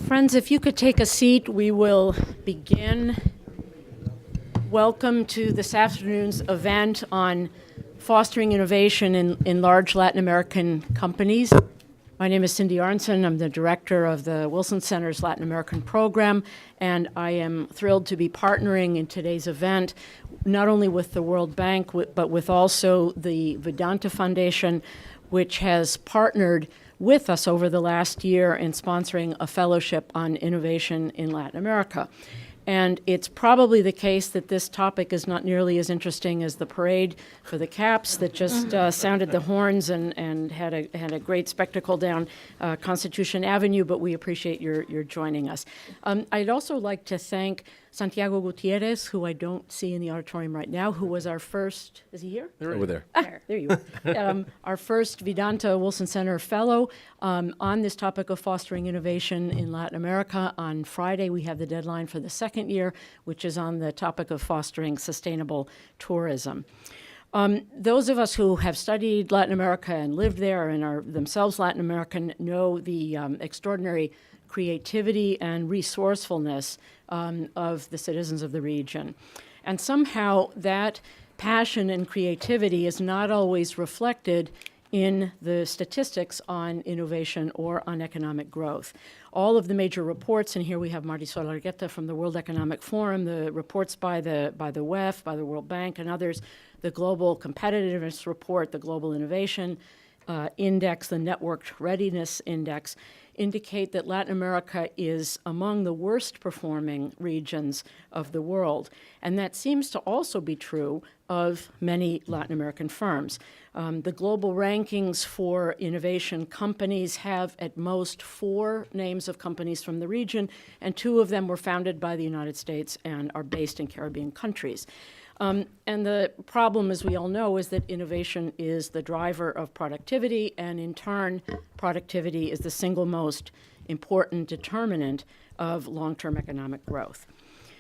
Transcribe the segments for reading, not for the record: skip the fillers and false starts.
Friends, if you could take a seat, we will begin. Welcome to this afternoon's event on fostering innovation in large Latin American companies. My name is Cindy Arnson. I'm the director of the Wilson Center's Latin American program, and I am thrilled to be partnering in today's event, not only with the World Bank, but with also the Vedanta Foundation, which has partnered with us over the last year in sponsoring a fellowship on innovation in Latin America. And it's probably the case that this topic is not nearly as interesting as the parade for the caps that just sounded the horns and had a great spectacle down Constitution Avenue, but we appreciate your joining us. I'd also like to thank Santiago Gutierrez, who I don't see in the auditorium right now, who was our first, is he here? They're over there. There you are. Our first Vedanta Wilson Center Fellow on this topic of fostering innovation in Latin America. On Friday, we have the deadline for the second year, which is on the topic of fostering sustainable tourism. Those of us who have studied Latin America and lived there and are themselves Latin American know the extraordinary creativity and resourcefulness of the citizens of the region. And somehow that passion and creativity is not always reflected in the statistics on innovation or on economic growth. All of the major reports, and here we have Marisol Argueta from the World Economic Forum, the reports by the WEF, by the World Bank and others, the Global Competitiveness Report, the Global Innovation Index, the Networked Readiness Index, indicate that Latin America is among the worst performing regions of the world. And that seems to also be true of many Latin American firms. The global rankings for innovation companies have at most 4 names of companies from the region, and 2 of them were founded by the United States and are based in Caribbean countries. And the problem, as we all know, is that innovation is the driver of productivity, and in turn, productivity is the single most important determinant of long-term economic growth.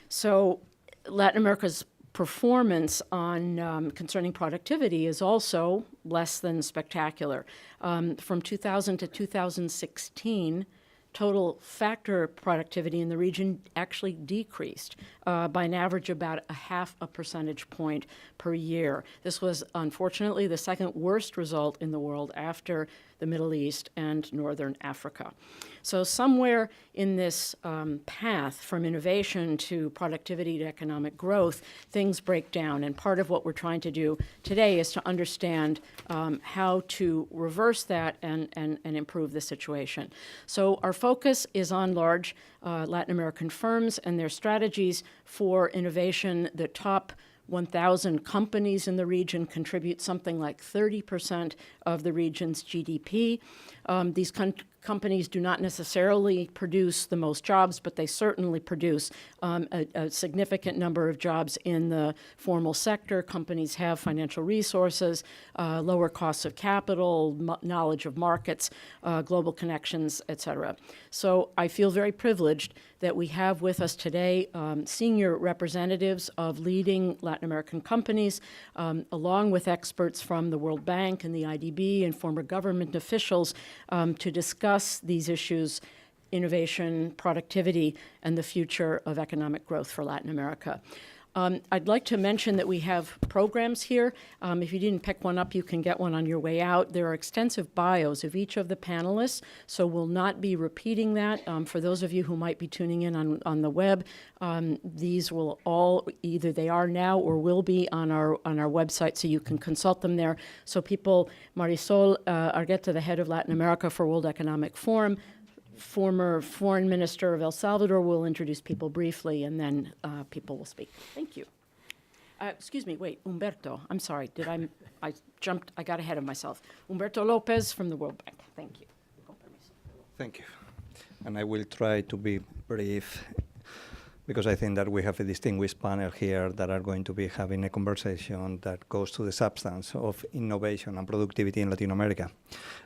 So Latin America's performance on concerning productivity is also less than spectacular. From 2000 to 2016, total factor productivity in the region actually decreased by an average about a 0.5 percentage point per year. This was unfortunately the second worst result in the world after the Middle East and Northern Africa. So somewhere in this path from innovation to productivity to economic growth, things break down. And part of what we're trying to do today is to understand how to reverse that and improve the situation. So our focus is on large Latin American firms and their strategies for innovation. The top 1,000 companies in the region contribute something like 30% of the region's GDP. These companies do not necessarily produce the most jobs, but they certainly produce a significant number of jobs in the formal sector. Companies have financial resources, lower costs of capital, knowledge of markets, global connections, et cetera. So I feel very privileged that we have with us today senior representatives of leading Latin American companies, along with experts from the World Bank and the IDB and former government officials to discuss these issues, innovation, productivity, and the future of economic growth for Latin America. I'd like to mention that we have programs here. If you didn't pick one up, you can get one on your way out. There are extensive bios of each of the panelists, so we'll not be repeating that. For those of you who might be tuning in on the web, these will all, either they are now or will be on our website, so you can consult them there. So people, Marisol Argueta, the head of Latin America for World Economic Forum, former foreign minister of El Salvador, will introduce people briefly, and then people will speak. Thank you. Excuse me, wait, Humberto, I'm sorry, I got ahead of myself. Humberto Lopez from the World Bank, thank you. Thank you. And I will try to be brief, because I think that we have a distinguished panel here that are going to be having a conversation that goes to the substance of innovation and productivity in Latin America.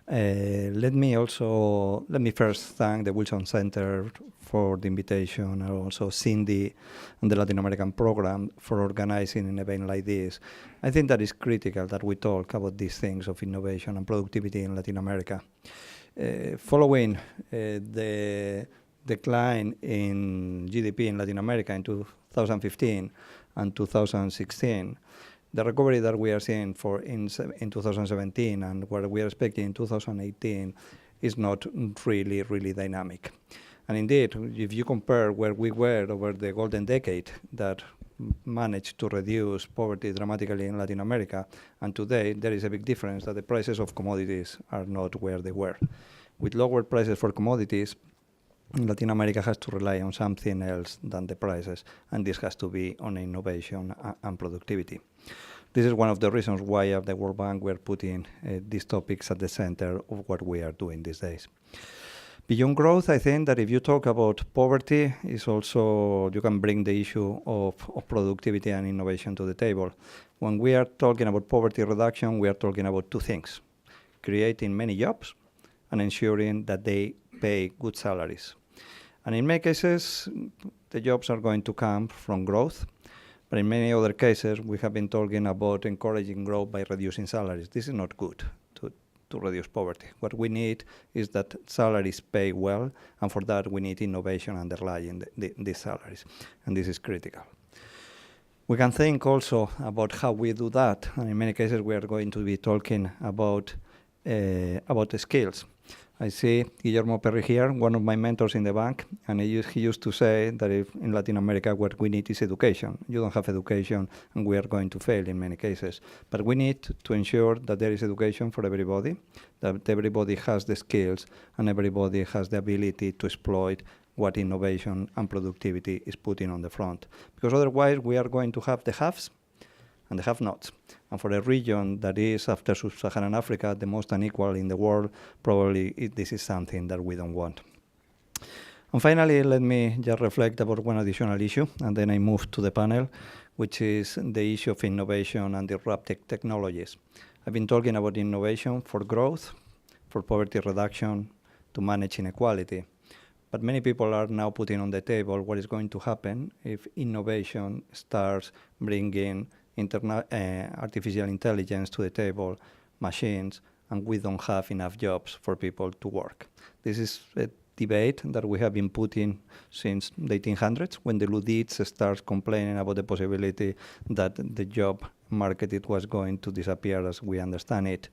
Let me first thank the Wilson Center for the invitation, and also Cindy and the Latin American program for organizing an event like this. I think that is critical that we talk about these things of innovation and productivity in Latin America. Following the decline in GDP in Latin America in 2015 and 2016, the recovery that we are seeing in 2017 and what we are expecting in 2018 is not really dynamic. And indeed, if you compare where we were over the golden decade that managed to reduce poverty dramatically in Latin America, and today there is a big difference that the prices of commodities are not where they were. With lower prices for commodities, Latin America has to rely on something else than the prices, and this has to be on innovation and productivity. This is one of the reasons why at the World Bank we're putting these topics at the center of what we are doing these days. Beyond growth, I think that if you talk about poverty, is also you can bring the issue of productivity and innovation to the table. When we are talking about poverty reduction, we are talking about two things: creating many jobs and ensuring that they pay good salaries. And in many cases, the jobs are going to come from growth. But in many other cases, we have been talking about encouraging growth by reducing salaries. This is not good to reduce poverty. What we need is that salaries pay well, and for that we need innovation underlying these salaries, and this is critical. We can think also about how we do that, and in many cases we are going to be talking about the skills. I see Guillermo Perry here, one of my mentors in the bank, and he used to say that if in Latin America what we need is education. You don't have education and we are going to fail in many cases. But we need to ensure that there is education for everybody, that everybody has the skills and everybody has the ability to exploit what innovation and productivity is putting on the front. Because otherwise we are going to have the haves and the have-nots. And for a region that is, after Sub-Saharan Africa, the most unequal in the world, probably this is something that we don't want. And finally, let me just reflect about one additional issue, and then I move to the panel, which is the issue of innovation and disruptive technologies. I've been talking about innovation for growth, for poverty reduction, to manage inequality. But many people are now putting on the table what is going to happen if innovation starts bringing artificial intelligence to the table, machines, and we don't have enough jobs for people to work. This is a debate that we have been putting since the 1800s, when the Ludites starts complaining about the possibility that the job market was going to disappear as we understand it.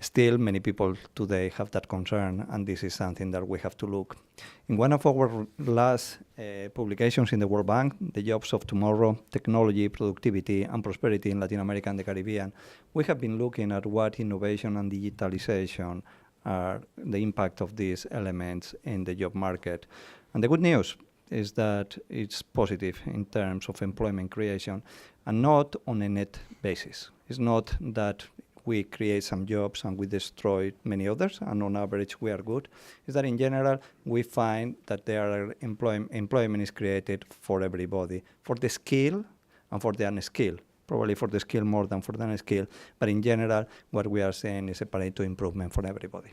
Still, many people today have that concern, and this is something that we have to look. In one of our last publications in the World Bank, The Jobs of Tomorrow, Technology, Productivity, and Prosperity in Latin America and the Caribbean, we have been looking at what innovation and digitalization are, the impact of these elements in the job market. And the good news is that it's positive in terms of employment creation, and not on a net basis. It's not that we create some jobs and we destroy many others, and on average we are good. Is that in general we find that there are employment is created for everybody, for the skill and for the unskilled, probably for the skill more than for the unskilled, but in general what we are saying is a Pareto improvement for everybody.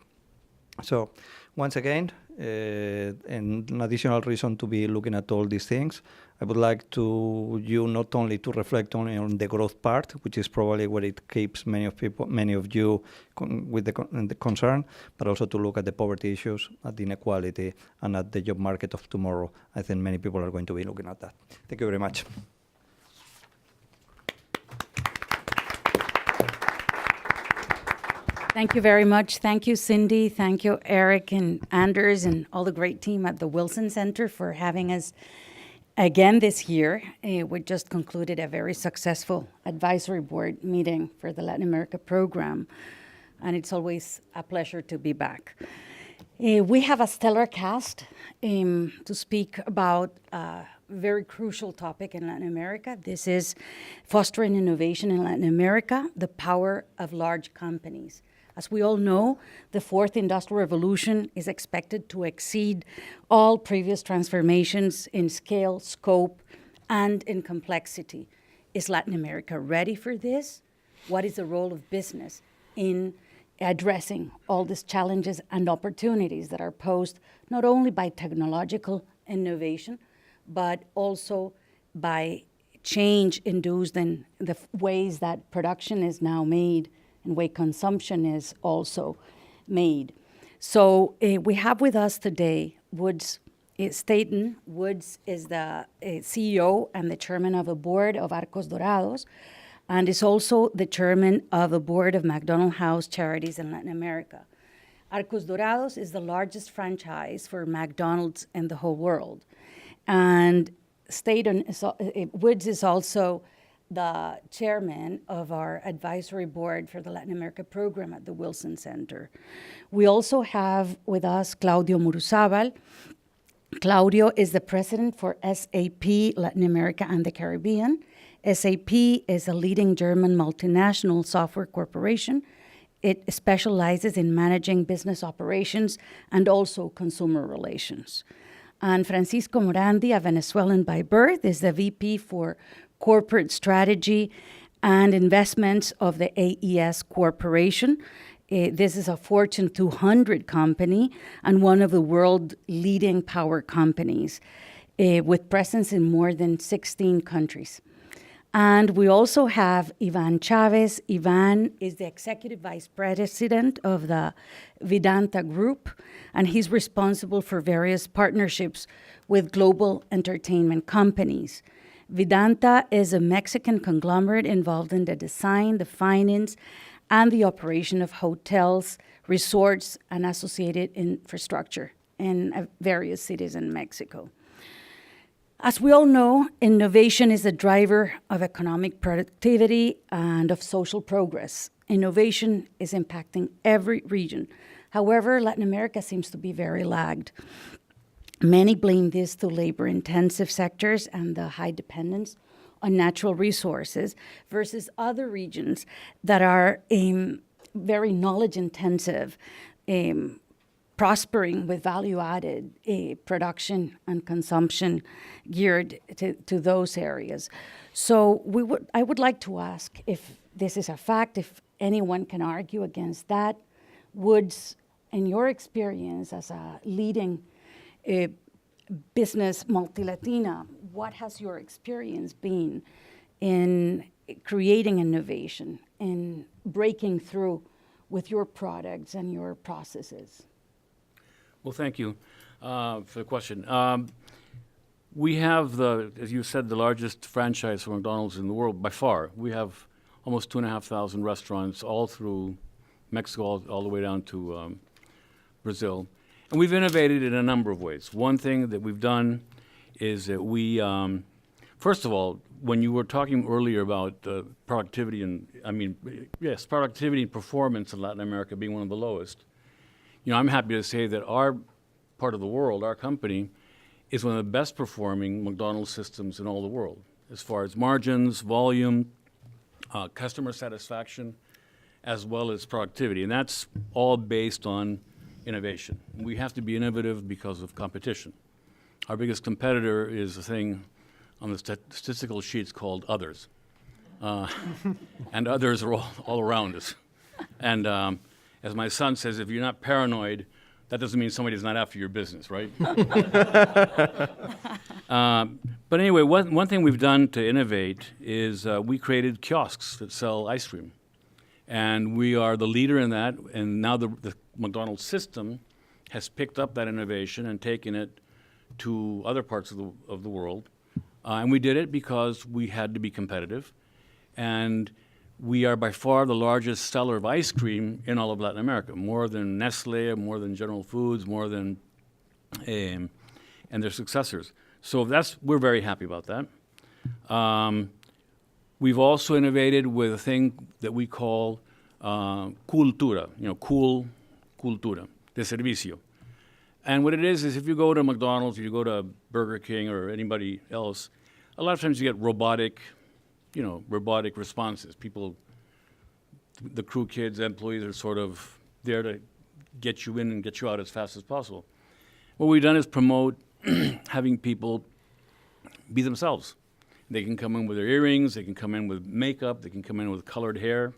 So once again, an additional reason to be looking at all these things. I would like you not only to reflect only on the growth part, which is probably where it keeps many of you with the concern, but also to look at the poverty issues, at the inequality, and at the job market of tomorrow. I think many people are going to be looking at that. Thank you very much. Thank you very much. Thank you, Cindy. Thank you, Eric and Anders and all the great team at the Wilson Center for having us again this year. We just concluded a very successful advisory board meeting for the Latin America program, and it's always a pleasure to be back. We have a stellar cast to speak about a very crucial topic in Latin America. This is fostering innovation in Latin America, the power of large companies. As we all know, the fourth industrial revolution is expected to exceed all previous transformations in scale, scope, and in complexity. Is Latin America ready for this? What is the role of business in addressing all these challenges and opportunities that are posed not only by technological innovation, but also by change induced in the ways that production is now made and way consumption is also made. So we have with us today Woods Staten. Woods is the CEO and the chairman of a board of Arcos Dorados, and is also the chairman of a board of McDonald House Charities in Latin America. Arcos Dorados is the largest franchise for McDonald's in the whole world. And Woods is also the chairman of our advisory board for the Latin America program at the Wilson Center. We also have with us Claudio Muruzabal. Claudio is the president for SAP Latin America and the Caribbean. SAP is a leading German multinational software corporation. It specializes in managing business operations and also consumer relations. And Francisco Morandi, a Venezuelan by birth, is the VP for Corporate Strategy and Investments of the AES Corporation. This is a Fortune 200 company and one of the world leading power companies with presence in more than 16 countries. And we also have Ivan Chavez. Ivan is the Executive Vice President of the Vidanta Group, and he's responsible for various partnerships with global entertainment companies. Vidanta is a Mexican conglomerate involved in the design, the finance, and the operation of hotels, resorts, and associated infrastructure in various cities in Mexico. As we all know, innovation is a driver of economic productivity and of social progress. Innovation is impacting every region. However, Latin America seems to be very lagged. Many blame this to labor-intensive sectors and the high dependence on natural resources versus other regions that are very knowledge-intensive, prospering with value-added production and consumption geared to those areas. So I would like to ask if this is a fact, if anyone can argue against that. Woods, in your experience as a leading business multi-Latina, what has your experience been in creating innovation, in breaking through with your products and your processes? Well, thank you for the question. We have, as you said, the largest franchise for McDonald's in the world by far. We have almost 2,500 restaurants all through Mexico, all the way down to Brazil. And we've innovated in a number of ways. One thing that we've done is that we, first of all, when you were talking earlier about productivity productivity and performance in Latin America being one of the lowest, I'm happy to say that our part of the world, our company, is one of the best performing McDonald's systems in all the world, as far as margins, volume, customer satisfaction, as well as productivity. And that's all based on innovation. We have to be innovative because of competition. Our biggest competitor is a thing on the statistical sheets called others. And others are all around us. And as my son says, if you're not paranoid, that doesn't mean somebody's not after your business, right? But anyway, one thing we've done to innovate is we created kiosks that sell ice cream. And we are the leader in that, and now the McDonald's system has picked up that innovation and taken it to other parts of the world. And we did it because we had to be competitive. And we are by far the largest seller of ice cream in all of Latin America, more than Nestle, more than General Foods, more than and their successors. So we're very happy about that. We've also innovated with a thing that we call cultura, cool cultura, de servicio. And what it is if you go to McDonald's, if you go to Burger King or anybody else, a lot of times you get robotic responses. People, the crew kids, employees are sort of there to get you in and get you out as fast as possible. What we've done is promote having people be themselves. They can come in with their earrings, they can come in with makeup, they can come in with colored hair,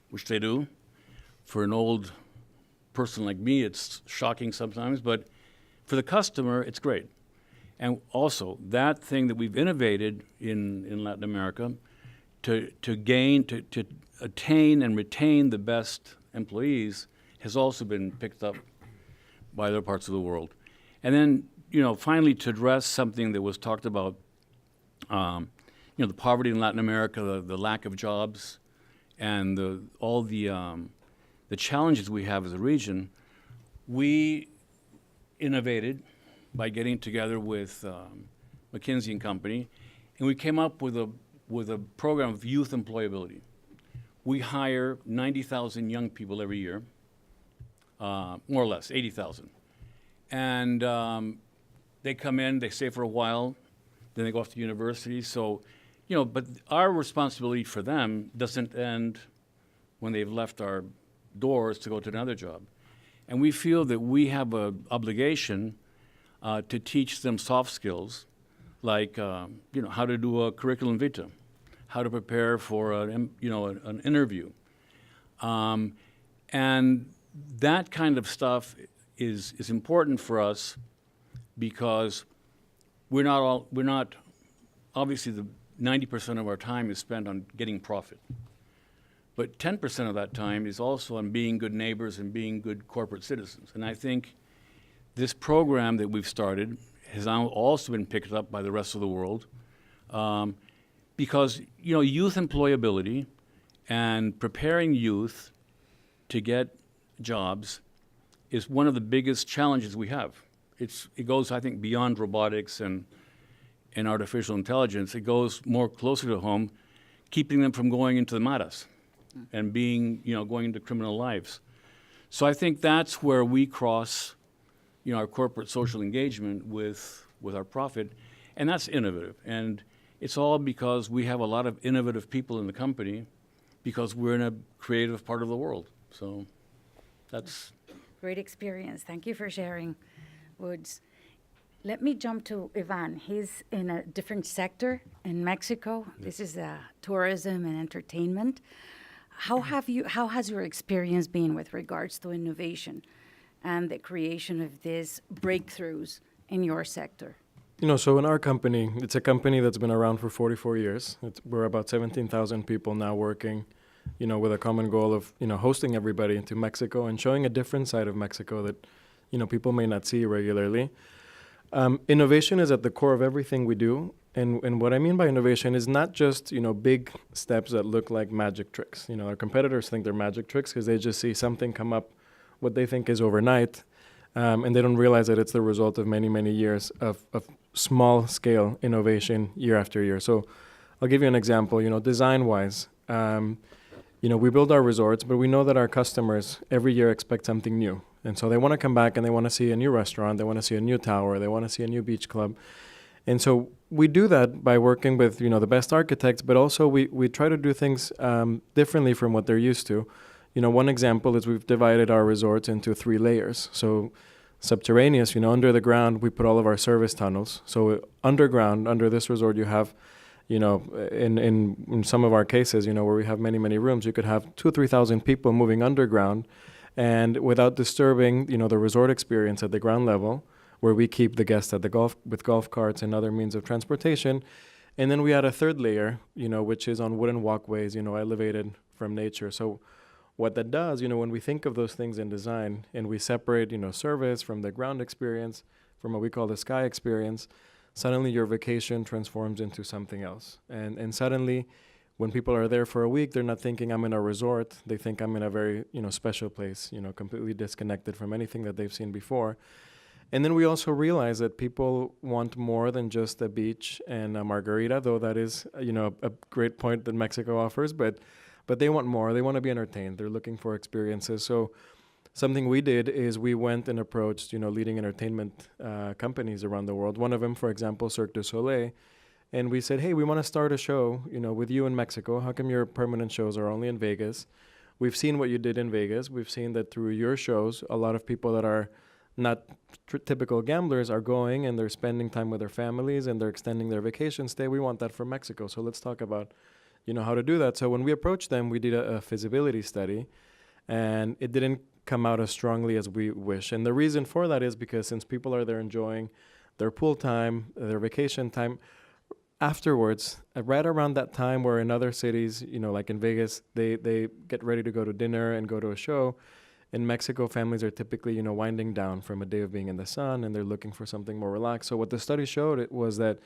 which they do. For an old person like me, it's shocking sometimes, but for the customer, it's great. And also, that thing that we've innovated in Latin America to attain and retain the best employees has also been picked up by other parts of the world. And then, finally, to address something that was talked about, the poverty in Latin America, the lack of jobs, and all the challenges we have as a region, we innovated by getting together with McKinsey and Company, and we came up with a program of youth employability. We hire 90,000 young people every year, more or less, 80,000. And they come in, they stay for a while, then they go off to university. So, but our responsibility for them doesn't end when they've left our doors to go to another job. And we feel that we have an obligation to teach them soft skills, like how to do a curriculum vitae, how to prepare for an interview, and that kind of stuff is important for us because we're not obviously the 90% of our time is spent on getting profit. But 10% of that time is also on being good neighbors and being good corporate citizens. And I think this program that we've started has now also been picked up by the rest of the world because, youth employability and preparing youth to get jobs is one of the biggest challenges we have. It goes, I think, beyond robotics and artificial intelligence. It goes more closer to home, keeping them from going into the maras and going into criminal lives. So I think that's where we cross, our corporate social engagement with our profit, and that's innovative. And it's all because we have a lot of innovative people in the company because we're in a creative part of the world. So that's... Great experience. Thank you for sharing, Woods. Let me jump to Ivan. He's in a different sector in Mexico. This is tourism and entertainment. How has your experience been with regards to innovation and the creation of these breakthroughs in your sector? So in our company, it's a company that's been around for 44 years. We're about 17,000 people now working, with a common goal of, hosting everybody into Mexico and showing a different side of Mexico that, people may not see regularly. Innovation is at the core of everything we do. And what I mean by innovation is not just, big steps that look like magic tricks. Our competitors think they're magic tricks because they just see something come up, what they think is overnight, and they don't realize that it's the result of many, many years of small-scale innovation year after year. So I'll give you an example, design-wise. We build our resorts, but we know that our customers every year expect something new. And so they want to come back and they want to see a new restaurant, they want to see a new tower, they want to see a new beach club. And so we do that by working with, the best architects, but also we try to do things differently from what they're used to. One example is we've divided our resorts into 3 layers. So subterraneous, under the ground, we put all of our service tunnels. So underground, under this resort, you have, in some of our cases, where we have many, many rooms, you could have 2,000 or 3,000 people moving underground and without disturbing, the resort experience at the ground level, where we keep the guests at with golf carts and other means of transportation. And then we add a 3rd layer, which is on wooden walkways, elevated from nature. So what that does, when we think of those things in design and we separate, service from the ground experience, from what we call the sky experience, suddenly your vacation transforms into something else. And suddenly, when people are there for a week, they're not thinking I'm in a resort. They think I'm in a very, special place, completely disconnected from anything that they've seen before. And then we also realize that people want more than just a beach and a margarita, though that is, a great point that Mexico offers. But they want more. They want to be entertained. They're looking for experiences. So something we did is we went and approached, leading entertainment companies around the world. One of them, for example, Cirque du Soleil. And we said, hey, we want to start a show, with you in Mexico. How come your permanent shows are only in Vegas? We've seen what you did in Vegas. We've seen that through your shows, a lot of people that are not typical gamblers are going and they're spending time with their families and they're extending their vacation stay. We want that for Mexico. So let's talk about, how to do that. So when we approached them, we did a feasibility study and it didn't come out as strongly as we wish. And the reason for that is because since people are there enjoying their pool time, their vacation time, afterwards, right around that time where in other cities, like in Vegas, they get ready to go to dinner and go to a show, in Mexico, families are typically, winding down from a day of being in the sun, and they're looking for something more relaxed. So what the study showed it was that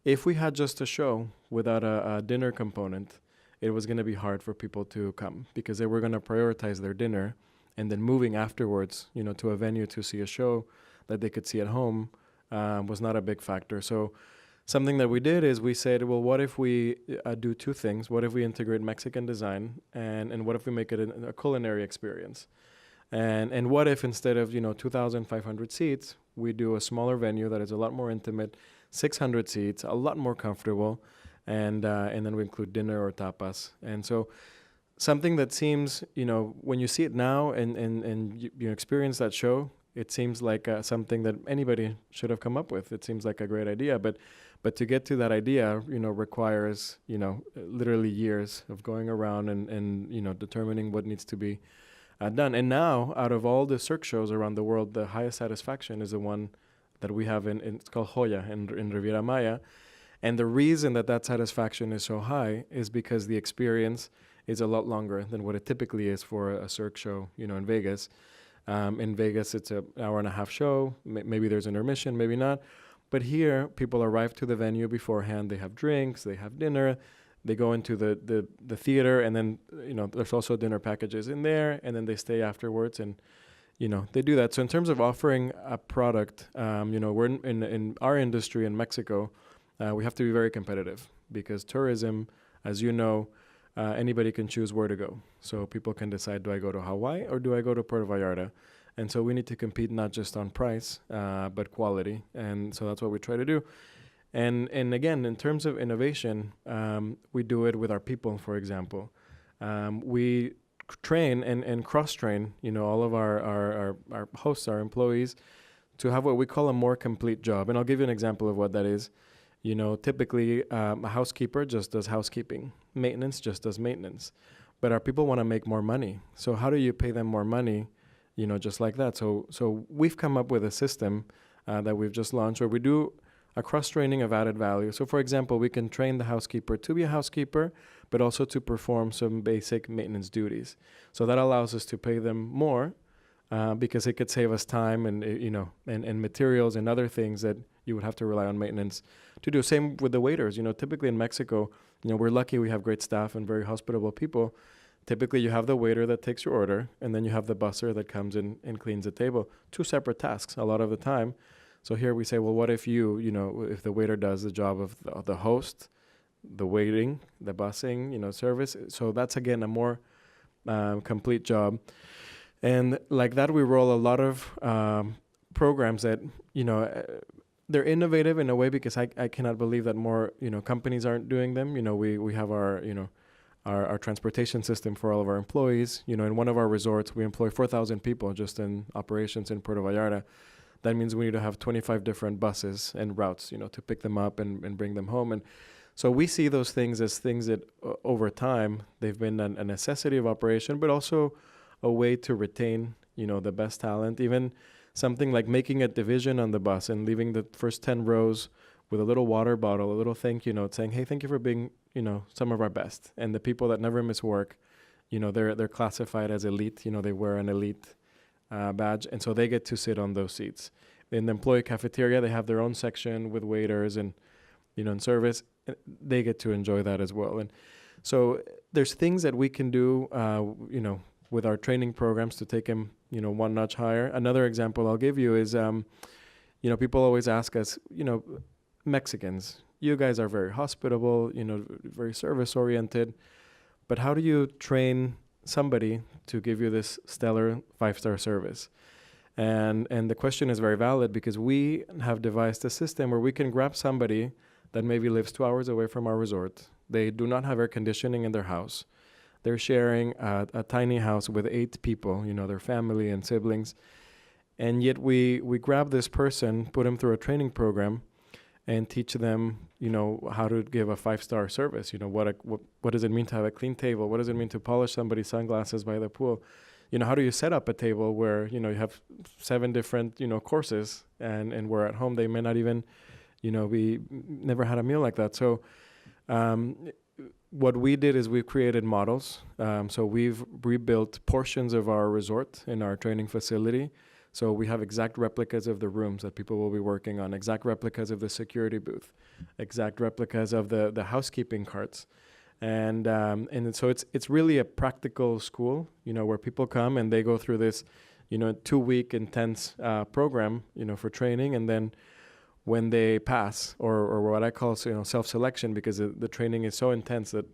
if we had just a show without a dinner component, it was going to be hard for people to come because they were going to prioritize their dinner, and then moving afterwards, to a venue to see a show that they could see at home was not a big factor. So something that we did is we said, well, what if we do two things? What if we integrate Mexican design, and what if we make it a culinary experience? And what if instead of 2,500 seats, we do a smaller venue that is a lot more intimate, 600 seats, a lot more comfortable, and then we include dinner or tapas. And so something that seems, when you see it now and you experience that show, it seems like something that anybody should have come up with. It seems like a great idea, but to get to that idea, requires, literally years of going around and determining what needs to be done. And now, out of all the Cirque shows around the world, the highest satisfaction is the one that we have it's called Joya in Riviera Maya. And the reason that satisfaction is so high is because the experience is a lot longer than what it typically is for a Cirque show, in Vegas. In Vegas, it's an hour and a half show. Maybe there's intermission, maybe not. But here, people arrive to the venue beforehand. They have drinks, they have dinner. They go into the theater, and then, there's also dinner packages in there, and then they stay afterwards, and, they do that. So in terms of offering a product, we're in our industry in Mexico, we have to be very competitive because tourism, as you know, anybody can choose where to go. So people can decide, do I go to Hawaii or do I go to Puerto Vallarta? And so we need to compete not just on price, but quality. And so that's what we try to do. And again, in terms of innovation, we do it with our people, for example. We train and cross-train, all of our hosts, our employees, to have what we call a more complete job. And I'll give you an example of what that is. Typically, a housekeeper just does housekeeping. Maintenance just does maintenance. But our people want to make more money. So how do you pay them more money, just like that? So we've come up with a system that we've just launched where we do a cross-training of added value. So, for example, we can train the housekeeper to be a housekeeper, but also to perform some basic maintenance duties. So that allows us to pay them more because it could save us time and materials and other things that you would have to rely on maintenance to do. Same with the waiters. Typically in Mexico, we're lucky we have great staff and very hospitable people. Typically, you have the waiter that takes your order, and then you have the busser that comes in and cleans the table. Two separate tasks a lot of the time. So here we say, well, what if if the waiter does the job of the host, the waiting, the bussing, service. So that's, again, a more complete job. And like that, we roll a lot of programs that, they're innovative in a way because I cannot believe that more, companies aren't doing them. We have our transportation system for all of our employees. In one of our resorts, we employ 4,000 people just in operations in Puerto Vallarta. That means we need to have 25 different buses and routes, to pick them up and bring them home. And so we see those things as things that over time, they've been a necessity of operation, but also a way to retain, the best talent. Even something like making a division on the bus and leaving the first 10 rows with a little water bottle, a little thank you note saying, hey, thank you for being, some of our best. And the people that never miss work, they're classified as elite, they wear an elite badge, and so they get to sit on those seats. In the employee cafeteria, they have their own section with waiters and, in service. They get to enjoy that as well. And so there's things that we can do, with our training programs to take them, one notch higher. Another example I'll give you is, people always ask us, Mexicans, you guys are very hospitable, very service-oriented, but how do you train somebody to give you this stellar 5-star service? And the question is very valid because we have devised a system where we can grab somebody that maybe lives 2 hours away from our resort. They do not have air conditioning in their house. They're sharing a tiny house with 8 people, their family and siblings. And yet we grab this person, put him through a training program, and teach them, how to give a 5-star service. What does it mean to have a clean table? What does it mean to polish somebody's sunglasses by the pool? How do you set up a table where, you have 7 different, courses, and where at home they may not even, be never had a meal like that. So what we did is we created models. So we've rebuilt portions of our resort in our training facility. So we have exact replicas of the rooms that people will be working on, exact replicas of the security booth, exact replicas of the housekeeping carts. And so it's really a practical school, where people come and they go through this, 2-week intense program, for training. And then when they pass, or what I call, self-selection, because the training is so intense that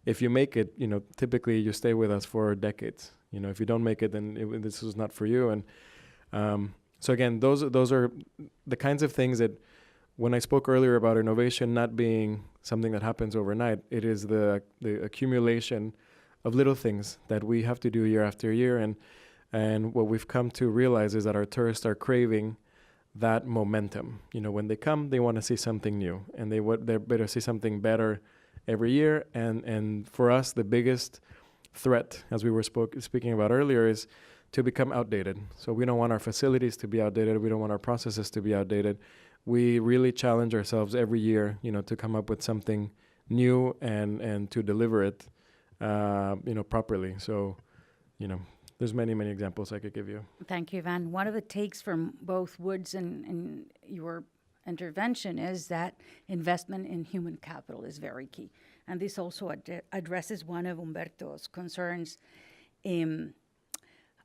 if you make it, typically you stay with us for decades. If you don't make it, then this is not for you. And so again, those are the kinds of things that, when I spoke earlier about innovation not being something that happens overnight, it is the accumulation of little things that we have to do year after year. And what we've come to realize is that our tourists are craving that momentum. When they come, they want to see something new, and they better see something better every year. And for us, the biggest threat, as we were speaking about earlier, is to become outdated. So we don't want our facilities to be outdated. We don't want our processes to be outdated. We really challenge ourselves every year, to come up with something new and to deliver it, properly. So, there's many, many examples I could give you. Thank you, Van. One of the takes from both Woods and your intervention is that investment in human capital is very key. And this also addresses one of Humberto's concerns.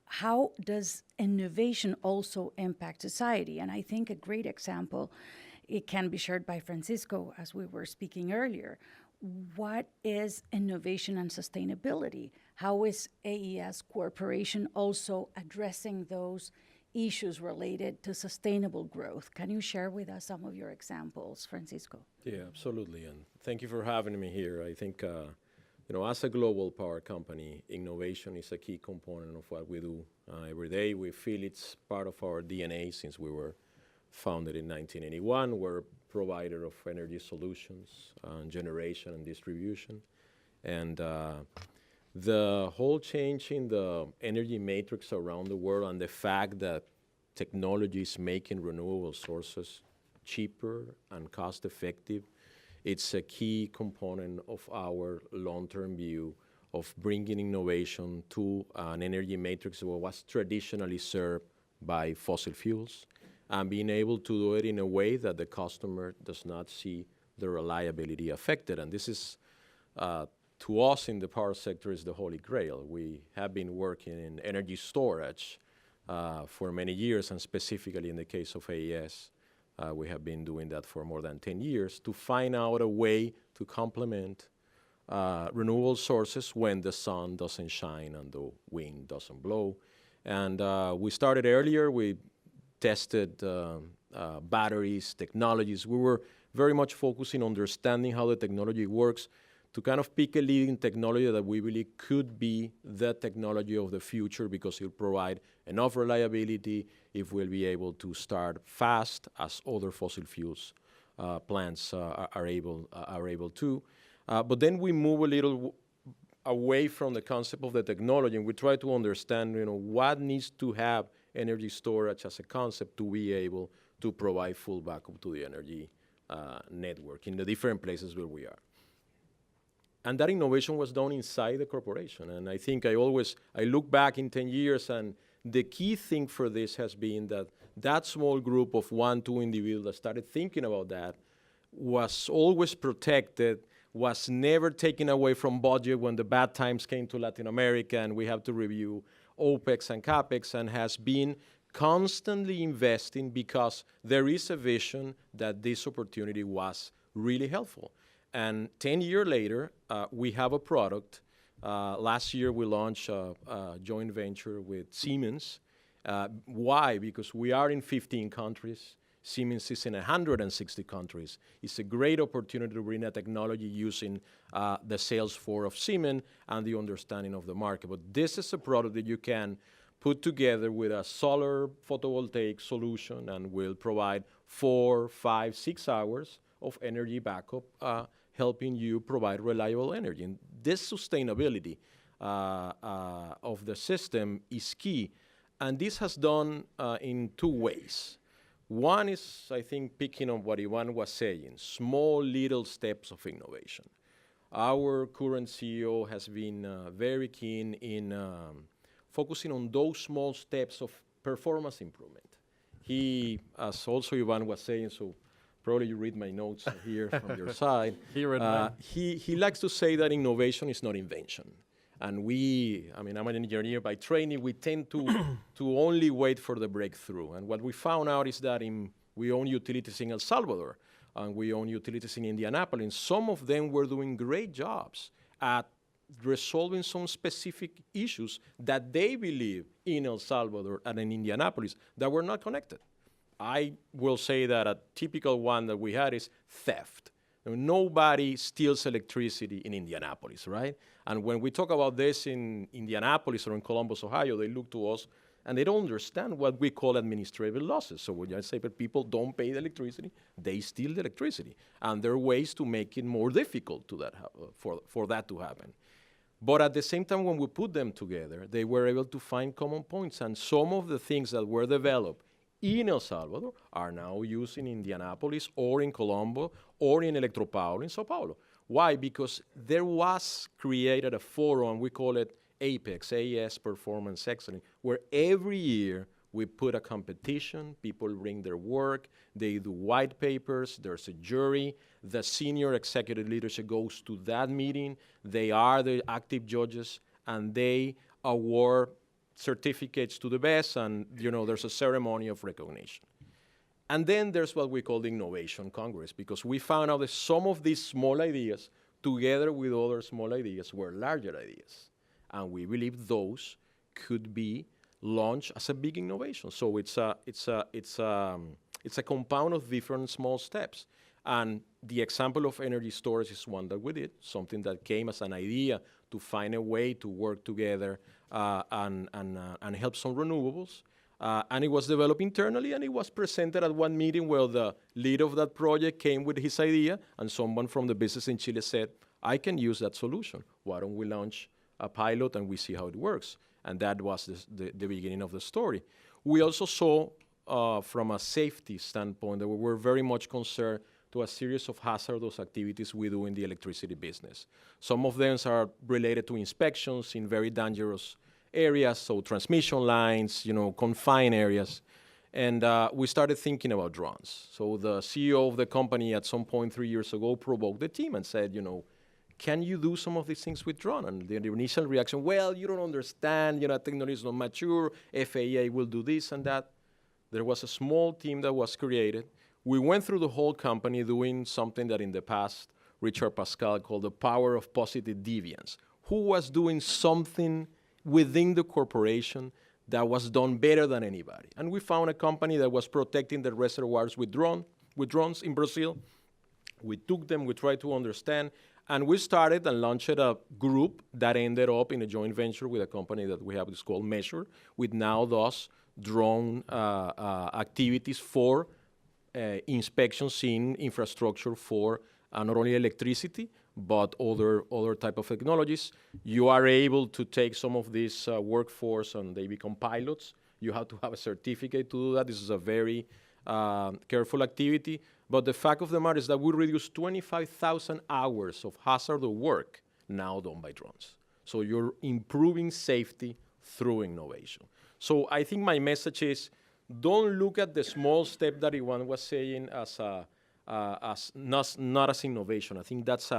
How does innovation also impact society? And I think a great example, it can be shared by Francisco, as we were speaking earlier. What is innovation and sustainability? How is AES Corporation also addressing those issues related to sustainable growth? Can you share with us some of your examples, Francisco? Yeah, absolutely. And thank you for having me here. I think, as a global power company, innovation is a key component of what we do every day. We feel it's part of our DNA since we were founded in 1981. We're a provider of energy solutions, generation and distribution. And the whole change in the energy matrix around the world, and the fact that technology is making renewable sources cheaper and cost-effective, it's a key component of our long-term view of bringing innovation to an energy matrix that was traditionally served by fossil fuels, and being able to do it in a way that the customer does not see the reliability affected. And this is, to us in the power sector, is the holy grail. We have been working in energy storage for many years, and specifically in the case of AES, we have been doing that for more than 10 years to find out a way to complement renewable sources when the sun doesn't shine and the wind doesn't blow. And we started earlier. We tested batteries, technologies. We were very much focusing on understanding how the technology works to kind of pick a leading technology that we believe could be the technology of the future, because it will provide enough reliability if we'll be able to start fast as other fossil fuels plants are able to. But then we move a little away from the concept of the technology, and we try to understand, what needs to have energy storage as a concept to be able to provide full backup to the energy network in the different places where we are. And that innovation was done inside the corporation. And I think I look back in 10 years, and the key thing for this has been that small group of 1-2 individuals that started thinking about that was always protected, was never taken away from budget when the bad times came to Latin America and we have to review OPEX and CAPEX, and has been constantly investing because there is a vision that this opportunity was really helpful. And 10 years later, we have a product. Last year, we launched a joint venture with Siemens. Why? Because we are in 15 countries. Siemens is in 160 countries. It's a great opportunity to bring a technology using the sales force of Siemens and the understanding of the market. But this is a product that you can put together with a solar photovoltaic solution and will provide 4, 5, 6 hours of energy backup, helping you provide reliable energy. And this sustainability of the system is key. And this has done in 2 ways. One is, I think, picking on what Ivan was saying, small little steps of innovation. our current CEO has been very keen in focusing on those small steps of performance improvement. He, as also Ivan was saying, so probably you read my notes here from your side. He read mine. He likes to say that innovation is not invention. And I mean, I'm an engineer by training, we tend to only wait for the breakthrough. And what we found out is that we own utilities in El Salvador, and we own utilities in Indianapolis. And some of them were doing great jobs at resolving some specific issues that they believe in El Salvador and in Indianapolis that were not connected. I will say that a typical one that we had is theft. Nobody steals electricity in Indianapolis, right? And when we talk about this in Indianapolis or in Columbus, Ohio, they look to us and they don't understand what we call administrative losses. So when I say that people don't pay the electricity, they steal the electricity. And there are ways to make it more difficult to for that to happen. But at the same time, when we put them together, they were able to find common points. And some of the things that were developed in El Salvador are now used in Indianapolis or in Colombo or in Electropaulo in Sao Paulo. Why? Because there was created a forum, we call it APEX, AES Performance Excellence, where every year we put a competition, people bring their work, they do white papers, there's a jury, the senior executive leadership goes to that meeting, they are the active judges, and they award certificates to the best, and there's a ceremony of recognition. And then there's what we call the Innovation Congress, because we found out that some of these small ideas, together with other small ideas, were larger ideas. And we believe those could be launched as a big innovation. So it's a compound of different small steps. And the example of energy storage is one that we did, something that came as an idea to find a way to work together and help some renewables. And it was developed internally, and it was presented at one meeting where the lead of that project came with his idea, and someone from the business in Chile said, I can use that solution. Why don't we launch a pilot and we see how it works? And that was the beginning of the story. We also saw, from a safety standpoint, that we were very much concerned to a series of hazardous activities we do in the electricity business. Some of them are related to inspections in very dangerous areas, so transmission lines, confined areas. And we started thinking about drones. So the CEO of the company at some point 3 years ago provoked the team and said, can you do some of these things with drone? And the initial reaction, well, you don't understand, technology is not mature, FAA will do this and that. There was a small team that was created. We went through the whole company doing something that in the past Richard Pascal called the power of positive deviance. Who was doing something within the corporation that was done better than anybody? And we found a company that was protecting the reservoirs with drones in Brazil. We took them, we tried to understand, and we started and launched a group that ended up in a joint venture with a company that we have, it's called Measure, with now those drone activities for inspections in infrastructure for not only electricity, but other type of technologies. You are able to take some of this workforce and they become pilots. You have to have a certificate to do that. This is a very careful activity. But the fact of the matter is that we reduced 25,000 hours of hazardous work now done by drones. So you're improving safety through innovation. So I think my message is, don't look at the small step that Iwan was saying as not as innovation. I think that's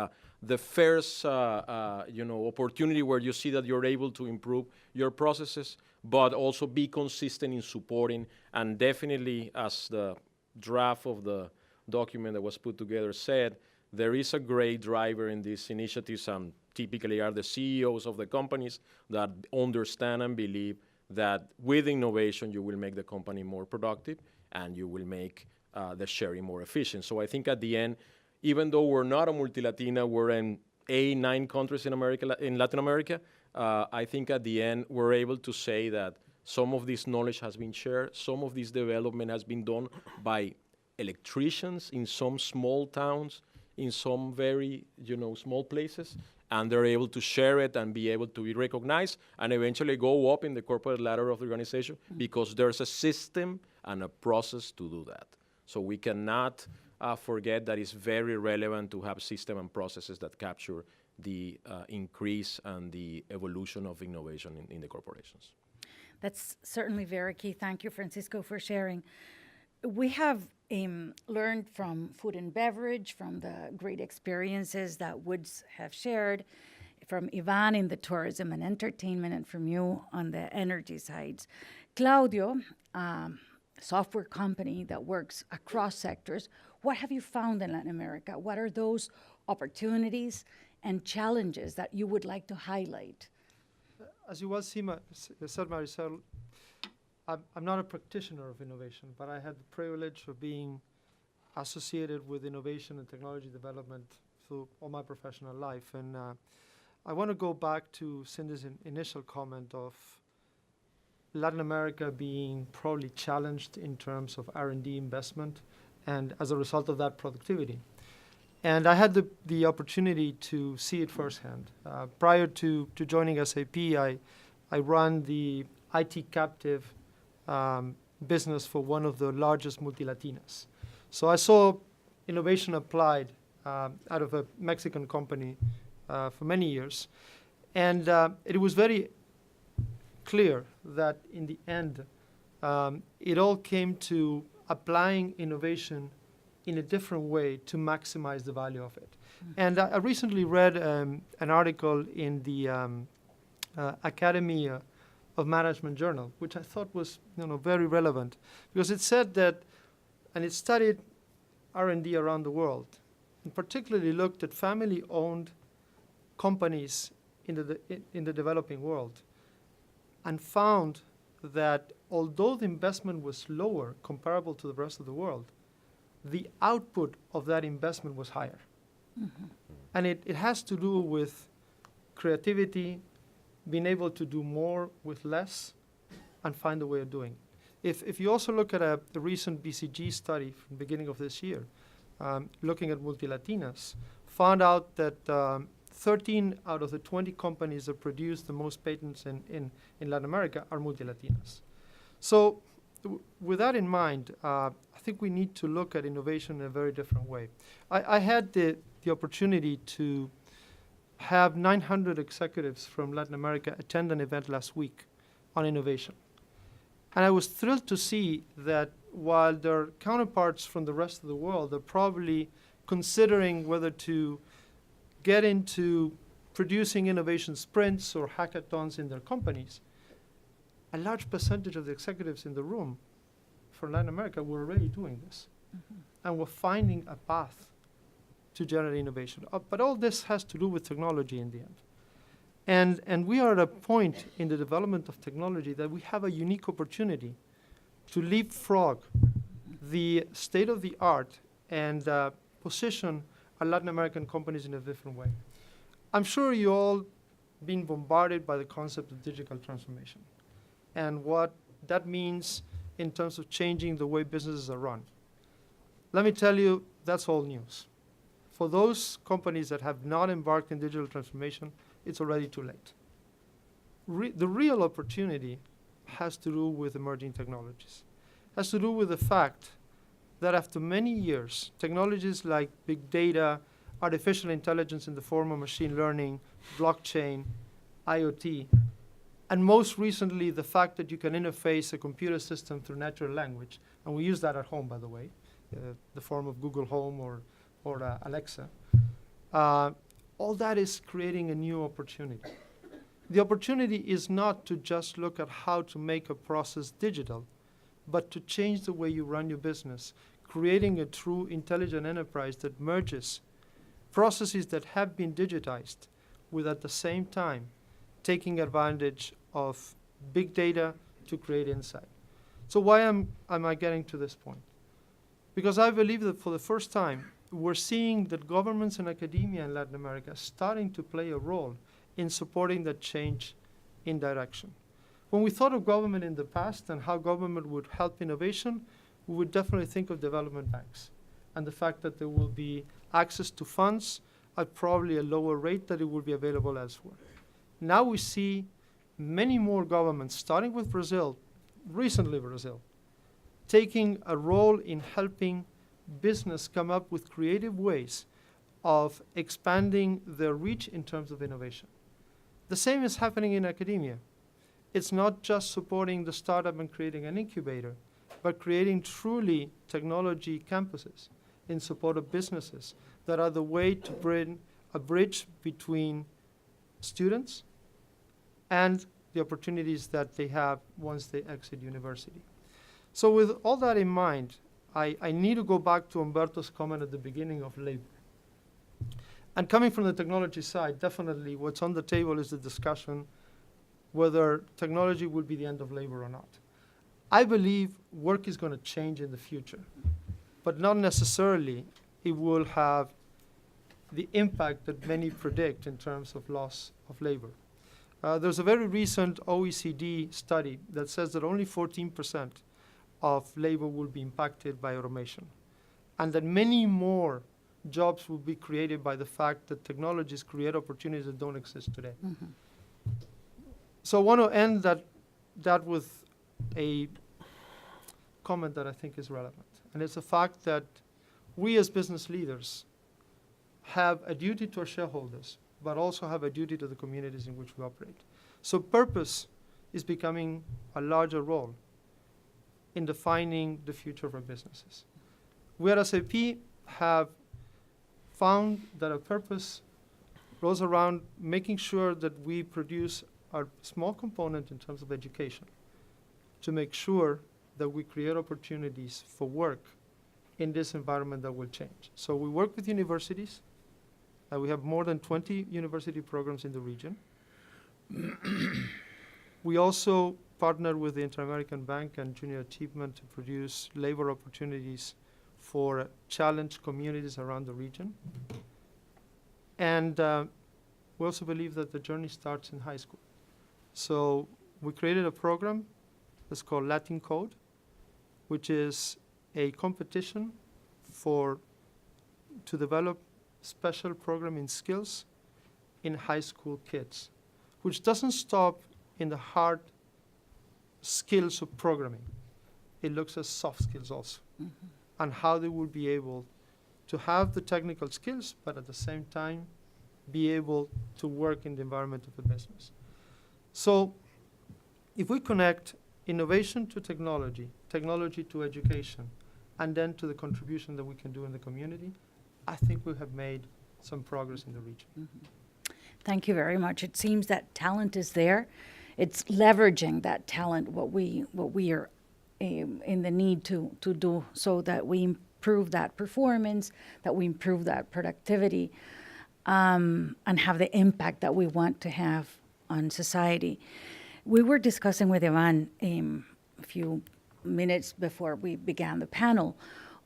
the first opportunity where you see that you're able to improve your processes, but also be consistent in supporting. And definitely, as the draft of the document that was put together said, there is a great driver in these initiatives, and typically are the CEOs of the companies that understand and believe that with innovation you will make the company more productive and you will make the sharing more efficient. So I think at the end, even though we're not a multi-Latina, we're in 9 countries in Latin America, I think at the end we're able to say that some of this knowledge has been shared, some of this development has been done by electricians in some small towns, in some very small places, and they're able to share it and be able to be recognized and eventually go up in the corporate ladder of the organization because there's a system and a process to do that. So we cannot forget that it's very relevant to have system and processes that capture the increase and the evolution of innovation in the corporations. That's certainly very key. Thank you, Francisco, for sharing. We have learned from food and beverage, from the great experiences that Woods have shared, from Ivan in the tourism and entertainment, and from you on the energy sides. Claudio, software company that works across sectors, what have you found in Latin America? What are those opportunities and challenges that you would like to highlight? As you well said, Maricel, I'm not a practitioner of innovation, but I had the privilege of being associated with innovation and technology development through all my professional life. And I want to go back to Cindy's initial comment of Latin America being probably challenged in terms of R&D investment, and as a result of that, productivity. And I had the opportunity to see it firsthand. Prior to joining SAP, I ran the IT captive business for one of the largest multilatinas. So I saw innovation applied out of a Mexican company for many years. And it was very clear that in the end, it all came to applying innovation in a different way to maximize the value of it. And I recently read an article in the Academy of Management Journal, which I thought was very relevant, because it said that, and it studied R&D around the world, and particularly looked at family-owned companies in the developing world, and found that although the investment was lower comparable to the rest of the world, the output of that investment was higher. Mm-hmm. And it has to do with creativity, being able to do more with less, and find a way of doing it. If you also look at a recent BCG study from the beginning of this year, looking at multilatinas, found out that 13 out of the 20 companies that produce the most patents in Latin America are multilatinas. So with that in mind, I think we need to look at innovation in a very different way. I had the opportunity to have 900 executives from Latin America attend an event last week on innovation. And I was thrilled to see that while their counterparts from the rest of the world are probably considering whether to get into producing innovation sprints or hackathons in their companies, a large percentage of the executives in the room for Latin America were already doing this. Mm-hmm. And were finding a path to generate innovation. But all this has to do with technology in the end. And we are at a point in the development of technology that we have a unique opportunity to leapfrog the state of the art and position our Latin American companies in a different way. I'm sure you all been bombarded by the concept of digital transformation and what that means in terms of changing the way businesses are run. Let me tell you, that's all news. For those companies that have not embarked in digital transformation, it's already too late. The real opportunity has to do with emerging technologies. Has to do with the fact that after many years, technologies like big data, artificial intelligence in the form of machine learning, blockchain, IoT, and most recently, the fact that you can interface a computer system through natural language, and we use that at home, by the way, the form of Google Home or Alexa. All that is creating a new opportunity. The opportunity is not to just look at how to make a process digital, but to change the way you run your business, creating a true intelligent enterprise that merges processes that have been digitized with, at the same time, taking advantage of big data to create insight. So why am I getting to this point? Because I believe that for the first time, we're seeing that governments and academia in Latin America are starting to play a role in supporting that change in direction. When we thought of government in the past and how government would help innovation, we would definitely think of development banks and the fact that there will be access to funds at probably a lower rate that it will be available elsewhere. Now we see many more governments, starting with Brazil, recently Brazil, taking a role in helping business come up with creative ways of expanding their reach in terms of innovation. The same is happening in academia. It's not just supporting the startup and creating an incubator, but creating truly technology campuses in support of businesses that are the way to bring a bridge between students and the opportunities that they have once they exit university. So with all that in mind, I need to go back to Umberto's comment at the beginning of labor. And coming from the technology side, definitely what's on the table is the discussion whether technology will be the end of labor or not. I believe work is going to change in the future, but not necessarily it will have the impact that many predict in terms of loss of labor. There's a very recent OECD study that says that only 14% of labor will be impacted by automation, and that many more jobs will be created by the fact that technologies create opportunities that don't exist today. So I want to end that with a comment that I think is relevant, and it's the fact that we as business leaders have a duty to our shareholders, but also have a duty to the communities in which we operate. So purpose is becoming a larger role in defining the future of our businesses. We at SAP have found that our purpose goes around making sure that we produce a small component in terms of education to make sure that we create opportunities for work in this environment that will change. So we work with universities. We have more than 20 university programs in the region. We also partner with the Inter-American Bank and Junior Achievement to produce labor opportunities for challenged communities around the region. And we also believe that the journey starts in high school. So we created a program that's called Latin Code, which is a competition to develop special programming skills in high school kids, which doesn't stop in the hard skills of programming. It looks at soft skills also, and how they will be able to have the technical skills, but at the same time, be able to work in the environment of the business. So if we connect innovation to technology, technology to education, and then to the contribution that we can do in the community, I think we have made some progress in the region. Thank you very much. It seems that talent is there. It's leveraging that talent, what we are in the need to do, so that we improve that performance, that we improve that productivity, and have the impact that we want to have on society. We were discussing with Ivan a few minutes before we began the panel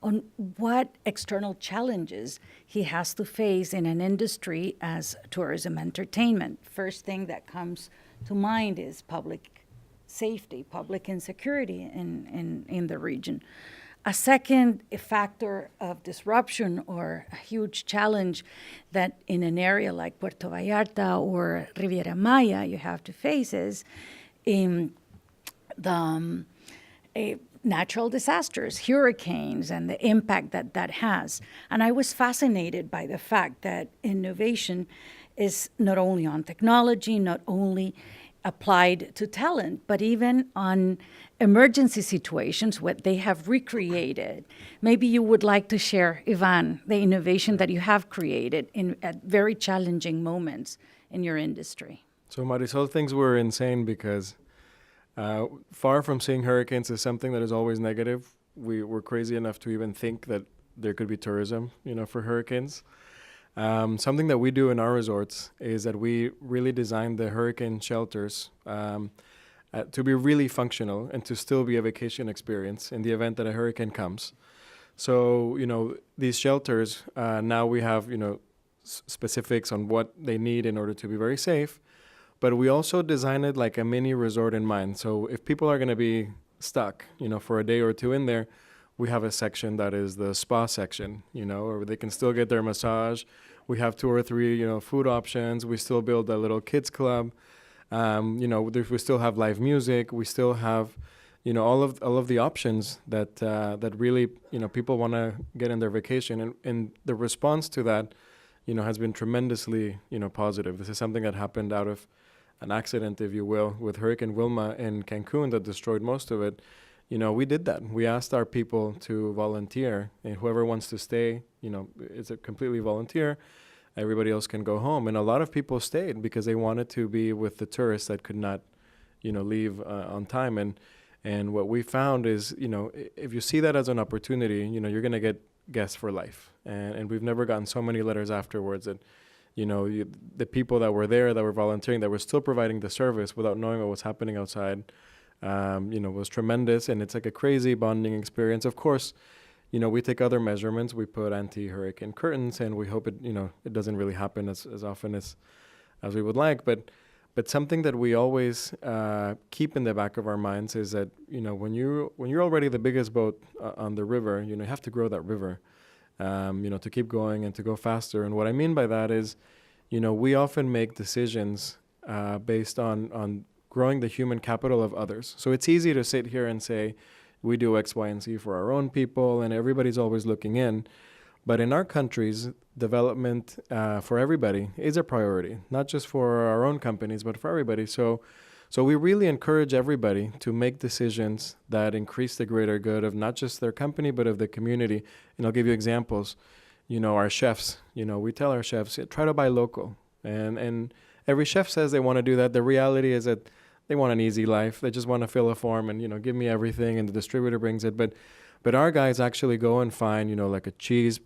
on what external challenges he has to face in an industry as tourism entertainment. First thing that comes to mind is public safety, public insecurity in the region. A second factor of disruption or a huge challenge that in an area like Puerto Vallarta or Riviera Maya you have to face is the natural disasters, hurricanes, and the impact that that has. And I was fascinated by the fact that innovation is not only on technology, not only applied to talent, but even on emergency situations, what they have recreated. Maybe you would like to share, Ivan, the innovation that you have created at very challenging moments in your industry. So Marisol thinks we're insane because far from seeing hurricanes as something that is always negative, we're crazy enough to even think that there could be tourism, for hurricanes. Something that we do in our resorts is that we really design the hurricane shelters to be really functional and to still be a vacation experience in the event that a hurricane comes. So, these shelters, now we have, specifics on what they need in order to be very safe. But we also design it like a mini resort in mind. So if people are going to be stuck, for a day or two in there, we have a section that is the spa section, where they can still get their massage. We have 2 or 3, food options. We still build a little kids club. We still have live music. We still have, all of the options that really, people want to get in their vacation. And the response to that has been tremendously, positive. This is something that happened out of an accident, if you will, with Hurricane Wilma in Cancun that destroyed most of it. We did that. We asked our people to volunteer, and whoever wants to stay, it's a completely volunteer. Everybody else can go home. And a lot of people stayed because they wanted to be with the tourists that could not, leave on time. And what we found is, if you see that as an opportunity, you're going to get guests for life. And we've never gotten so many letters afterwards that, the people that were there, that were volunteering, that were still providing the service without knowing what was happening outside, was tremendous. And it's like a crazy bonding experience. Of course, we take other measurements. We put anti-hurricane curtains, and we hope it doesn't really happen as often as we would like. But something that we always keep in the back of our minds is that, when you're already the biggest boat on the river, you have to grow that river, to keep going and to go faster. And what I mean by that is, we often make decisions based on growing the human capital of others. So it's easy to sit here and say, we do X, Y, and Z for our own people, and everybody's always looking in. But in our countries, development for everybody is a priority, not just for our own companies, but for everybody. So we really encourage everybody to make decisions that increase the greater good of not just their company, but of the community. And I'll give you examples. Our chefs, we tell our chefs, try to buy local. And every chef says they want to do that. The reality is that they want an easy life. They just want to fill a form and, give me everything, and the distributor brings it. But our guys actually go and find, like a cheese,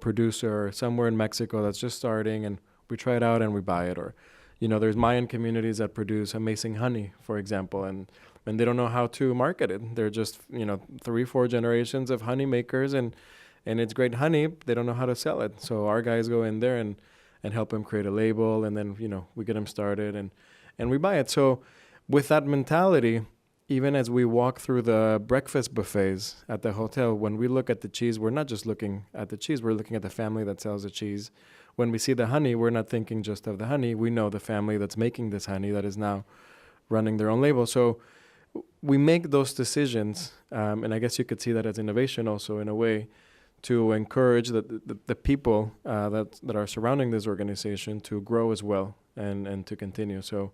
producer somewhere in Mexico that's just starting, and we try it out and we buy it. Or, there's Mayan communities that produce amazing honey, for example, and they don't know how to market it. They're just, 3-4 generations of honey makers, and it's great honey. They don't know how to sell it. So our guys go in there and help them create a label, and then, we get them started and we buy it. So with that mentality, even as we walk through the breakfast buffets at the hotel, when we look at the cheese, we're not just looking at the cheese, we're looking at the family that sells the cheese. When we see the honey, we're not thinking just of the honey. We know the family that's making this honey that is now running their own label. So we make those decisions, and I guess you could see that as innovation also in a way, to encourage the people that are surrounding this organization to grow as well and to continue. So,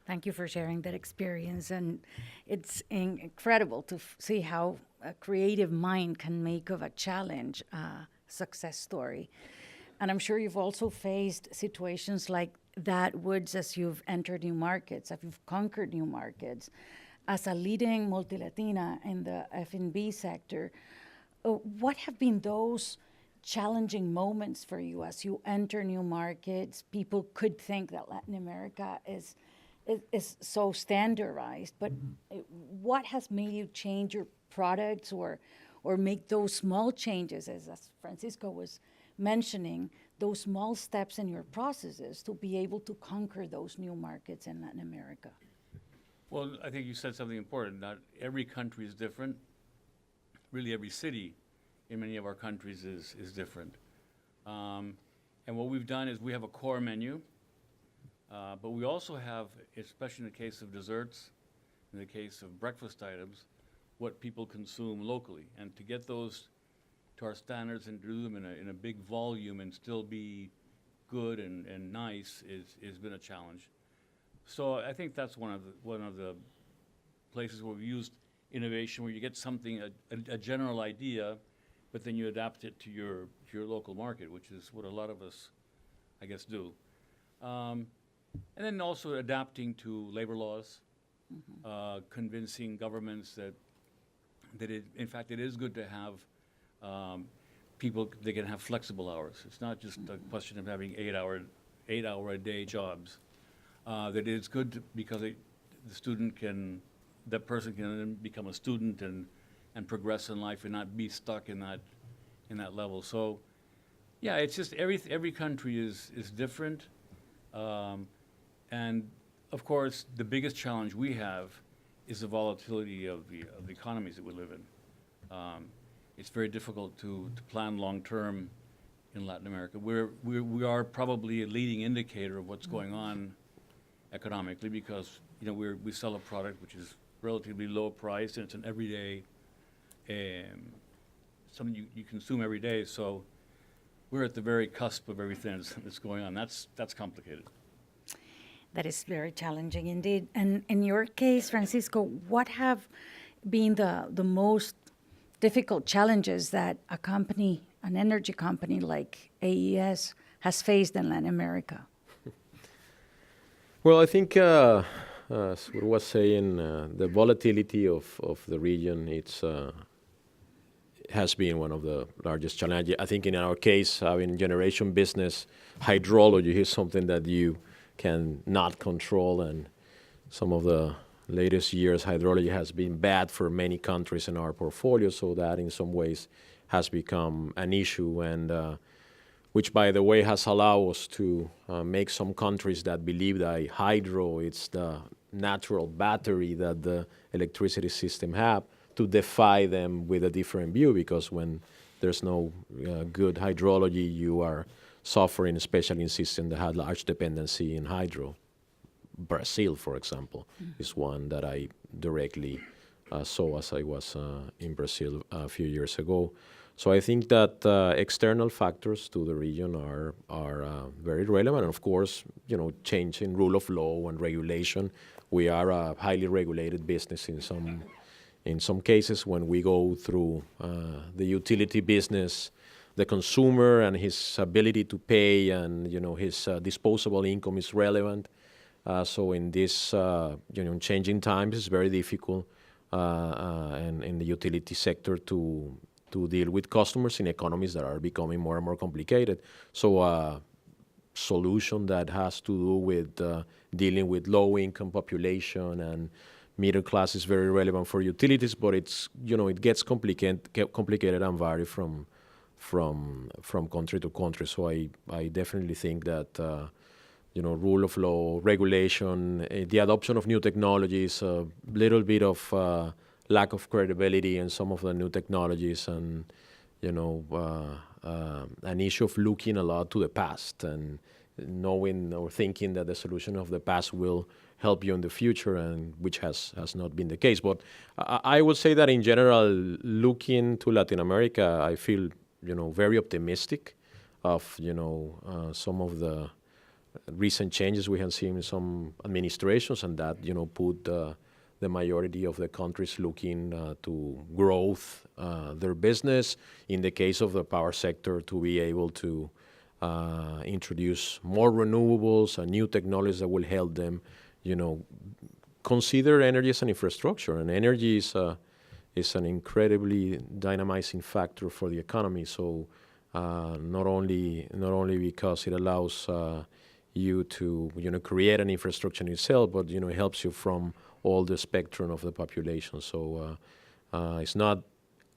Thank you for sharing that experience. And it's incredible to see how a creative mind can make of a challenge a success story. And I'm sure you've also faced situations like that, Woods, as you've entered new markets, as you've conquered new markets. As a leading multi-Latina in the F&B sector, what have been those challenging moments for you as you enter new markets? People could think that Latin America is so standardized, but what has made you change your products or make those small changes, as Francisco was mentioning, those small steps in your processes to be able to conquer those new markets in Latin America? Well, I think you said something important. Not every country is different. Really, every city in many of our countries is different. And what we've done is we have a core menu, but we also have, especially in the case of desserts, in the case of breakfast items, what people consume locally. And to get those to our standards and do them in a big volume and still be good and nice has been a challenge. So I think that's one of the places where we've used innovation, where you get something, a general idea, but then you adapt it to your local market, which is what a lot of us, I guess, do. And then also adapting to labor laws, convincing governments that in fact it is good to have people, they can have flexible hours. It's not just a question of having 8-hour a day jobs. That it's good because that person can then become a student and progress in life and not be stuck in that level. So, yeah, it's just every country is different, and of course the biggest challenge we have is the volatility of the economies that we live in. It's very difficult to plan long term in Latin America. We are probably a leading indicator of what's going on economically because we sell a product which is relatively low price and it's an everyday something you consume every day. So we're at the very cusp of everything that's going on. That's complicated. That is very challenging indeed. And in your case, Francisco, what have been the most difficult challenges that a company, an energy company like AES, has faced in Latin America? Well, I think, as we was saying, the volatility of the region, has been one of the largest challenges. I think in our case, having generation business, hydrology is something that you can not control, and some of the latest years, hydrology has been bad for many countries in our portfolio, so that in some ways has become an issue, and which, by the way, has allowed us to make some countries that believe that hydro is the natural battery that the electricity system have, to defy them with a different view, because when there's no good hydrology, you are suffering, especially in systems that have large dependency in hydro. Brazil, for example, is one that I directly saw as I was in Brazil a few years ago. So I think that external factors to the region are very relevant, and of course, change in rule of law and regulation. We are a highly regulated business in some cases. When we go through the utility business, the consumer and his ability to pay and his disposable income is relevant. So in this changing times, it's very difficult and in the utility sector to deal with customers in economies that are becoming more and more complicated. So a solution that has to do with dealing with low-income population and middle class is very relevant for utilities, but it gets complicated and vary from country to country. So I definitely think that rule of law, regulation, the adoption of new technologies, a little bit of lack of credibility in some of the new technologies, and an issue of looking a lot to the past and knowing or thinking that the solution of the past will help you in the future, and which has not been the case. But I would say that in general, looking to Latin America, I feel very optimistic of some of the recent changes we have seen in some administrations, and that put the majority of the countries looking to growth their business. In the case of the power sector, to be able to introduce more renewables and new technologies that will help them, consider energy as an infrastructure, and energy is an incredibly dynamizing factor for the economy. So not only because it allows you to create an infrastructure in itself, but it helps you from all the spectrum of the population. So it's not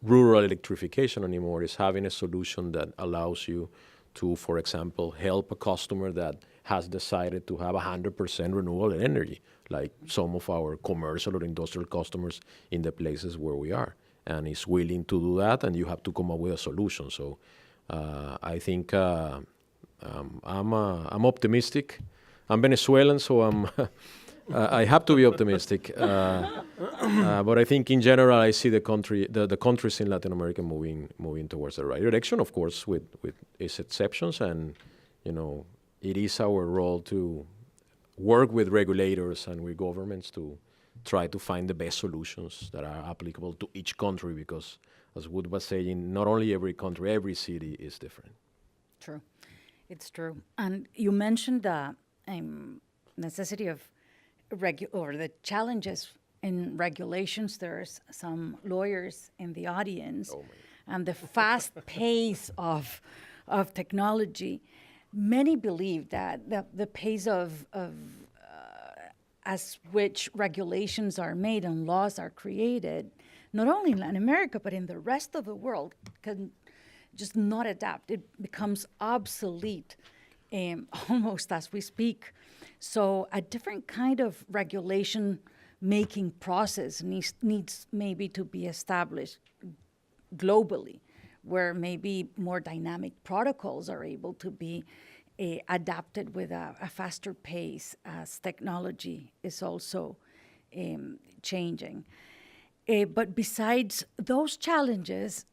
rural electrification anymore. It's having a solution that allows you to, for example, help a customer that has decided to have 100% renewable energy, like some of our commercial or industrial customers in the places where we are, and is willing to do that, and you have to come up with a solution. So I think I'm optimistic. I'm Venezuelan, so I have to be optimistic. But I think in general, I see the countries in Latin America moving towards the right direction, of course, with its exceptions. And it is our role to work with regulators and with governments to try to find the best solutions that are applicable to each country, because, as Wood was saying, not only every country, every city is different. True. It's true. And you mentioned the necessity of or the challenges in regulations. There's some lawyers in the audience, and the fast pace of technology. Many believe that the pace of as which regulations are made and laws are created, not only in Latin America, but in the rest of the world, can just not adapt. It becomes obsolete almost as we speak. So a different kind of regulation making process needs maybe to be established globally, where maybe more dynamic protocols are able to be adapted with a faster pace as technology is also changing. But besides those challenges,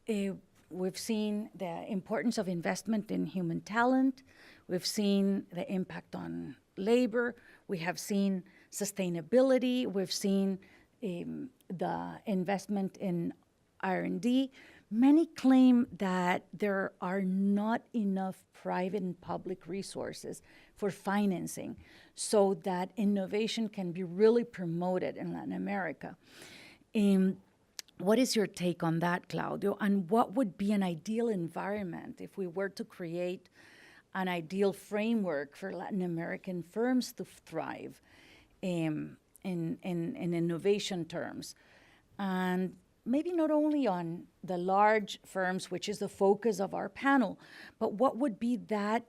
we've seen the importance of investment in human talent. We've seen the impact on labor. We have seen sustainability. We've seen the investment in R&D. Many claim that there are not enough private and public resources for financing so that innovation can be really promoted in Latin America. What is your take on that, Claudio? And what would be an ideal environment if we were to create an ideal framework for Latin American firms to thrive in innovation terms? And maybe not only on the large firms, which is the focus of our panel, but what would be the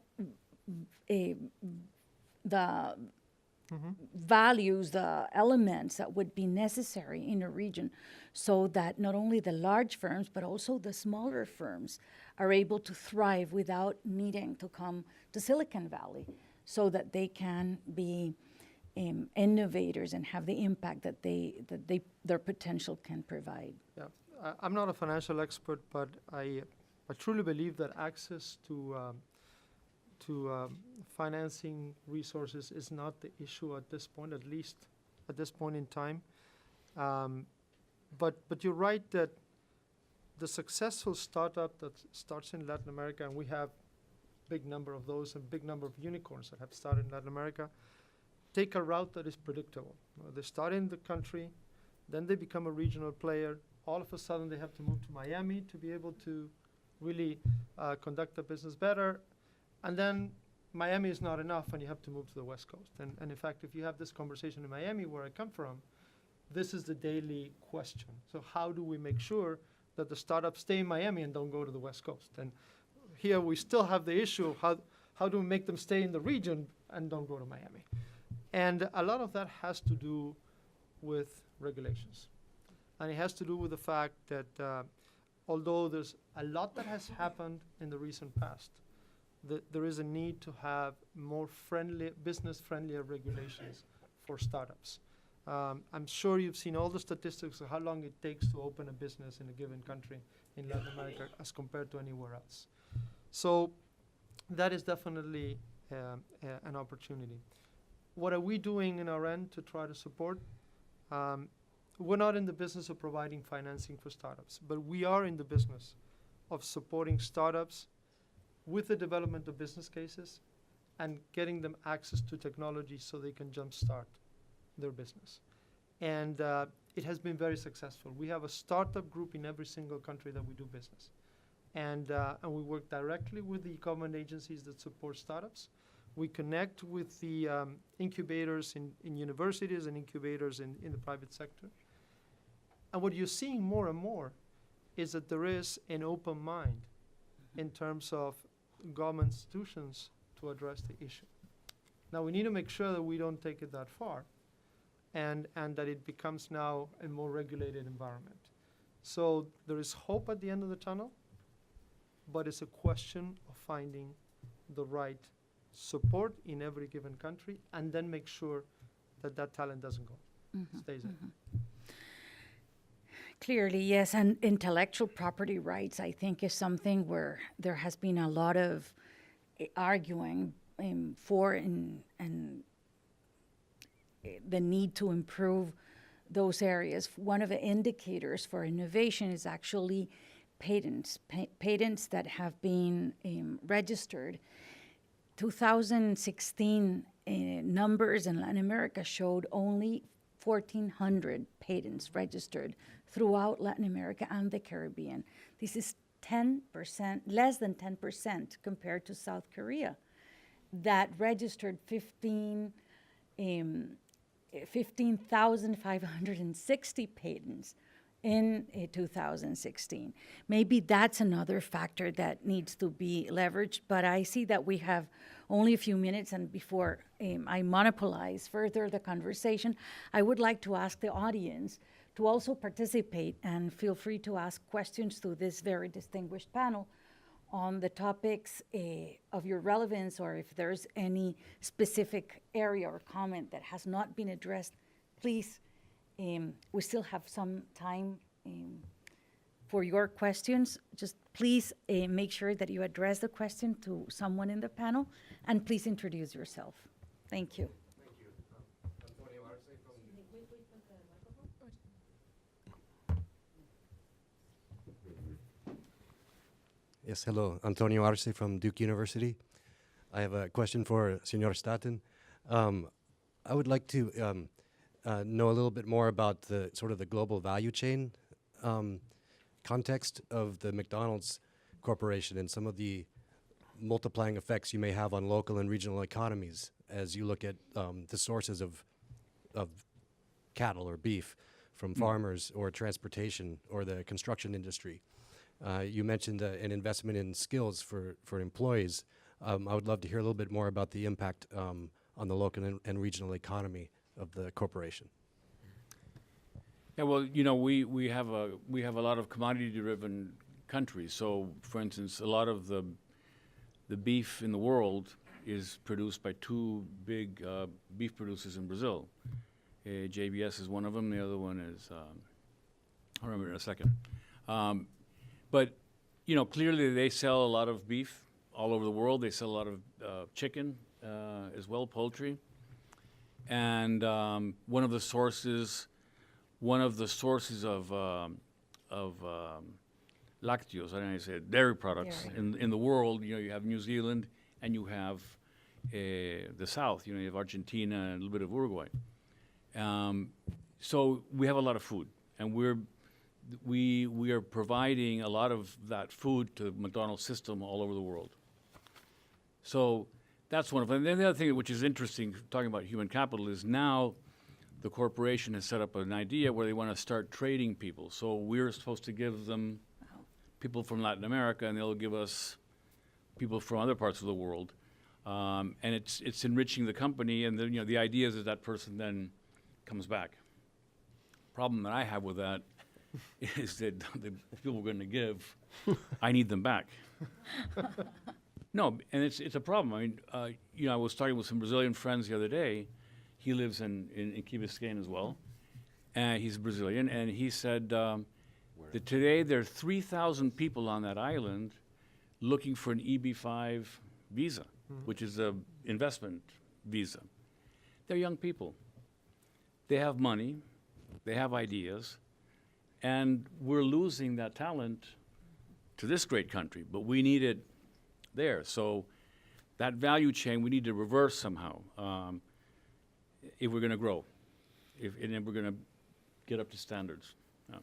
values, the elements that would be necessary in a region so that not only the large firms, but also the smaller firms are able to thrive without needing to come to Silicon Valley so that they can be innovators and have the impact that their potential can provide. Yeah, I'm not a financial expert, but I truly believe that access to financing resources is not the issue at this point, at least at this point in time. But you're right that the successful startup that starts in Latin America, and we have big number of those and big number of unicorns that have started in Latin America, take a route that is predictable. They start in the country, then they become a regional player. All of a sudden, they have to move to Miami to be able to really conduct the business better. And then Miami is not enough, and you have to move to the West Coast. And in fact, if you have this conversation in Miami, where I come from, this is the daily question. So how do we make sure that the startups stay in Miami and don't go to the West Coast? And here we still have the issue of how do we make them stay in the region and don't go to Miami? And a lot of that has to do with regulations. And it has to do with the fact that although there's a lot that has happened in the recent past, there is a need to have more business-friendlier regulations for startups. I'm sure you've seen all the statistics of how long it takes to open a business in a given country in Latin America as compared to anywhere else. So that is definitely an opportunity. What are we doing in our end to try to support? We're not in the business of providing financing for startups, but we are in the business of supporting startups with the development of business cases and getting them access to technology so they can jumpstart their business. And it has been very successful. We have a startup group in every single country that we do business. And we work directly with the government agencies that support startups. We connect with the incubators in universities and incubators in the private sector. And what you're seeing more and more is that there is an open mind in terms of government institutions to address the issue. Now, we need to make sure that we don't take it that far and that it becomes now a more regulated environment. So there is hope at the end of the tunnel, but it's a question of finding the right support in every given country and then make sure that that talent doesn't go, stays in. Clearly, yes, and intellectual property rights, I think, is something where there has been a lot of arguing for and the need to improve those areas. One of the indicators for innovation is actually patents, patents that have been registered. 2016 numbers in Latin America showed only 1,400 patents registered throughout Latin America and the Caribbean. This is 10%, less than 10% compared to South Korea, that registered 15,560 patents in 2016. Maybe that's another factor that needs to be leveraged, but I see that we have only a few minutes, and before I monopolize further the conversation, I would like to ask the audience to also participate and feel free to ask questions to this very distinguished panel on the topics of your relevance, or if there's any specific area or comment that has not been addressed, please. We still have some time for your questions. Just Please make sure that you address the question to someone in the panel, and please introduce yourself. Thank you. Yes, hello. Antonio Arce from Duke University. I have a question for Senor Staten. I would like to know a little bit more about the sort of the global value chain context of the McDonald's Corporation and some of the multiplying effects you may have on local and regional economies as you look at the sources of cattle or beef from farmers or transportation or the construction industry. You mentioned an investment in skills for employees. I would love to hear a little bit more about the impact on the local and regional economy of the corporation. Yeah, well, you know, we have a lot of commodity-driven countries. So, for instance, a lot of the beef in the world is produced by two big beef producers in Brazil. JBS is one of them. The other one is I'll remember in a second. But you know, clearly they sell a lot of beef all over the world. They sell a lot of chicken as well, poultry, and one of the sources of lácteos, I don't know how you say it, dairy products in the world. You know, you have New Zealand and you have the South. You know, you have Argentina and a little bit of Uruguay. So we have a lot of food, and we are providing a lot of that food to the McDonald's system all over the world. So that's one of them. And then the other thing which is interesting, talking about human capital, is now the corporation has set up an idea where they want to start trading people. So we're supposed to give them people from Latin America, and they'll give us people from other parts of the world. And it's enriching the company, and you know, the idea is that person then comes back. Problem that I have with that is that the people we're going to give, I need them back. No, and it's a problem. I mean, you know, I was talking with some Brazilian friends the other day. He lives in Key Biscayne as well, and he's Brazilian, and he said that today there are 3,000 people on that island looking for an EB-5 visa, which is an investment visa. They're young people. They have money. They have ideas. And we're losing that talent to this great country, but we need it there. So that value chain we need to reverse somehow if we're going to grow, and if we're going to get up to standards. Yeah.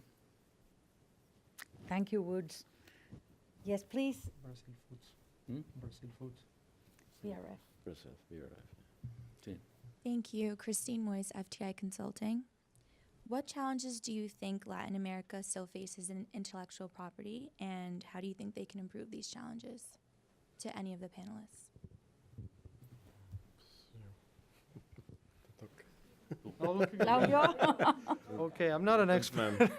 Thank you, Woods. Yes, please. Brazil Foods. Hmm? Brazil Foods. BRF. Brazil, BRF. Thank you. Christine Moyes, FTI Consulting. What challenges do you think Latin America still faces in intellectual property, and how do you think they can improve these challenges? To any of the panelists. Claudio? Okay, I'm not an expert.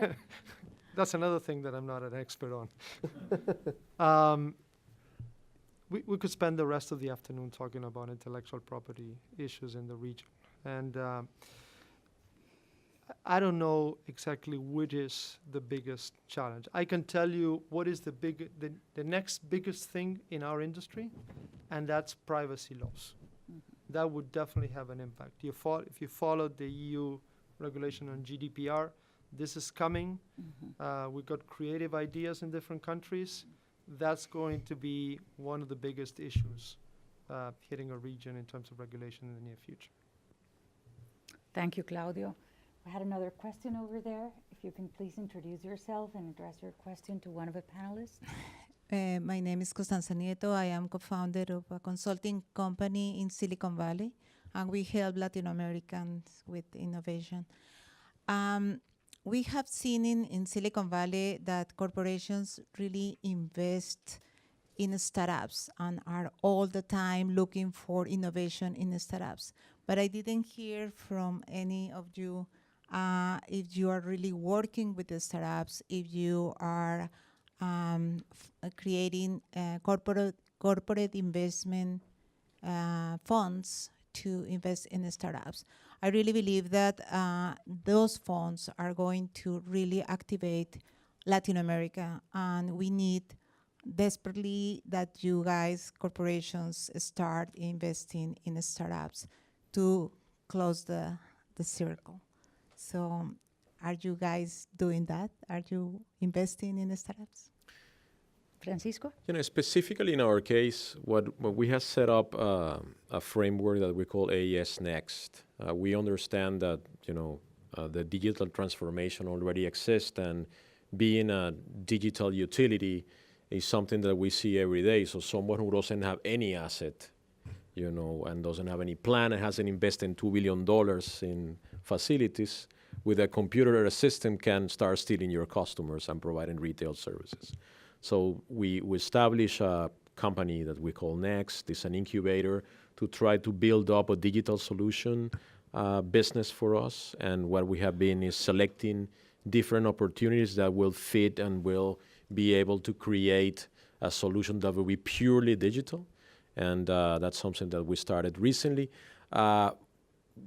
That's another thing that I'm not an expert on. We could spend the rest of the afternoon talking about intellectual property issues in the region. And I don't know exactly which is the biggest challenge. I can tell you what is the next biggest thing in our industry, and that's privacy laws. That would definitely have an impact. If you follow the EU regulation on GDPR, this is coming. We've got creative ideas in different countries. That's going to be one of the biggest issues hitting a region in terms of regulation in the near future. Thank you, Claudio. I had another question over there. If you can please introduce yourself and address your question to one of the panelists. My name is Constanza Nieto. I am co-founder of a consulting company in Silicon Valley, and we help Latin Americans with innovation. We have seen in Silicon Valley that corporations really invest in startups and are all the time looking for innovation in startups. But I didn't hear from any of you if you are really working with the startups, if you are creating corporate investment funds to invest in startups. I really believe that those funds are going to really activate Latin America, and we need desperately that you guys, corporations, start investing in startups to close the circle. So are you guys doing that? Are you investing in startups? Francisco? Specifically in our case, what we have set up a framework that we call AES Next. We understand that the digital transformation already exists, and being a digital utility is something that we see every day. So someone who doesn't have any asset, and doesn't have any plan and hasn't invested $2 billion in facilities, with a computer or a system can start stealing your customers and providing retail services. So we establish a company that we call Next. It's an incubator to try to build up a digital solution business for us. And what we have been is selecting different opportunities that will fit and will be able to create a solution that will be purely digital. And that's something that we started recently.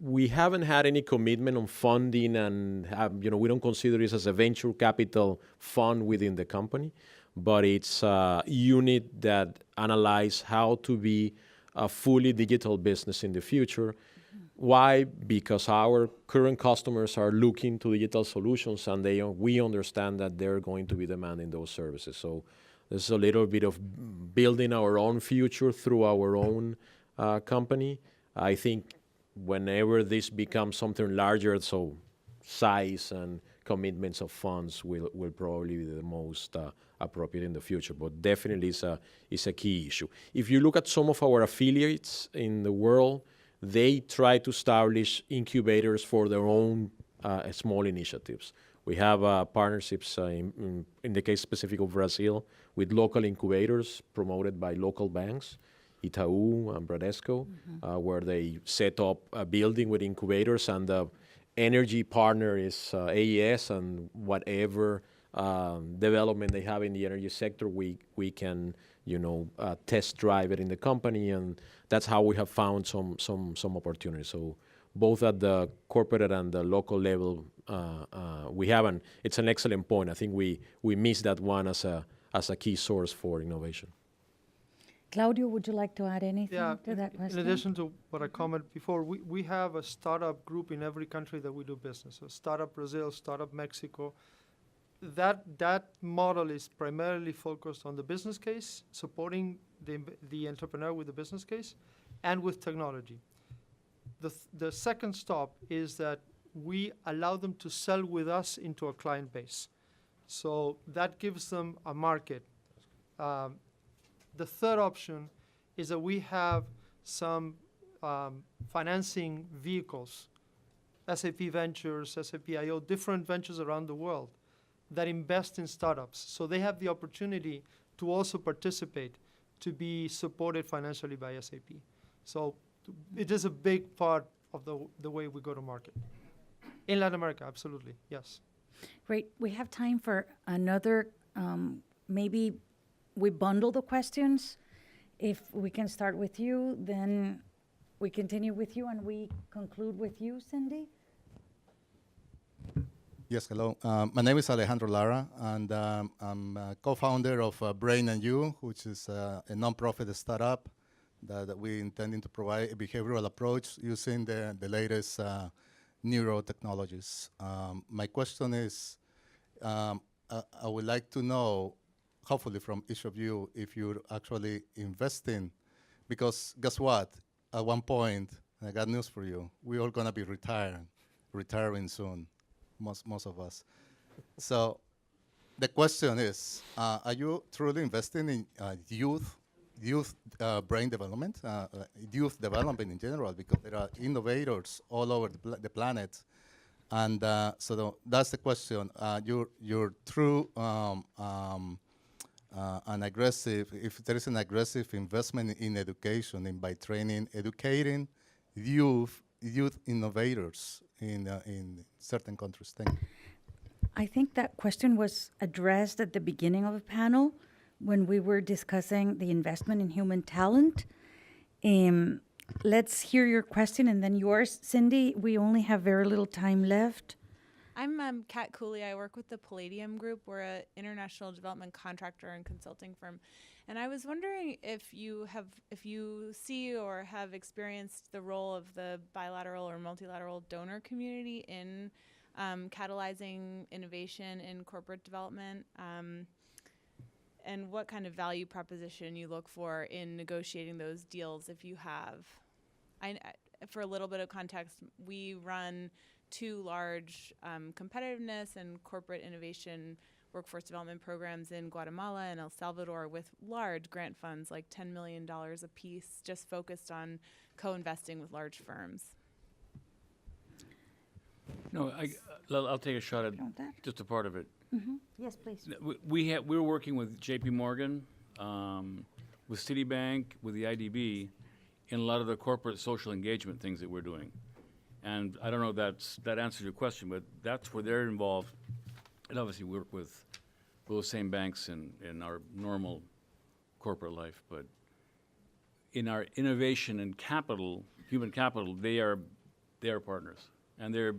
We haven't had any commitment on funding, and we don't consider this as a venture capital fund within the company, but it's a unit that analyzes how to be a fully digital business in the future. Why? Because our current customers are looking to digital solutions, and we understand that they're going to be demanding those services. So there's a little bit of building our own future through our own company. I think whenever this becomes something larger, so size and commitments of funds will probably be the most appropriate in the future, but definitely is a key issue. If you look at some of our affiliates in the world, they try to establish incubators for their own small initiatives. We have partnerships in the case specific of Brazil with local incubators promoted by local banks, Itaú and Bradesco, where they set up a building with incubators, and the energy partner is AES, and whatever development they have in the energy sector, we can test drive it in the company, and that's how we have found some opportunities. So both at the corporate and the local level, we haven't. It's an excellent point. I think we missed that one as a key source for innovation. Claudio, would you like to add anything Yeah, to that question? in addition to what I commented before, we have a startup group in every country that we do business. So Startup Brazil, Startup Mexico. That model is primarily focused on the business case, supporting the entrepreneur with the business case, and with technology. The second stop is that we allow them to sell with us into a client base. So that gives them a market. The third option is that we have some financing vehicles, SAP Ventures, SAP IO, different ventures around the world that invest in startups. So they have the opportunity to also participate, to be supported financially by SAP. So it is a big part of the way we go to market. In Latin America, absolutely, yes. Great. We have time for another, maybe we bundle the questions. If we can start with you, then we continue with you, and we conclude with you, Cindy. Yes, hello. My name is Alejandro Lara, and I'm a co-founder of Brain and You, which is a nonprofit startup that we're intending to provide a behavioral approach using the latest neurotechnologies. My question is, I would like to know, hopefully from each of you, if you're actually investing, because guess what? At one point, I got news for you, we're all gonna be retiring soon, most of us. So the question is, are you truly investing in youth brain development, youth development in general, because there are innovators all over the planet, and so that's the question. You're true an aggressive, if there is an aggressive investment in education, by educating youth innovators in certain countries. Thank you. I think that question was addressed at the beginning of the panel when we were discussing the investment in human talent. Let's hear your question, and then yours, Cindy. We only have very little time left. I'm Kat Cooley. I work with the Palladium Group. We're an international development contractor and consulting firm. And I was wondering if you see or have experienced the role of the bilateral or multilateral donor community in catalyzing innovation in corporate development, and what kind of value proposition you look for in negotiating those deals if you have. For a little bit of context, we run 2 large competitiveness and corporate innovation workforce development programs in Guatemala and El Salvador with large grant funds, like $10 million a piece, just focused on co-investing with large firms. No, I'll take a shot at Want that? just a part of it. Yes, please. We were working with J.P. Morgan, with Citibank, with the IDB, in a lot of the corporate social engagement things that we're doing. And I don't know if that answers your question, but that's where they're involved. And obviously we work with those same banks in our normal corporate life. But in our innovation and capital, human capital, they are partners. And they're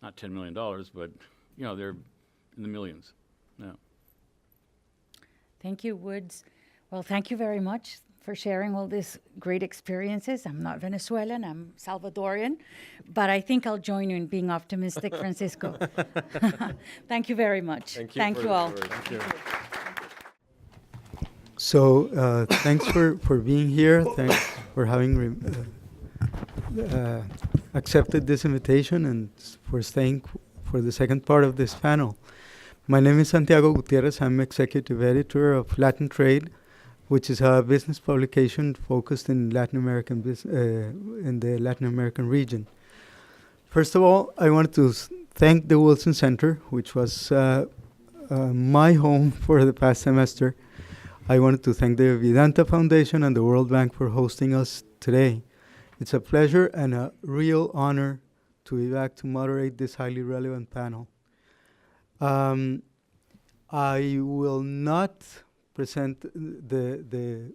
not $10 million, but they're in the millions. Yeah. Thank you, Woods. Well, thank you very much for sharing all these great experiences. I'm not Venezuelan, I'm Salvadorian, but I think I'll join you in being optimistic, Francisco. Thank you very much. Thank you all. Thank you. So thanks for being here. Thanks for having accepted this invitation and for staying for the second part of this panel. My name is Santiago Gutierrez. I'm executive editor of Latin Trade, which is a business publication focused in Latin American in the Latin American region. First of all, I wanted to thank the Wilson Center, which was my home for the past semester. I wanted to thank the Vidanta Foundation and the World Bank for hosting us today. It's a pleasure and a real honor to be back to moderate this highly relevant panel. I will not present the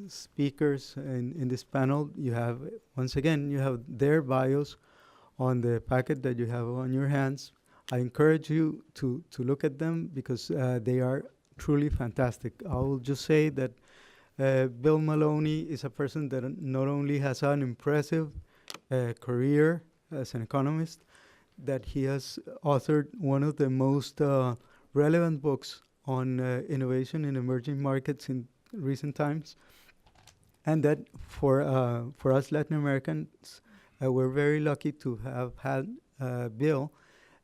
speakers in this panel. You have, once again, you have their bios on the packet that you have on your hands. I encourage you to look at them because they are truly fantastic. I will just say that Bill Maloney is a person that not only has an impressive career as an economist, that he has authored one of the most relevant books on innovation in emerging markets in recent times, and that for us Latin Americans, we're very lucky to have had Bill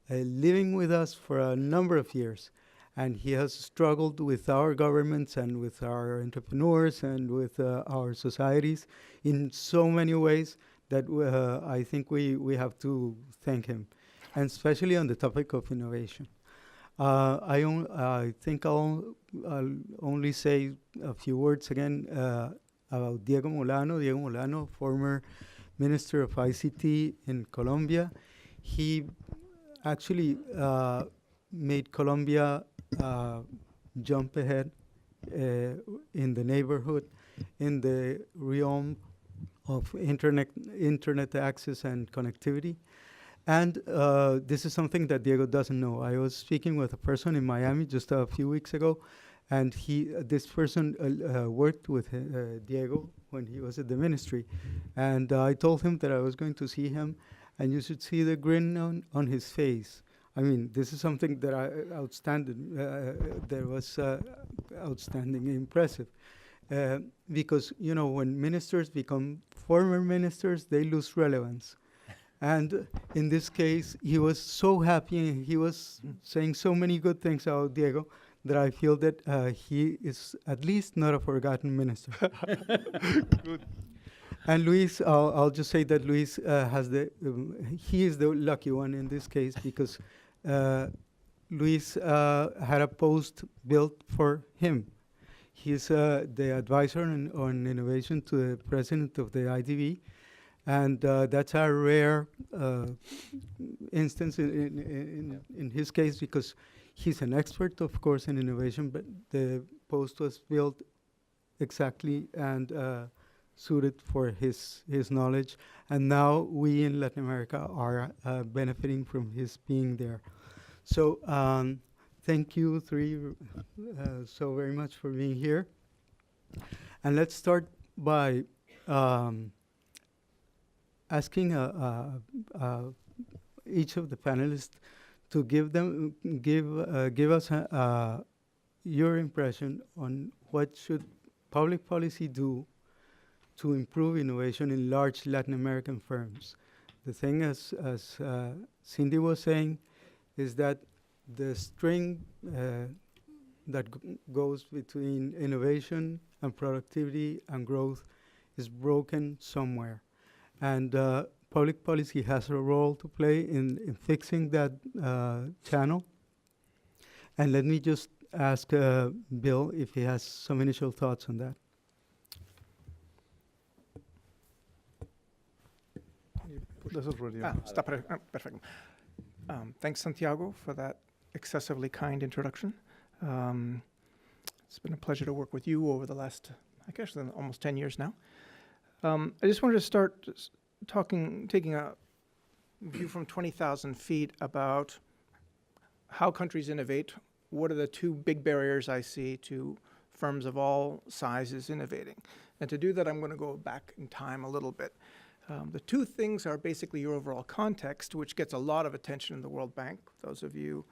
living with us for a number of years, and he has struggled with our governments and with our entrepreneurs and with our societies in so many ways that I think we have to thank him, and especially on the topic of innovation. I think I'll only say a few words again about Diego Molano. Diego Molano, former Minister of ICT in Colombia. He actually made Colombia jump ahead in the neighborhood, in the realm of internet access and connectivity. And this is something that Diego doesn't know. I was speaking with a person in Miami just a few weeks ago, and this person worked with Diego when he was at the ministry. And I told him that I was going to see him, and you should see the grin on his face. I mean, this is something that was outstanding, impressive. Because, when ministers become former ministers, they lose relevance. And in this case, he was so happy, and he was saying so many good things about Diego that I feel that he is at least not a forgotten minister. Good. And Luis, I'll just say that Luis he is the lucky one in this case because Luis had a post built for him. He's the advisor on innovation to the president of the IDB. And that's a rare instance in his case because he's an expert, of course, in innovation, but the post was built exactly and suited for his knowledge. And now we in Latin America are benefiting from his being there. So thank you three so very much for being here. And let's start by asking each of the panelists to give us your impression on what should public policy do to improve innovation in large Latin American firms. The thing, as Cindy was saying, is that the string that goes between innovation and productivity and growth is broken somewhere. And public policy has a role to play in fixing that channel. And let me just ask Bill if he has some initial thoughts on that. This is really perfect. Thanks, Santiago, for that excessively kind introduction. It's been a pleasure to work with you over the last, I guess, almost 10 years now. I just wanted to start taking a view from 20,000 feet about how countries innovate. What are the two big barriers I see to firms of all sizes innovating? And to do that, I'm going to go back in time a little bit. The two things are basically your overall context, which gets a lot of attention in the World Bank. Those of you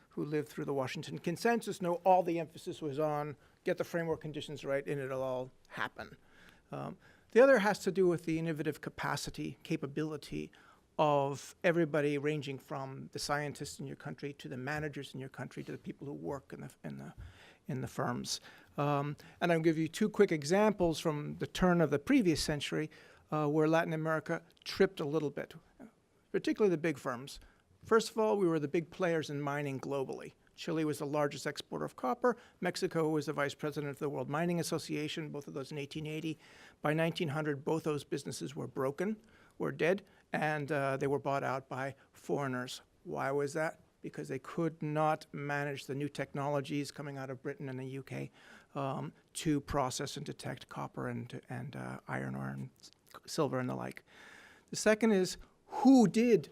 who lived through the Washington Consensus know all the emphasis was on get the framework conditions right and it'll all happen. The other has to do with the innovative capability of everybody, ranging from the scientists in your country to the managers in your country to the people who work in the firms. And I'll give you two quick examples from the turn of the previous century where Latin America tripped a little bit, particularly the big firms. First of all, we were the big players in mining globally. Chile was the largest exporter of copper. Mexico was the vice president of the World Mining Association, both of those in 1880. By 1900, both those businesses were broken, were dead, and they were bought out by foreigners. Why was that? Because they could not manage the new technologies coming out of Britain and the UK to process and detect copper and iron ore and silver and the like. The second is who did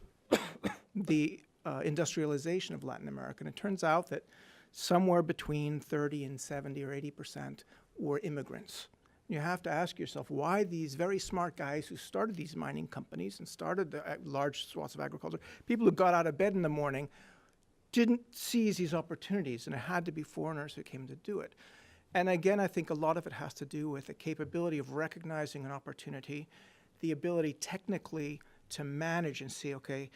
the industrialization of Latin America. And it turns out that somewhere between 30 and 70 or 80% were immigrants. You have to ask yourself why these very smart guys who started these mining companies and started the large swaths of agriculture, people who got out of bed in the morning, didn't seize these opportunities, and it had to be foreigners who came to do it. And again, I think a lot of it has to do with the capability of recognizing an opportunity, the ability technically to manage and see, okay,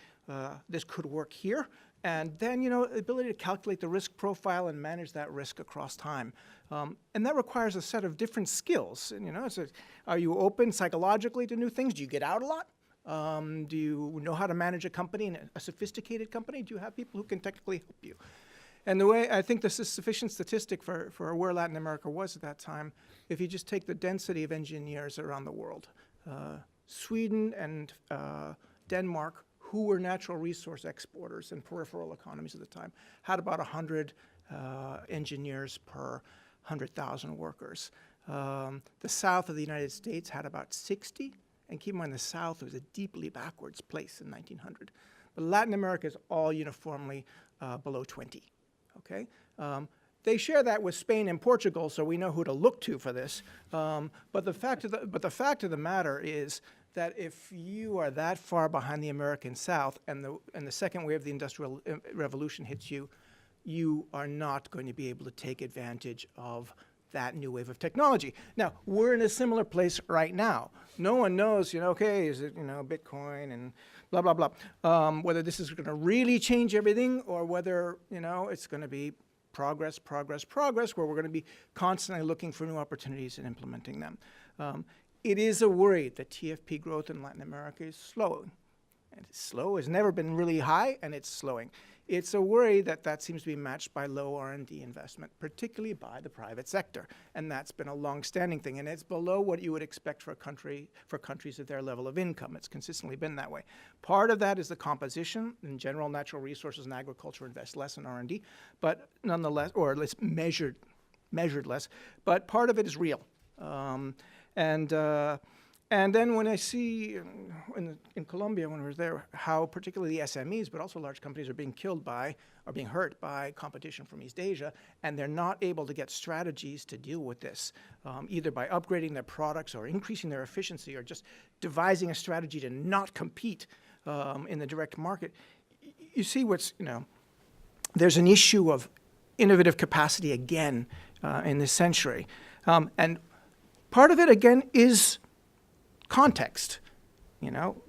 this could work here. And then, the ability to calculate the risk profile and manage that risk across time. And that requires a set of different skills. And, are you open psychologically to new things? Do you get out a lot? Do you know how to manage a company, a sophisticated company? Do you have people who can technically help you? And the way I think this is sufficient statistic for where Latin America was at that time, if you just take the density of engineers around the world. Sweden and Denmark, who were natural resource exporters and peripheral economies at the time, had about 100 engineers per 100,000 workers. The south of the United States had about 60, and keep in mind the south was a deeply backwards place in 1900. But Latin America is all uniformly below 20, okay? They share that with Spain and Portugal, so we know who to look to for this. But the fact of the matter is that if you are that far behind the American South and the second wave of the Industrial Revolution hits you, you are not going to be able to take advantage of that new wave of technology. Now, we're in a similar place right now. No one knows, okay, is it, Bitcoin and blah, blah, blah, whether this is going to really change everything or whether, it's going to be progress, where we're going to be constantly looking for new opportunities and implementing them. It is a worry that TFP growth in Latin America is slowing. And it's slow, it's never been really high, and it's slowing. It's a worry that seems to be matched by low R&D investment, particularly by the private sector. And that's been a long-standing thing. And it's below what you would expect for countries at their level of income. It's consistently been that way. Part of that is the composition. In general, natural resources and agriculture invest less in R&D, but nonetheless, or at least measured less. But part of it is real. And then when I see in Colombia, when we were there, how particularly the SMEs, but also large companies are being being hurt by competition from East Asia, and they're not able to get strategies to deal with this, either by upgrading their products or increasing their efficiency or just devising a strategy to not compete in the direct market. You see there's an issue of innovative capacity again in this century. And part of it, again, is context.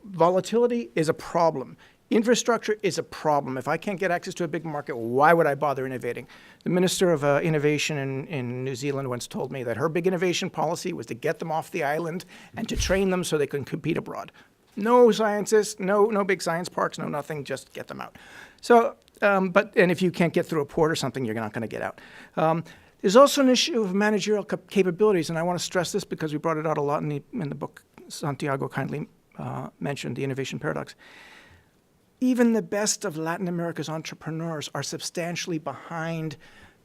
Volatility is a problem. Infrastructure is a problem. If I can't get access to a big market, why would I bother innovating? The Minister of Innovation in New Zealand once told me that her big innovation policy was to get them off the island and to train them so they can compete abroad. No scientists, no big science parks, no nothing, just get them out. So, and if you can't get through a port or something, you're not going to get out. There's also an issue of managerial capabilities, and I want to stress this because we brought it out a lot in the book Santiago kindly mentioned, The Innovation Paradox. Even the best of Latin America's entrepreneurs are substantially behind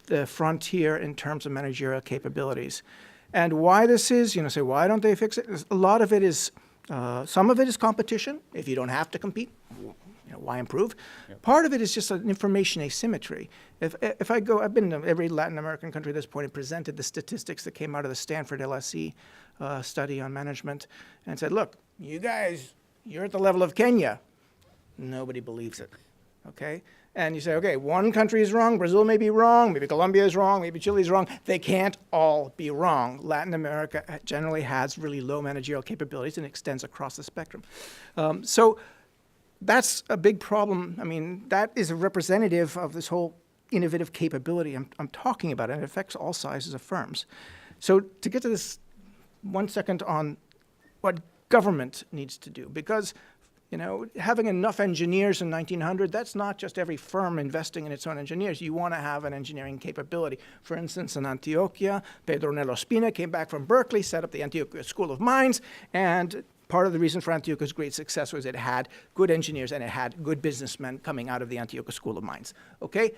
the frontier in terms of managerial capabilities. And why this is, say, why don't they fix it? A lot of it is, some of it is competition. If you don't have to compete, why improve? Yep. Part of it is just an information asymmetry. If I go, I've been to every Latin American country at this point and presented the statistics that came out of the Stanford LSE study on management and said, look, you guys, you're at the level of Kenya. Nobody believes it, okay? And you say, okay, one country is wrong, Brazil may be wrong, maybe Colombia is wrong, maybe Chile is wrong. They can't all be wrong. Latin America generally has really low managerial capabilities and extends across the spectrum. So that's a big problem. I mean, that is a representative of this whole innovative capability I'm talking about, and it affects all sizes of firms. So to get to this 1 second on what government needs to do, because having enough engineers in 1900, that's not just every firm investing in its own engineers. You want to have an engineering capability. For instance, in Antioquia, Pedro Nello Spina came back from Berkeley, set up the Antioquia School of Mines, and part of the reason for Antioquia's great success was it had good engineers and it had good businessmen coming out of the Antioquia School of Mines, okay?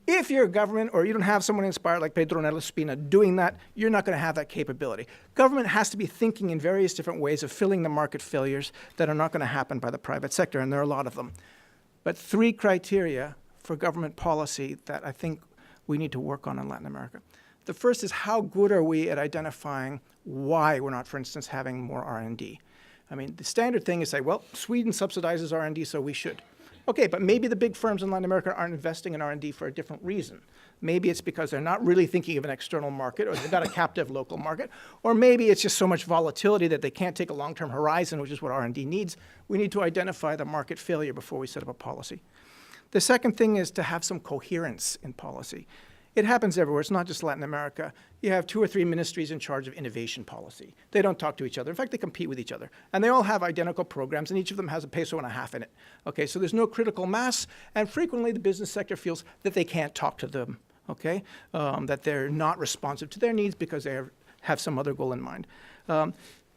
If you're a government or you don't have someone inspired like Pedro Nello Spina doing that, you're not going to have that capability. Government has to be thinking in various different ways of filling the market failures that are not going to happen by the private sector, and there are a lot of them. But 3 criteria for government policy that I think we need to work on in Latin America. The first is how good are we at identifying why we're not, for instance, having more R&D. I mean, the standard thing is say, well, Sweden subsidizes R&D, so we should. Okay, but maybe the big firms in Latin America aren't investing in R&D for a different reason. Maybe it's because they're not really thinking of an external market, or they've got a captive local market, or maybe it's just so much volatility that they can't take a long-term horizon, which is what R&D needs. We need to identify the market failure before we set up a policy. The second thing is to have some coherence in policy. It happens everywhere. It's not just Latin America. You have 2 or 3 ministries in charge of innovation policy. They don't talk to each other. In fact, they compete with each other. And they all have identical programs, and each of them has a peso and a half in it. Okay, so there's no critical mass, and frequently the business sector feels that they can't talk to them, okay? That they're not responsive to their needs because they have some other goal in mind.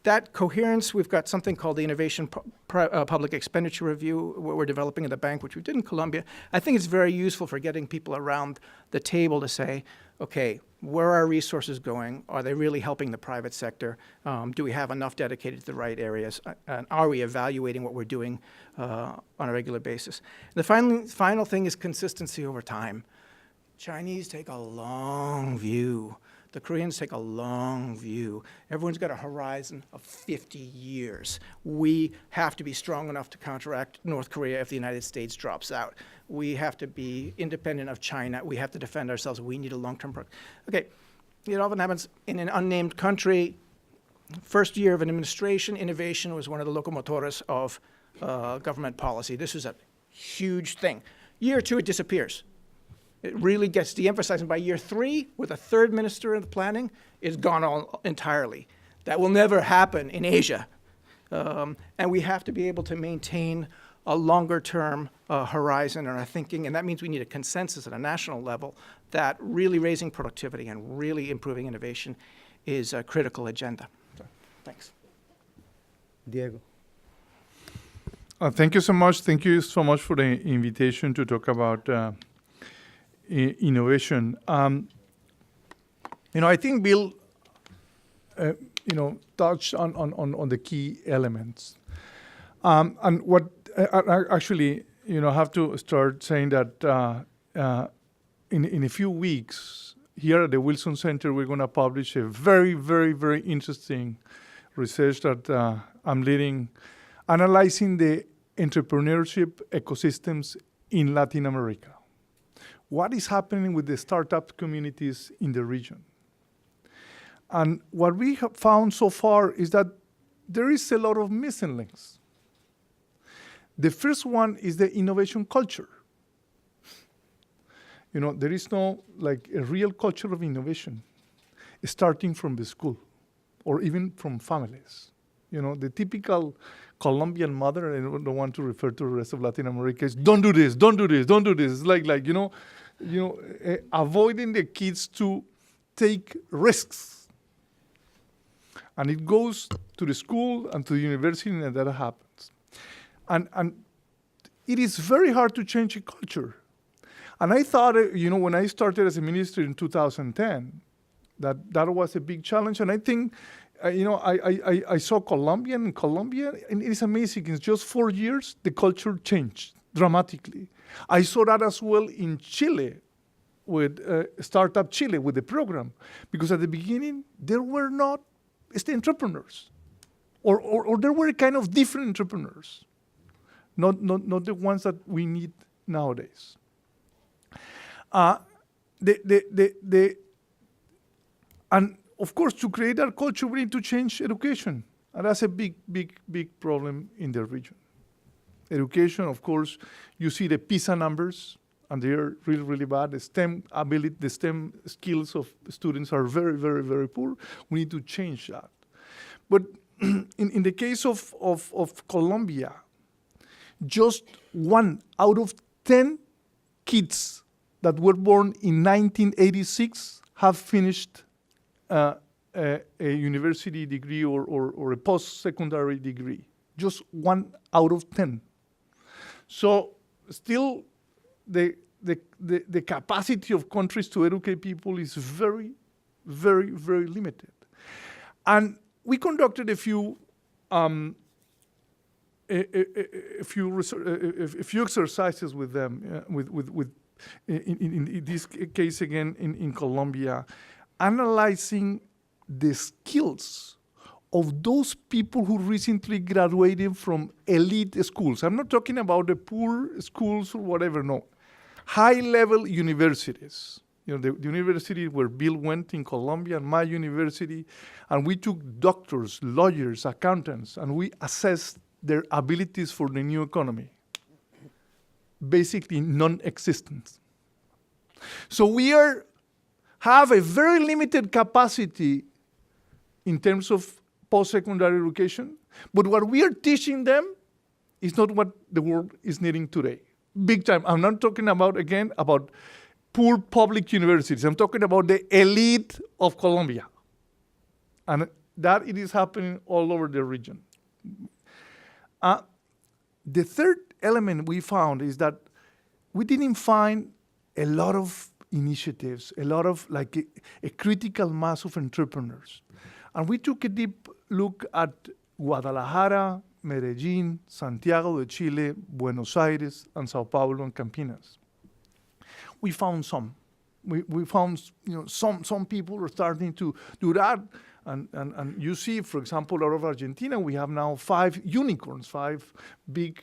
That coherence, we've got something called the Innovation Public Expenditure Review, what we're developing at the bank, which we did in Colombia. I think it's very useful for getting people around the table to say, okay, where are our resources going? Are they really helping the private sector? Do we have enough dedicated to the right areas? And are we evaluating what we're doing on a regular basis? The final thing is consistency over time. Chinese take a long view. The Koreans take a long view. Everyone's got a horizon of 50 years. We have to be strong enough to counteract North Korea if the United States drops out. We have to be independent of China. We have to defend ourselves. We need a long-term program. Okay, it often happens in an unnamed country. First year of an administration, innovation was one of the locomotores of government policy. This was a huge thing. Year 2, it disappears. It really gets de-emphasized. And by year 3, with a 3rd minister in the planning, it's gone all entirely. That will never happen in Asia. And we have to be able to maintain a longer-term horizon in our thinking, and that means we need a consensus at a national level that really raising productivity and really improving innovation is a critical agenda. So, thanks. Diego. Thank you so much. Thank you so much for the invitation to talk about innovation. I think Bill touch on the key elements. And what actually, I have to start saying that in a few weeks, here at the Wilson Center, we're going to publish a very, very, very interesting research that I'm leading, analyzing the entrepreneurship ecosystems in Latin America. What is happening with the startup communities in the region? And what we have found so far is that there is a lot of missing links. The first one is the innovation culture. There is no a real culture of innovation starting from the school or even from families. The typical Colombian mother, I don't want to refer to the rest of Latin America, is don't do this, don't do this, don't do this. It's avoiding the kids to take risks. And it goes to the school and to the university, and that happens. And it is very hard to change a culture. And I thought, when I started as a minister in 2010, that was a big challenge. And I think, I saw Colombia, and it is amazing. In just 4 years, the culture changed dramatically. I saw that as well in Chile, with Startup Chile, with the program. Because at the beginning, there were not entrepreneurs. Or there were kind of different entrepreneurs. Not the ones that we need nowadays. And of course, to create that culture, we need to change education. And that's a big, big, big problem in the region. Education, of course, you see the PISA numbers, and they are really, really bad. The STEM skills of students are very, very, very poor. We need to change that. But in the case of Colombia, just 1 out of 10 kids that were born in 1986 have finished a university degree or a post-secondary degree. Just 1 out of 10. So still the capacity of countries to educate people is very, very, very limited. And we conducted a few exercises with them, in this case again in Colombia, analyzing the skills of those people who recently graduated from elite schools. I'm not talking about the poor schools or whatever, no. High-level universities. The university where Bill went in Colombia, and my university, and we took doctors, lawyers, accountants, and we assessed their abilities for the new economy. Basically non-existent. So we have a very limited capacity in terms of post-secondary education, but what we are teaching them is not what the world is needing today. Big time. I'm not talking about poor public universities. I'm talking about the elite of Colombia. And that it is happening all over the region. The third element we found is that we didn't find a lot of initiatives, a lot of a critical mass of entrepreneurs. And we took a deep look at Guadalajara, Medellin, Santiago de Chile, Buenos Aires, and Sao Paulo and Campinas. We found some. We found some people are starting to do that. And you see, for example, out of Argentina, we have now 5 unicorns, 5 big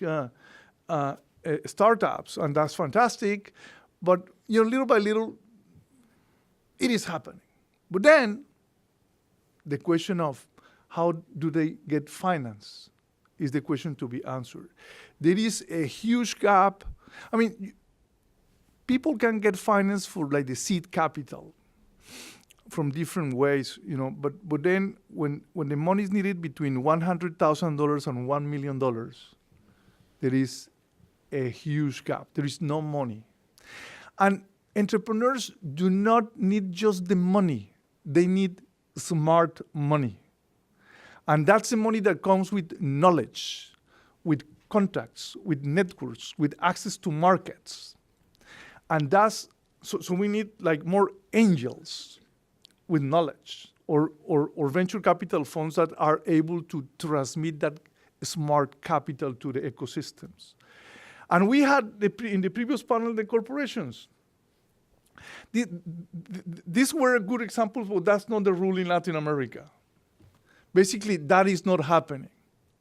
startups, and that's fantastic. But little by little, it is happening. But then, the question of how do they get finance is the question to be answered. There is a huge gap. I mean, people can get finance for the seed capital from different ways, but then when the money is needed between $100,000 and $1 million, there is a huge gap. There is no money. And entrepreneurs do not need just the money. They need smart money. And that's the money that comes with knowledge, with contacts, with networks, with access to markets. And so we need more angels with knowledge or venture capital funds that are able to transmit that smart capital to the ecosystems. And we had in the previous panel the corporations. These were good examples, but that's not the rule in Latin America. Basically, that is not happening.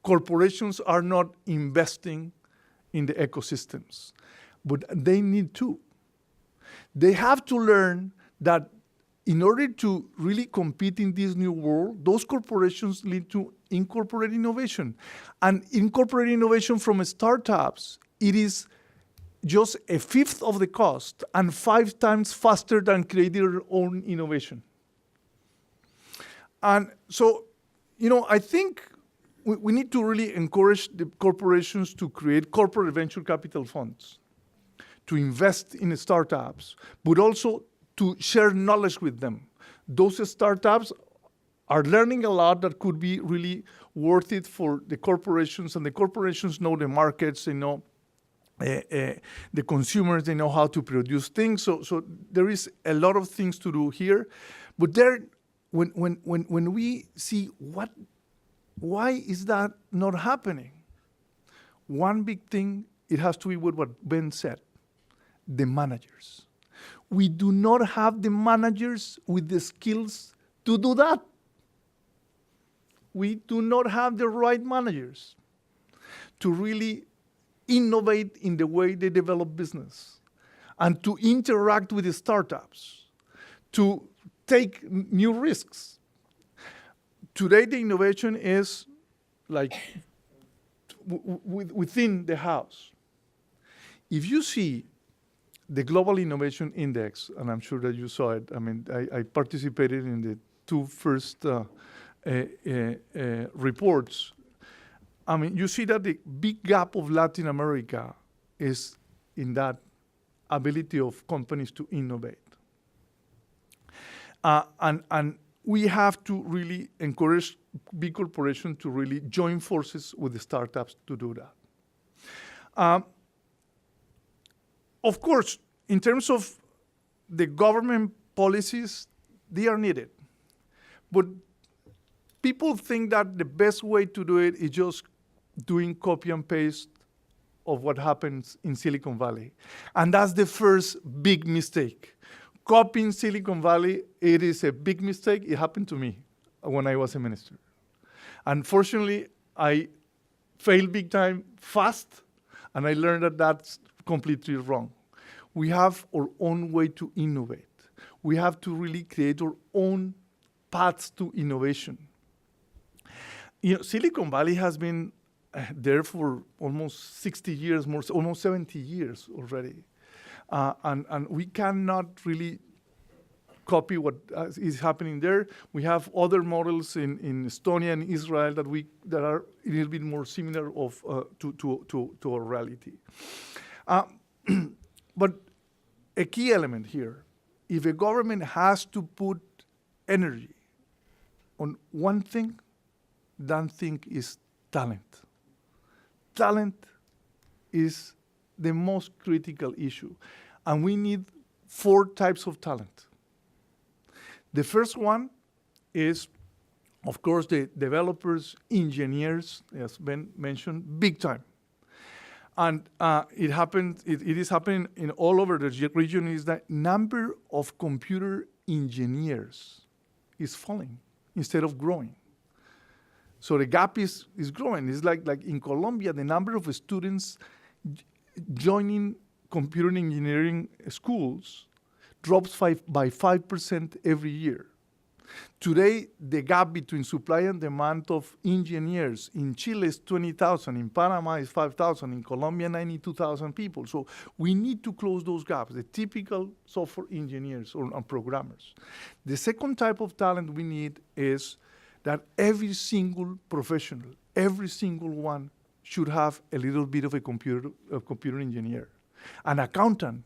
Corporations are not investing in the ecosystems, but they need to. They have to learn that in order to really compete in this new world, those corporations need to incorporate innovation. And incorporate innovation from startups, it is just a fifth of the cost and 5 times faster than creating their own innovation. And so, I think we need to really encourage the corporations to create corporate venture capital funds, to invest in startups, but also to share knowledge with them. Those startups are learning a lot that could be really worth it for the corporations, and the corporations know the markets, they know the consumers, they know how to produce things. So there is a lot of things to do here. But when we see why is that not happening? One big thing, it has to be with what Ben said, the managers. We do not have the managers with the skills to do that. We do not have the right managers to really innovate in the way they develop business and to interact with the startups, to take new risks. Today, the innovation is like within the house. If you see the Global Innovation Index, and I'm sure that you saw it, I participated in the 2 first reports. You see that the big gap of Latin America is in that ability of companies to innovate. And we have to really encourage big corporations to really join forces with the startups to do that. Of course, in terms of the government policies, they are needed. But people think that the best way to do it is just doing copy and paste of what happens in Silicon Valley. And that's the first big mistake. Copying Silicon Valley, it is a big mistake. It happened to me when I was a minister. Unfortunately, I failed big time fast, and I learned that that's completely wrong. We have our own way to innovate. We have to really create our own paths to innovation. Silicon Valley has been there for almost 60 years, almost 70 years already. And we cannot really copy what is happening there. We have other models in Estonia and Israel that are a little bit more similar to our reality. But a key element here, if a government has to put energy on one thing, that thing is talent. Talent is the most critical issue. And we need 4 types of talent. The first one is, of course, the developers, engineers, as Ben mentioned, big time. And it is happening in all over the region, is that number of computer engineers is falling instead of growing. So the gap is growing. It's like in Colombia, the number of students joining computer engineering schools drops by 5% every year. Today, the gap between supply and demand of engineers in Chile is 20,000, in Panama is 5,000, in Colombia 92,000 people. So we need to close those gaps, the typical software engineers or programmers. The second type of talent we need is that every single professional, every single one should have a little bit of a computer engineer. An accountant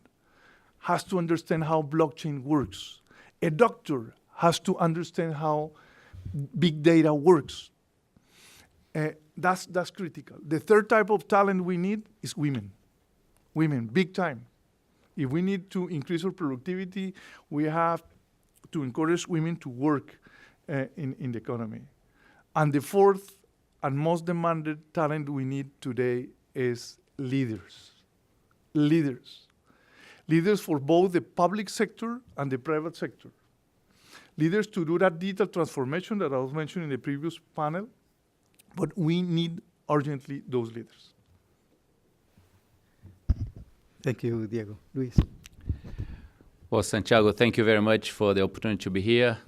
has to understand how blockchain works. A doctor has to understand how big data works. That's critical. The third type of talent we need is women. Women, big time. If we need to increase our productivity, we have to encourage women to work in the economy. And the fourth and most demanded talent we need today is leaders. Leaders. Leaders for both the public sector and the private sector. Leaders to do that digital transformation that I was mentioning in the previous panel, but we need urgently those leaders. Thank you, Diego. Luis. Well, Santiago, thank you very much for the opportunity to be here.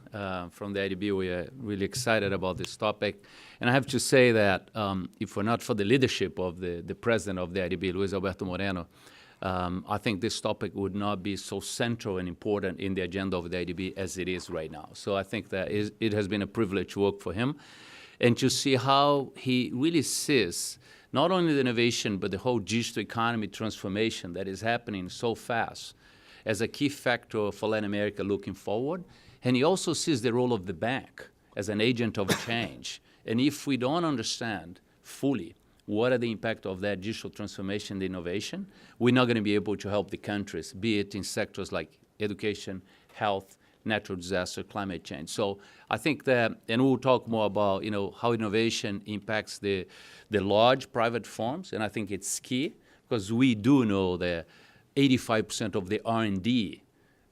From the IDB, we are really excited about this topic. And I have to say that if we're not for the leadership of the president of the IDB, Luis Alberto Moreno, I think this topic would not be so central and important in the agenda of the IDB as it is right now. So I think that it has been a privilege to work for him and to see how he really sees not only the innovation, but the whole digital economy transformation that is happening so fast as a key factor for Latin America looking forward. And he also sees the role of the bank as an agent of change. And if we don't understand fully what are the impact of that digital transformation and innovation, we're not going to be able to help the countries, be it in sectors like education, health, natural disaster, climate change. So I think that, and we'll talk more about, how innovation impacts the large private firms, and I think it's key, because we do know that 85% of the R&D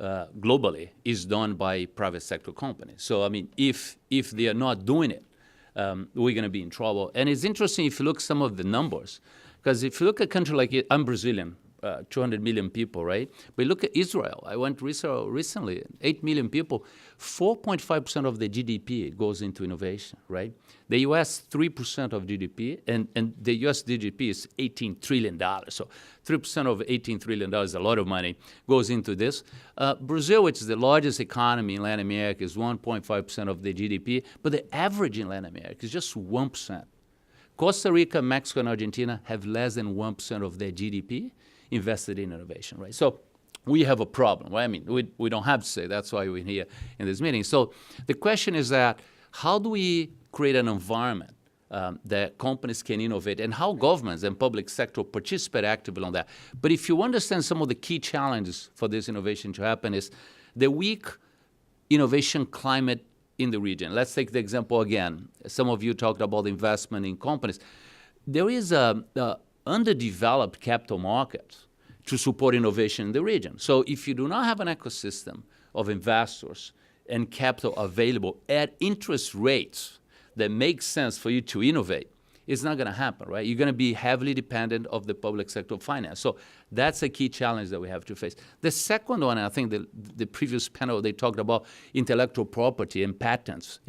globally is done by private sector companies. So, I mean, if they are not doing it, we're going to be in trouble. And it's interesting if you look at some of the numbers, because if you look at a country like I'm Brazilian, 200 million people, right? But look at Israel. I went to Israel recently, 8 million people. 4.5% of the GDP goes into innovation, right? The U.S., 3% of GDP, and the U.S. GDP is $18 trillion. So 3% of $18 trillion is a lot of money, goes into this. Brazil, which is the largest economy in Latin America, is 1.5% of the GDP, but the average in Latin America is just 1%. Costa Rica, Mexico, and Argentina have less than 1% of their GDP invested in innovation, right? So we have a problem, right? I mean, we don't have to say, that's why we're here in this meeting. So the question is that, how do we create an environment that companies can innovate, and how governments and public sector participate actively on that? But if you understand some of the key challenges for this innovation to happen is the weak innovation climate in the region. Let's take the example again. Some of you talked about investment in companies. There is a underdeveloped capital market to support innovation in the region. So if you do not have an ecosystem of investors and capital available at interest rates that make sense for you to innovate, it's not going to happen, right? You're going to be heavily dependent of the public sector finance. So that's a key challenge that we have to face. The second one, I think the previous panel, they talked about intellectual property and patents.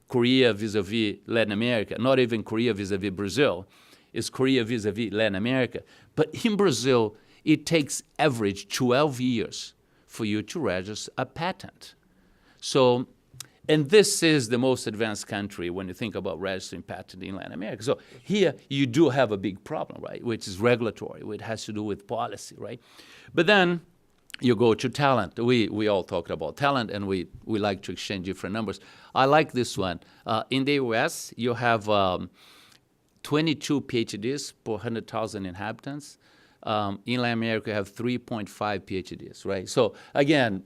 Korea vis-a-vis Latin America, not even Korea vis-a-vis Brazil. Is Korea vis-a-vis Latin America. But in Brazil, it takes average 12 years for you to register a patent. So, and this is the most advanced country when you think about registering patent in Latin America. So here you do have a big problem, right, which is regulatory, which has to do with policy, right? But then you go to talent. We all talked about talent, and we like to exchange different numbers. I like this one. In the US, you have 22 PhDs per 100,000 inhabitants. In Latin America, you have 3.5 PhDs, right? So again,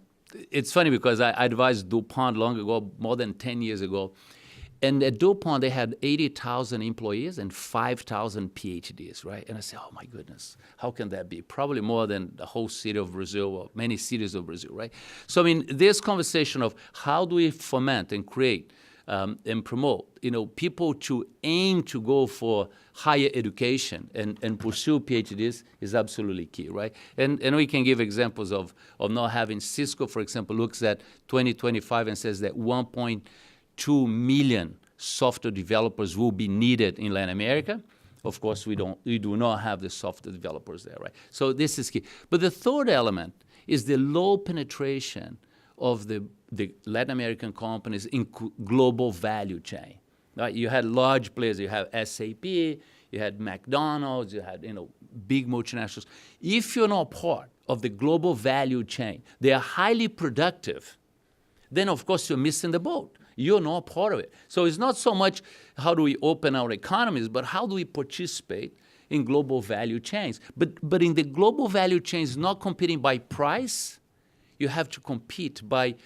it's funny because I advised DuPont long ago, more than 10 years ago. And at DuPont, they had 80,000 employees and 5,000 PhDs, right? And I said, oh my goodness, how can that be? Probably more than the whole city of Brazil or many cities of Brazil, right? So, I mean, this conversation of how do we foment and create and promote, people to aim to go for higher education and pursue PhDs is absolutely key, right? And we can give examples of not having. Cisco, for example, looks at 2025 and says that 1.2 million software developers will be needed in Latin America. Of course, we do not have the software developers there, right? So this is key. But the third element is the low penetration of the Latin American companies in global value chain. Right? You had large players. You have SAP, you had McDonald's, you had big multinationals. If you're not part of the global value chain, they are highly productive, then of course you're missing the boat. You're not part of it. So it's not so much how do we open our economies, but how do we participate in global value chains. But in the global value chains, not competing by price, you have to compete by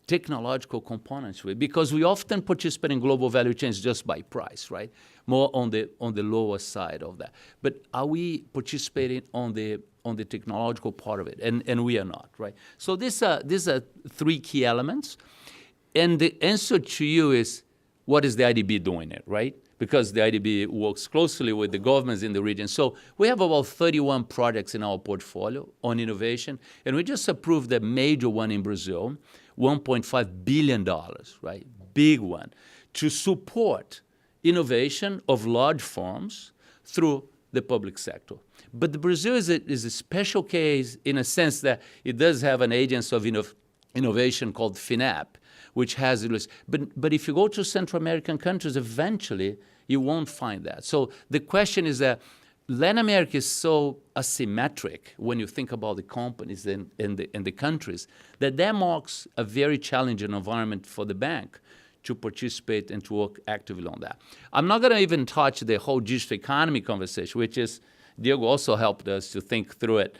technological components to it, because we often participate in global value chains just by price, right? More on the lower side of that. But are we participating on the technological part of it? And we are not, right? So these are three key elements. And the answer to you is, what is the IDB doing it, right? Because the IDB works closely with the governments in the region. So we have about 31 projects in our portfolio on innovation, and we just approved a major one in Brazil, $1.5 billion, right? Big one, to support innovation of large firms through the public sector. But Brazil is a special case in a sense that it does have an agency of innovation called FINAP, which has it. But if you go to Central American countries, eventually you won't find that. So the question is that Latin America is so asymmetric when you think about the companies and the countries, that marks a very challenging environment for the bank to participate and to work actively on that. I'm not going to even touch the whole digital economy conversation, which is, Diego also helped us to think through it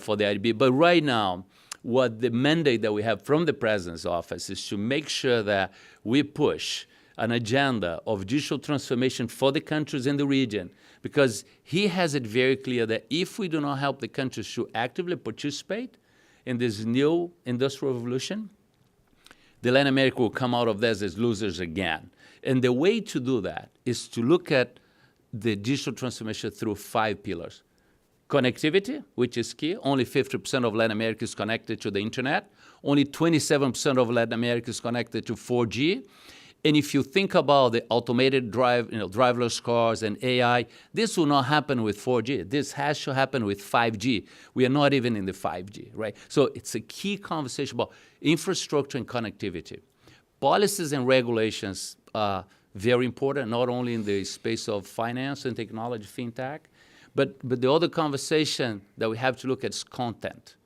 for the IDB. But right now, what the mandate that we have from the President's office is to make sure that we push an agenda of digital transformation for the countries in the region, because he has it very clear that if we do not help the countries to actively participate in this new industrial revolution, the Latin America will come out of this as losers again. And the way to do that is to look at the digital transformation through 5 pillars. Connectivity, which is key. Only 50% of Latin America is connected to the internet. Only 27% of Latin America is connected to 4G. And if you think about the automated driverless cars and AI, this will not happen with 4G. This has to happen with 5G. We are not even in the 5G, right? So it's a key conversation about infrastructure and connectivity. Policies and regulations are very important, not only in the space of finance and technology, fintech, but the other conversation that we have to look at is content.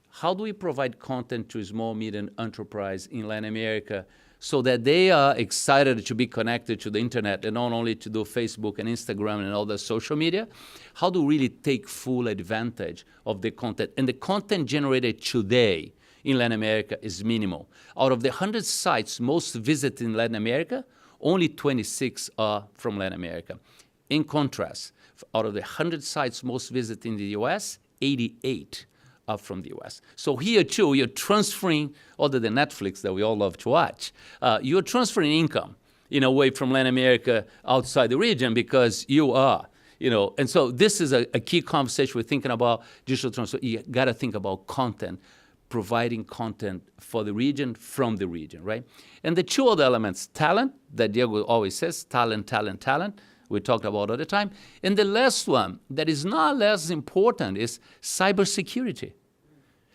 How do we provide content to small, medium enterprise in Latin America so that they are excited to be connected to the internet and not only to do Facebook and Instagram and all the social media? How do we really take full advantage of the content? And the content generated today in Latin America is minimal. Out of the 100 sites most visited in Latin America, only 26 are from Latin America. In contrast, out of the 100 sites most visited in the US, 88 are from the US. So here too, you're transferring, other than Netflix that we all love to watch, you're transferring income in a way from Latin America outside the region because you are, and so this is a key conversation we're thinking about digital transfer. You gotta think about content, providing content for the region, from the region, right? And the 2 other elements, talent, that Diego always says, talent, talent, talent, we talked about all the time. And the last one, that is not less important, is cybersecurity.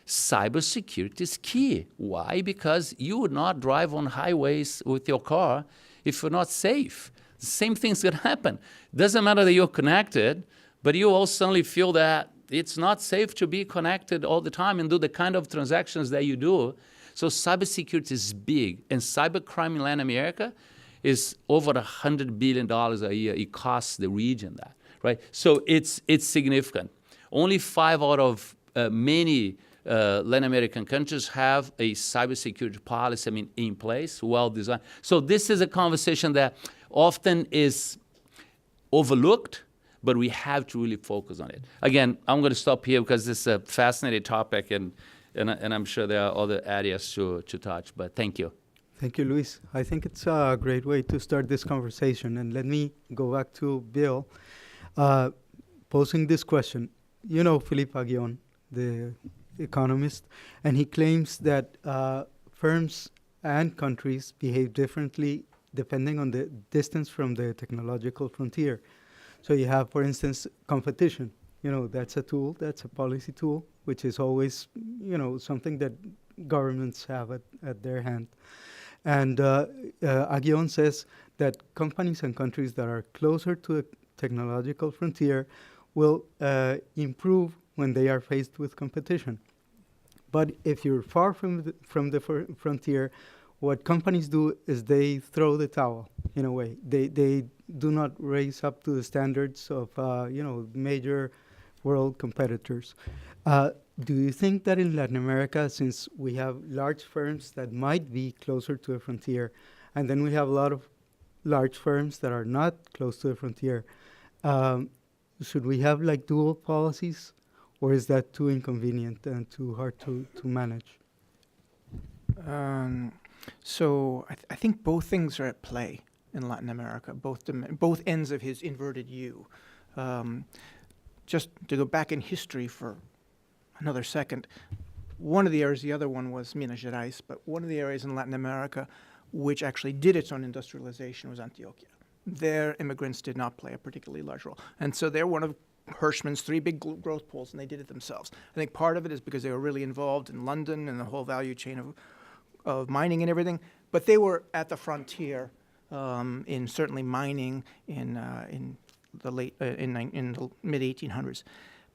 Cybersecurity is key. Why? Because you would not drive on highways with your car if you're not safe. The same thing's gonna happen. Doesn't matter that you're connected, but you all suddenly feel that it's not safe to be connected all the time and do the kind of transactions that you do. So cybersecurity is big, and cybercrime in Latin America is over $100 billion a year. It costs the region that, right? So it's significant. Only 5 out of many Latin American countries have a cybersecurity policy, in place, well designed. So this is a conversation that often is overlooked, but we have to really focus on it. Again, I'm going to stop here because this is a fascinating topic, and I'm sure there are other areas to touch, but thank you. Thank you, Luis. I think it's a great way to start this conversation. And let me go back to Bill posing this question. You know Philippe Aghion, the economist, and he claims that firms and countries behave differently depending on the distance from the technological frontier. So you have, for instance, competition. That's a tool, that's a policy tool, which is always, something that governments have at their hand. And Aghion says that companies and countries that are closer to the technological frontier will improve when they are faced with competition. But if you're far from the frontier, what companies do is they throw the towel, in a way. They do not raise up to the standards of major world competitors. do you think that in Latin America, since we have large firms that might be closer to the frontier, and then we have a lot of large firms that are not close to the frontier, should we have like dual policies, or is that too inconvenient and too hard to manage? So I think both things are at play in Latin America, both ends of his inverted U. Just to go back in history for another second, one of the areas, the other one was Minas Gerais, but one of the areas in Latin America which actually did its own industrialization was Antioquia. Their immigrants did not play a particularly large role. And so they're one of Hirschman's three big growth pools, and they did it themselves. I think part of it is because they were really involved in London and the whole value chain of mining and everything, but they were at the frontier in certainly mining in the mid 1800s.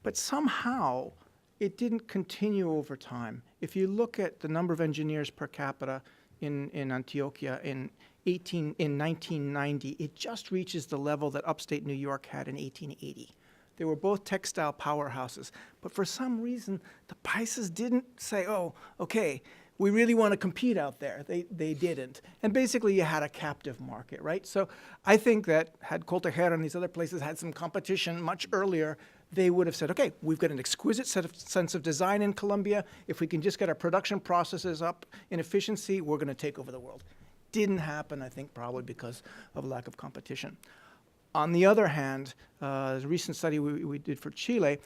But somehow it didn't continue over time. If you look at the number of engineers per capita in Antioquia in 1990, it just reaches the level that upstate New York had in 1880. They were both textile powerhouses, but for some reason, the Paisas didn't say, oh, okay, we really want to compete out there. They didn't. And basically, you had a captive market, right? So I think that had Coltejera and these other places had some competition much earlier, they would have said, okay, we've got an exquisite sense of design in Colombia. If we can just get our production processes up in efficiency, we're going to take over the world. Didn't happen, I think, probably because of lack of competition. On the other hand, a recent study we did for Chile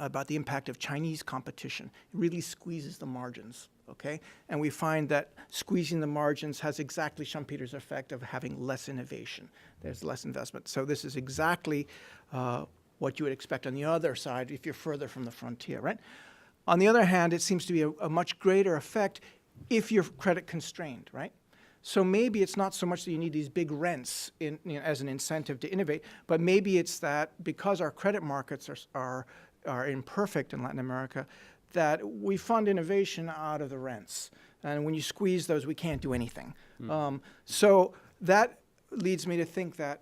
about the impact of Chinese competition. It really squeezes the margins, okay? And we find that squeezing the margins has exactly Schumpeter's effect of having less innovation. There's less investment. So this is exactly what you would expect on the other side if you're further from the frontier, right? On the other hand, it seems to be a much greater effect if you're credit constrained, right? So maybe it's not so much that you need these big rents as an incentive to innovate, but maybe it's that because our credit markets are imperfect in Latin America, that we fund innovation out of the rents. And when you squeeze those, we can't do anything. So that leads me to think that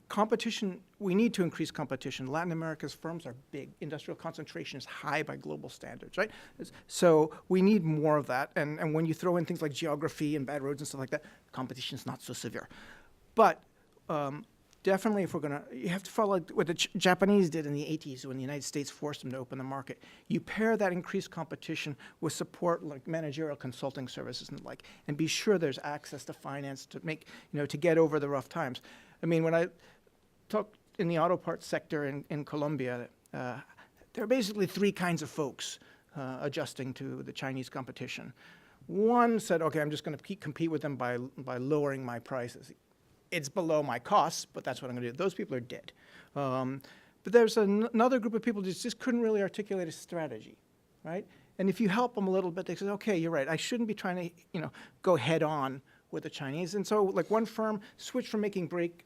competition, we need to increase competition. Latin America's firms are big. Industrial concentration is high by global standards, right? So we need more of that. And when you throw in things like geography and bad roads and stuff like that, competition is not so severe. But definitely, if we're going to, you have to follow what the Japanese did in the 80s when the United States forced them to open the market. You pair that increased competition with support like managerial consulting services and the like, and be sure there's access to finance to make, to get over the rough times. I mean, when I talk in the auto parts sector in Colombia, there are basically three kinds of folks adjusting to the Chinese competition. One said, okay, I'm just going to compete with them by lowering my prices. It's below my costs, but that's what I'm going to do. Those people are dead. But there's another group of people who just couldn't really articulate a strategy, right? And if you help them a little bit, they say, okay, you're right. I shouldn't be trying to, go head on with the Chinese. And so like one firm switched from making brake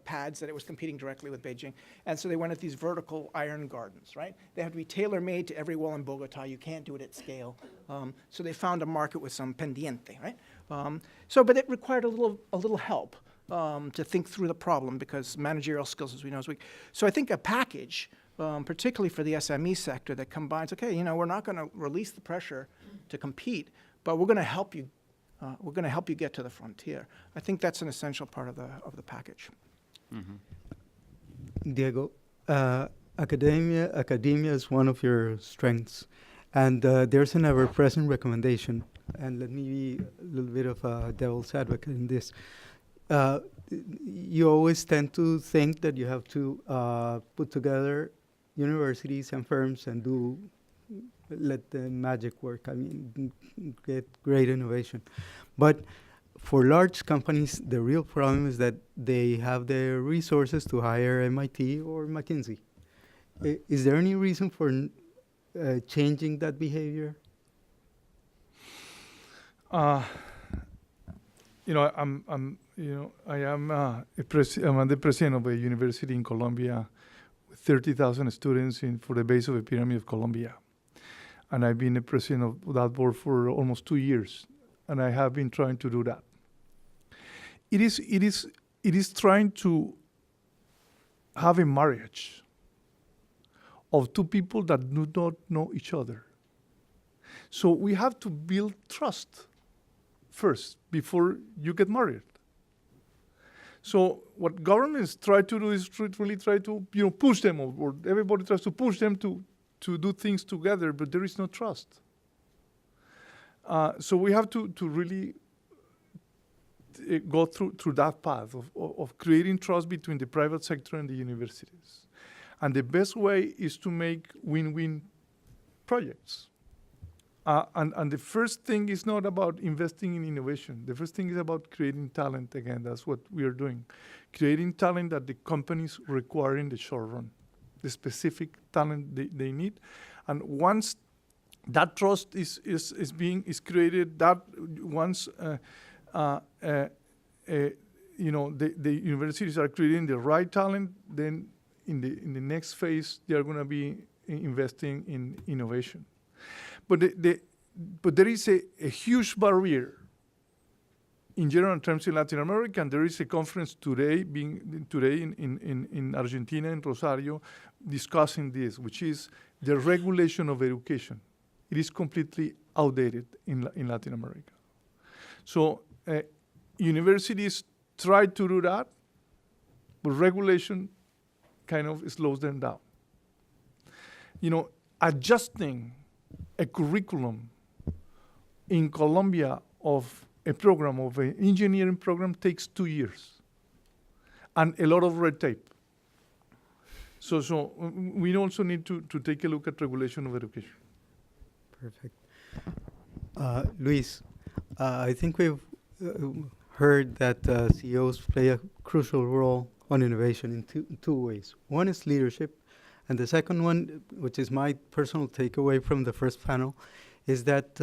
pads that it was competing directly with Beijing. And so they went at these vertical iron gardens, right? They have to be tailor-made to every well in Bogota. You can't do it at scale. So they found a market with some pendiente, right? But it required a little help. To think through the problem because managerial skills, as we know, is weak. So I think a package, particularly for the SME sector, that combines, okay, we're not going to release the pressure to compete, but we're going to help you. We're going to help you get to the frontier. I think that's an essential part of the package. Mm-hmm. Diego, academia is one of your strengths, and there's an ever-present recommendation. And let me be a little bit of a devil's advocate in this. You always tend to think that you have to put together universities and firms and let the magic work. I mean, get great innovation. But for large companies, the real problem is that they have the resources to hire MIT or McKinsey. Is there any reason for changing that behavior? I am the president of a university in Colombia with 30,000 students for the base of the Pyramid of Colombia. And I've been the president of that board for almost 2 years. And I have been trying to do that. It is trying to have a marriage of two people that do not know each other. So we have to build trust first before you get married. So what governments try to do is really try to push them, or everybody tries to push them to do things together, but there is no trust. So we have to really go through that path of creating trust between the private sector and the universities. And the best way is to make win-win projects. And the first thing is not about investing in innovation. The first thing is about creating talent. Again, that's what we are doing. Creating talent that the companies require in the short run, the specific talent they need. And once that trust is created, that once the universities are creating the right talent, then in the next phase they are going to be investing in innovation. But there is a huge barrier in general terms in Latin America, and there is a conference today in Argentina, in Rosario, discussing this, which is the regulation of education. It is completely outdated in Latin America. So universities try to do that, but regulation kind of slows them down. Adjusting a curriculum in Colombia of a program, of an engineering program, takes 2 years and a lot of red tape. So we also need to take a look at regulation of education. Perfect. Luis, I think we've heard that CEOs play a crucial role on innovation in two ways. One is leadership, and the second one, which is my personal takeaway from the first panel, is that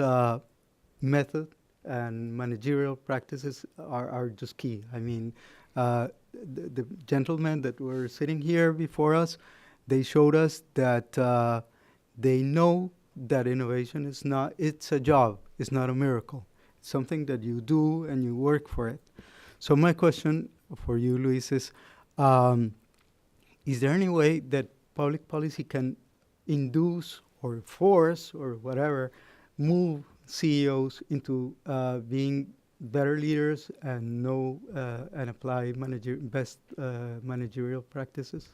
method and managerial practices are just key. I mean, the gentlemen that were sitting here before us, they showed us that they know that innovation it's a job, it's not a miracle. It's something that you do and you work for it. So my question for you, Luis, is there any way that public policy can induce or force or whatever, move CEOs into being better leaders and apply best managerial practices?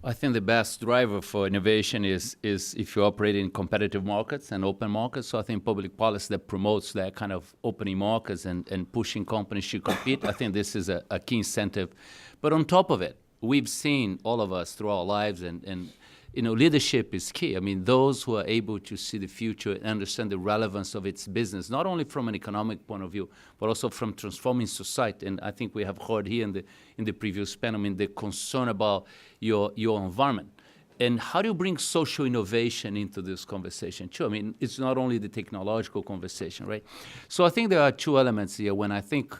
I think the best driver for innovation is if you operate in competitive markets and open markets. So I think public policy that promotes that kind of opening markets and pushing companies to compete, I think this is a key incentive. But on top of it, we've seen, all of us through our lives, and leadership is key. I mean, those who are able to see the future and understand the relevance of its business, not only from an economic point of view, but also from transforming society. And I think we have heard here in the previous panel, I mean, the concern about your environment. And how do you bring social innovation into this conversation too? I mean, it's not only the technological conversation, right? So I think there are two elements here when I think,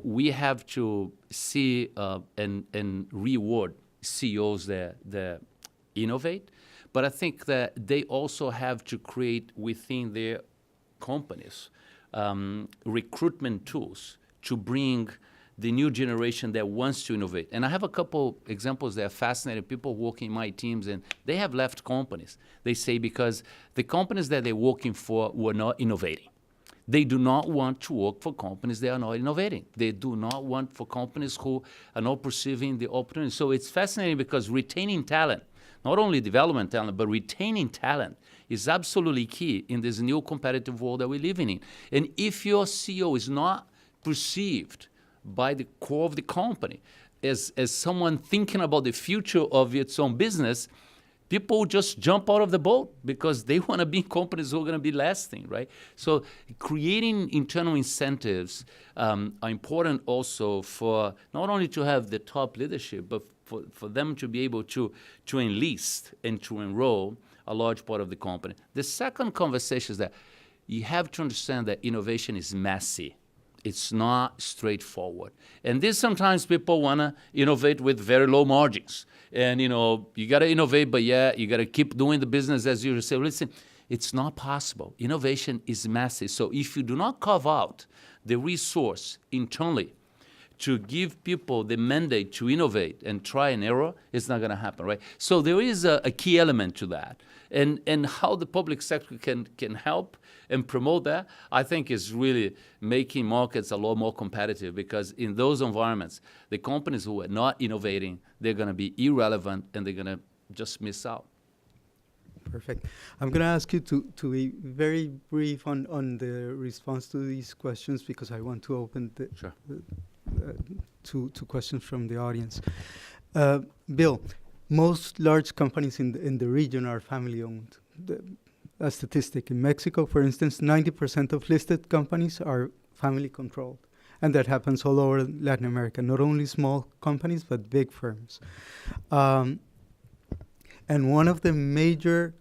we have to see and reward CEOs that innovate, but I think that they also have to create within their companies recruitment tools to bring the new generation that wants to innovate. And I have a couple examples that are fascinating. People working in my teams, and they have left companies. They say because the companies that they're working for were not innovating. They do not want to work for companies that are not innovating. They do not want for companies who are not perceiving the opportunity. So it's fascinating because retaining talent, not only development talent, but retaining talent is absolutely key in this new competitive world that we're living in. And if your CEO is not perceived by the core of the company as someone thinking about the future of its own business, people just jump out of the boat because they want to be in companies who are going to be lasting, right? So creating internal incentives are important also for not only to have the top leadership, but for them to be able to enlist and to enroll a large part of the company. The second conversation is that you have to understand that innovation is messy. It's not straightforward. And this sometimes people want to innovate with very low margins. And, you got to innovate, but you got to keep doing the business as usual. Say, listen, it's not possible. Innovation is messy. So if you do not carve out the resource internally to give people the mandate to innovate and try and error, it's not going to happen, right? So there is a key element to that. And how the public sector can help and promote that, I think is really making markets a lot more competitive, because in those environments, the companies who are not innovating, they're going to be irrelevant and they're going to just miss out. Perfect. I'm going to ask you to be very brief on the response to these questions, because I want to open the, Sure. to questions from the audience. Bill, most large companies in the region are family-owned. A statistic in Mexico, for instance, 90% of listed companies are family-controlled. And that happens all over Latin America, not only small companies, but big firms. And one of the major,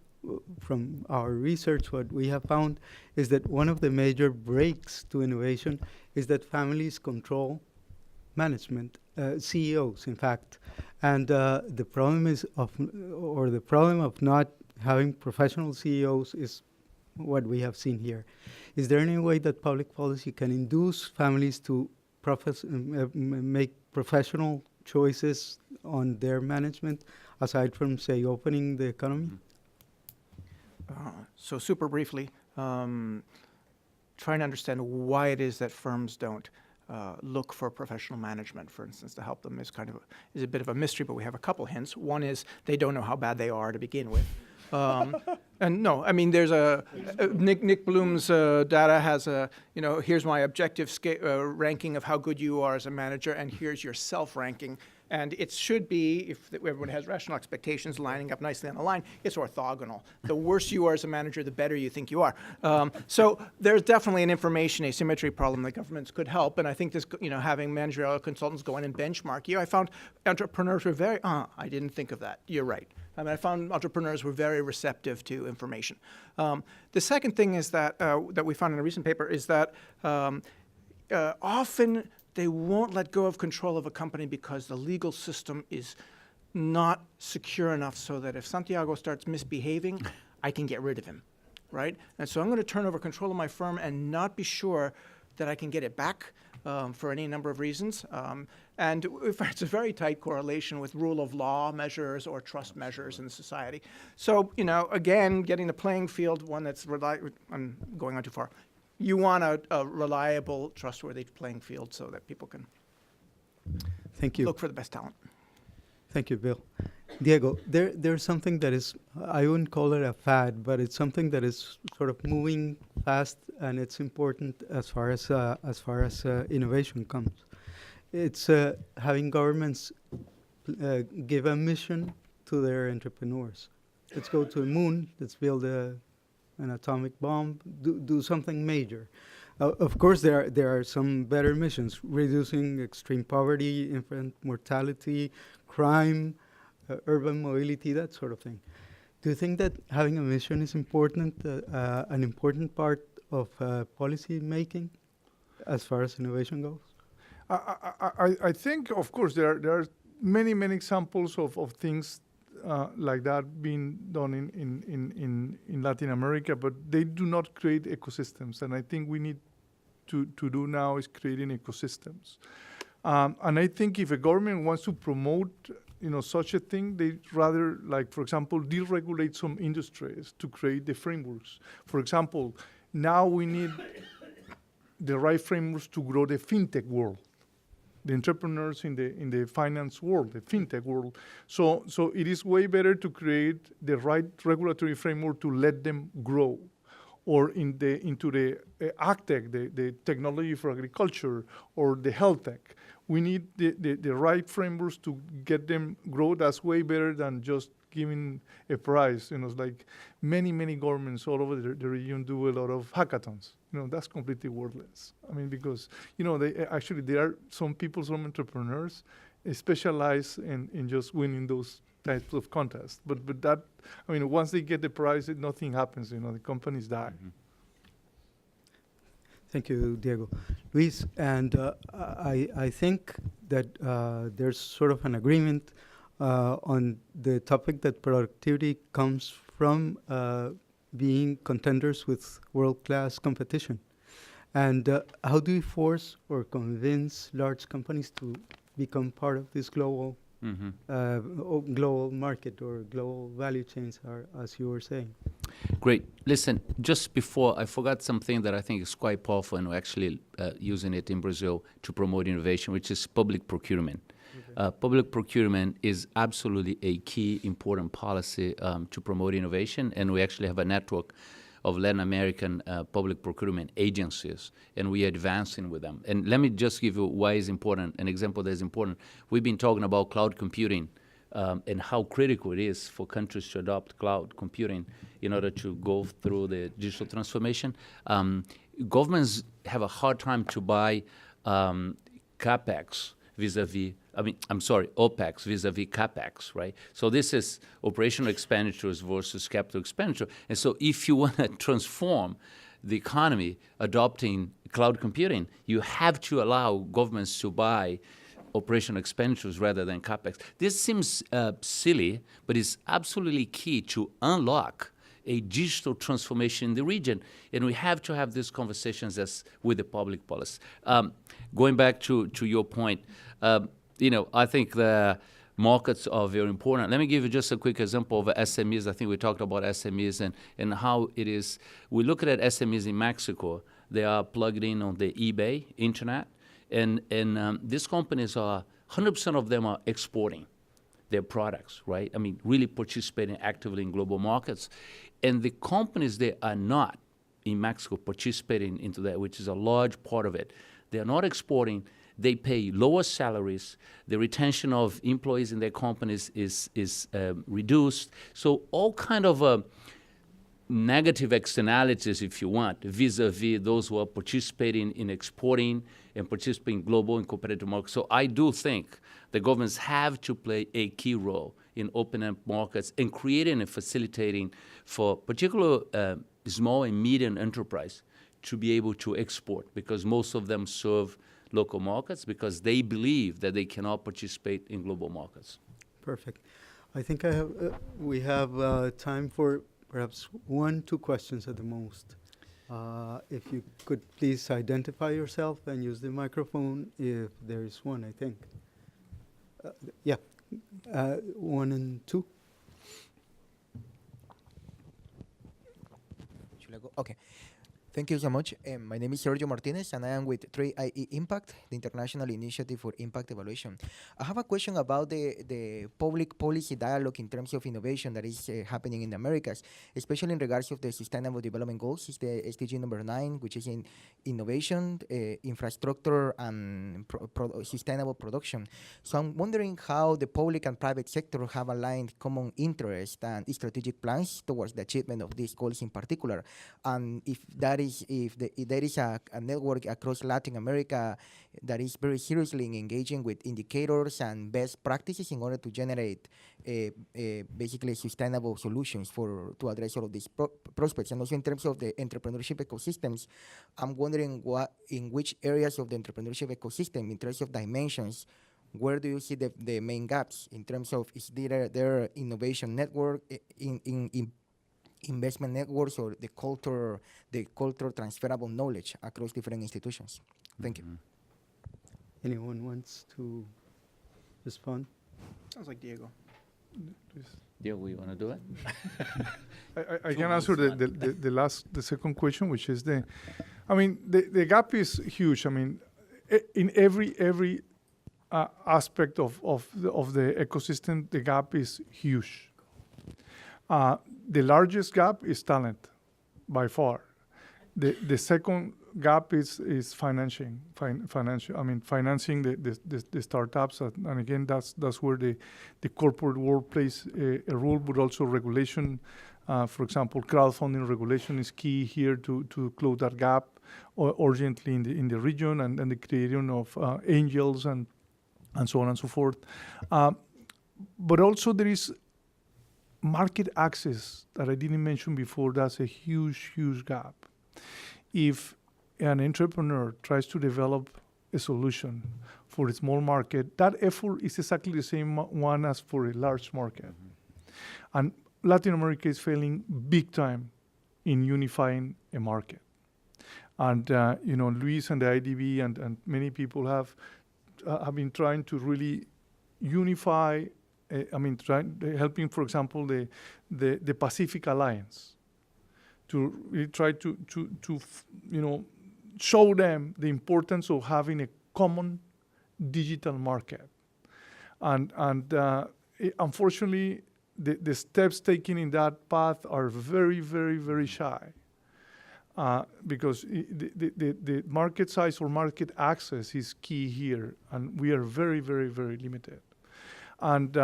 from our research, what we have found is that one of the major breaks to innovation is that families control management, CEOs, in fact. And the problem of not having professional CEOs is what we have seen here. Is there any way that public policy can induce families to make professional choices on their management, aside from, say, opening the economy? So super briefly, trying to understand why it is that firms don't look for professional management, for instance, to help them is a bit of a mystery, but we have a couple hints. One is they don't know how bad they are to begin with. And no, I mean, there's Nick Bloom's data has here's my objective ranking of how good you are as a manager, and here's your self-ranking. And it should be, if everyone has rational expectations lining up nicely on the line, it's orthogonal. The worse you are as a manager, the better you think you are. So there's definitely an information asymmetry problem that governments could help. And I think this, having managerial consultants go in and benchmark you, I found entrepreneurs were very, I didn't think of that. You're right. I mean, I found entrepreneurs were very receptive to information. The second thing is that we found in a recent paper is that often they won't let go of control of a company because the legal system is not secure enough so that if Santiago starts misbehaving, I can get rid of him, right? And so I'm going to turn over control of my firm and not be sure that I can get it back for any number of reasons. And it's a very tight correlation with rule of law measures or trust measures in society. So, again, getting the playing field, one that's I'm going on too far. You want a reliable, trustworthy playing field so that people can look for the best talent. Thank you, Bill. Diego, there's something that is, I wouldn't call it a fad, but it's something that is sort of moving fast, and it's important as far as innovation comes. It's having governments give a mission to their entrepreneurs. Let's go to the moon. Let's build an atomic bomb, do something major. Of course, there are some better missions: reducing extreme poverty, infant mortality, crime, urban mobility, that sort of thing. Do you think that having a mission is important, an important part of policy making, as far as innovation goes? I think, of course, there are many examples of things like that being done in Latin America, but they do not create ecosystems. And I think we need to do now is creating ecosystems. And I think if a government wants to promote such a thing, they rather, like, for example, deregulate some industries to create the frameworks. For example, now we need the right frameworks to grow the fintech world, the entrepreneurs in the finance world, the fintech world. So it is way better to create the right regulatory framework to let them grow, or into the agtech, the technology for agriculture, or the health tech. We need the right frameworks to get them grow. That's way better than just giving a prize. It's like many governments all over the region do a lot of hackathons. That's completely worthless. I mean, because there are some people, some entrepreneurs specialize in just winning those types of contests. But that, once they get the prize, nothing happens. The companies die. Mm-hmm. Thank you, Diego. Luis, and I think that there's sort of an agreement on the topic that productivity comes from being contenders with world-class competition. And how do you force or convince large companies to become part of this global global market or global value chains, as you were saying? Great. Listen, just before, I forgot something that I think is quite powerful, and we're actually using it in Brazil to promote innovation, which is public procurement. Public procurement is absolutely a key important policy to promote innovation, and we actually have a network of Latin American public procurement agencies, and we are advancing with them. And let me just give you why it's important, an example that is important. We've been talking about cloud computing and how critical it is for countries to adopt cloud computing in order to go through the digital transformation. Governments have a hard time to buy CapEx vis-a-vis, OpEx vis-a-vis CapEx, right? So this is operational expenditures versus capital expenditure. And so if you want to transform the economy adopting cloud computing, you have to allow governments to buy operational expenditures rather than CapEx. This seems silly, but it's absolutely key to unlock a digital transformation in the region. And we have to have these conversations as with the public policy. Going back to your point, I think the markets are very important. Let me give you just a quick example of SMEs. I think we talked about SMEs and how it is. We look at SMEs in Mexico. They are plugged in on the eBay internet. And these companies are, 100% of them are exporting their products, right? I mean, really participating actively in global markets. And the companies that are not in Mexico participating into that, which is a large part of it, they are not exporting. They pay lower salaries. The retention of employees in their companies is reduced. So all kind of negative externalities, if you want, vis-a-vis those who are participating in exporting and participating in global and competitive markets. So I do think the governments have to play a key role in opening up markets and creating and facilitating for particular small and medium enterprise to be able to export, because most of them serve local markets because they believe that they cannot participate in global markets. Perfect. I think we have time for perhaps 1-2 questions at the most. If you could please identify yourself and use the microphone if there is one, I think. 1 and 2. Should I go? Okay. Thank you so much. My name is Sergio Martinez, and I am with 3IE Impact, the International Initiative for Impact Evaluation. I have a question about the public policy dialogue in terms of innovation that is happening in the Americas, especially in regards of the Sustainable Development Goals. It's the SDG number 9, which is in innovation, infrastructure, and sustainable production. So I'm wondering how the public and private sector have aligned common interests and strategic plans towards the achievement of these goals in particular, and if there is a network across Latin America that is very seriously engaging with indicators and best practices in order to generate basically sustainable solutions to address all of these prospects. And also in terms of the entrepreneurship ecosystems, I'm wondering in which areas of the entrepreneurship ecosystem, in terms of dimensions, where do you see the main gaps in terms of is there innovation network in investment networks or the culture transferable knowledge across different institutions? Thank you. Anyone wants to respond? Sounds like Diego. Please. Diego, you want to do it? I can answer the second question, which is the gap is huge. I mean, in every aspect of the ecosystem, the gap is huge. The largest gap is talent, by far. The second gap is financing. Financing the startups, and again, that's where the corporate world plays a role, but also regulation. For example, crowdfunding regulation is key here to close that gap urgently in the region, and the creation of angels and so on and so forth. But also there is market access that I didn't mention before. That's a huge gap. If an entrepreneur tries to develop a solution for a small market, that effort is exactly the same one as for a large market. And Latin America is failing big time in unifying a market. And Luis and the IDB and many people have been trying to really unify. Helping, for example, the Pacific Alliance to really try to show them the importance of having a common digital market. And unfortunately, the steps taken in that path are very, very, very shy. Because the market size or market access is key here, and we are very, very, very limited. And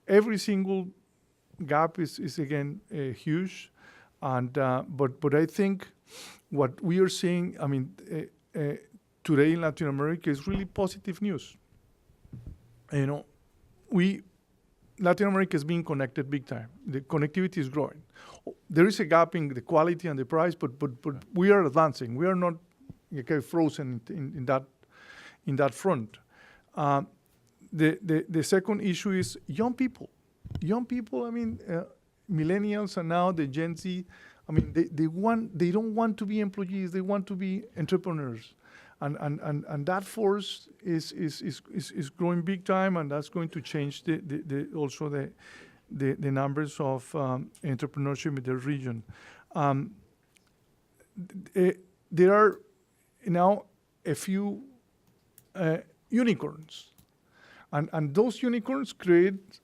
every single gap is again huge, and but I think what we are seeing, today in Latin America is really positive news. Latin America is being connected big time. The connectivity is growing. There is a gap in the quality and the price, but we are advancing. We are not frozen in that front. The second issue is young people. Young people, millennials and now the Gen Z, they don't want to be employees, they want to be entrepreneurs. And that force is growing big time, and that's going to change also the numbers of entrepreneurship in the region. There are now a few unicorns. And those unicorns create,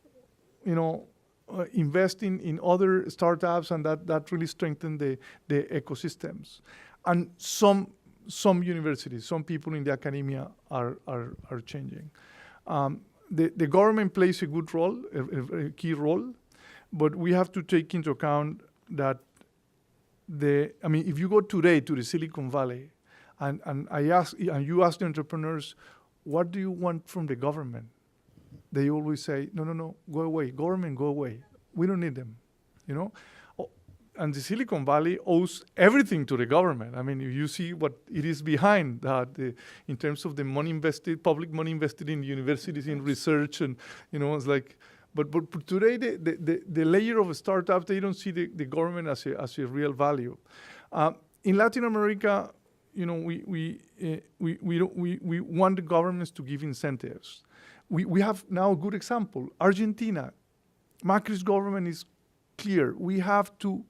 invest in other startups, and that really strengthen the ecosystems. And some universities, some people in the academia are changing. The government plays a good role, a key role, but we have to take into account that if you go today to the Silicon Valley, and you ask the entrepreneurs, what do you want from the government? They always say, no, go away. Government, go away. We don't need them, And the Silicon Valley owes everything to the government. You see what it is behind that, in terms of the money invested, public money invested in universities, in research, and it's like. But today, the layer of startups, they don't see the government as a real value. In Latin America, we want the governments to give incentives. We have now a good example. Argentina, Macri's government is clear. We have to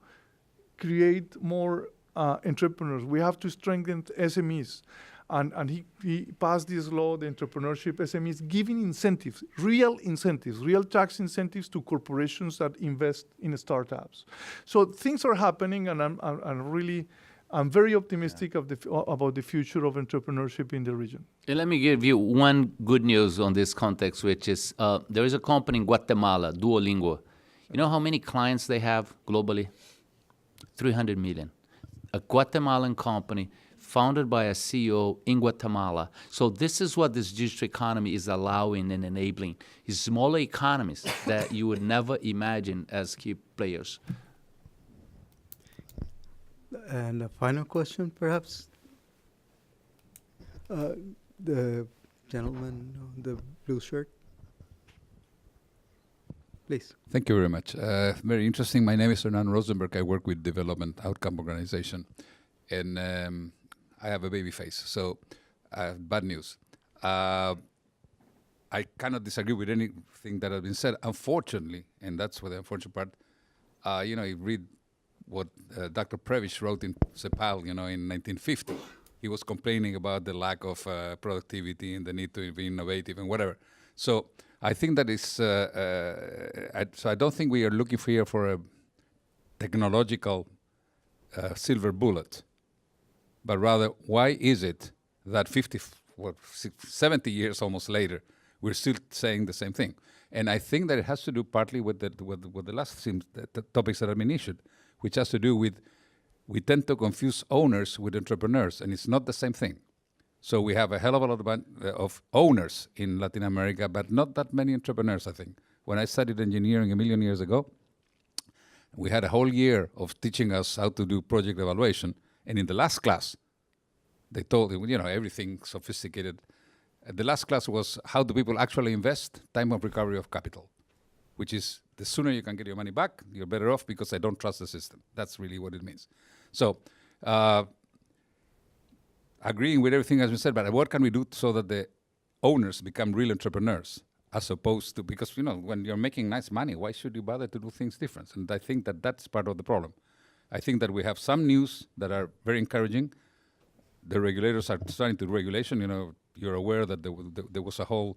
create more entrepreneurs. We have to strengthen SMEs. And he passed this law, the entrepreneurship SMEs, giving incentives, real tax incentives to corporations that invest in startups. So things are happening, and I'm very optimistic about the future of entrepreneurship in the region. And let me give you one good news on this context, which is there is a company in Guatemala, Duolingo. You know how many clients they have globally? 300 million. A Guatemalan company founded by a CEO in Guatemala. So this is what this digital economy is allowing and enabling, is smaller economies that you would never imagine as key players. And a final question, perhaps. The gentleman on the blue shirt. Please. Thank you very much. Very interesting. My name is Hernan Rosenberg. I work with Development Outcome Organization. And I have a baby face, so bad news. I cannot disagree with anything that has been said, unfortunately, and that's what the unfortunate part. You read what Dr. Prevish wrote in CEPAL, in 1950. He was complaining about the lack of productivity and the need to be innovative and whatever. So I think that is, so I don't think we are looking here for a technological silver bullet, but rather, why is it that 70 years almost later, we're still saying the same thing? And I think that it has to do partly with the last topics that have been issued, which has to do with, we tend to confuse owners with entrepreneurs, and it's not the same thing. So we have a hell of a lot of owners in Latin America, but not that many entrepreneurs, I think. When I studied engineering 1 million years ago, we had a whole year of teaching us how to do project evaluation. And in the last class, they told, everything sophisticated. The last class was how do people actually invest, time of recovery of capital, which is the sooner you can get your money back, you're better off because I don't trust the system. That's really what it means. So agreeing with everything has been said, but what can we do so that the owners become real entrepreneurs, as opposed to, because when you're making nice money, why should you bother to do things different? And I think that that's part of the problem. I think that we have some news that are very encouraging. The regulators are starting to regulation. You're aware that there was a whole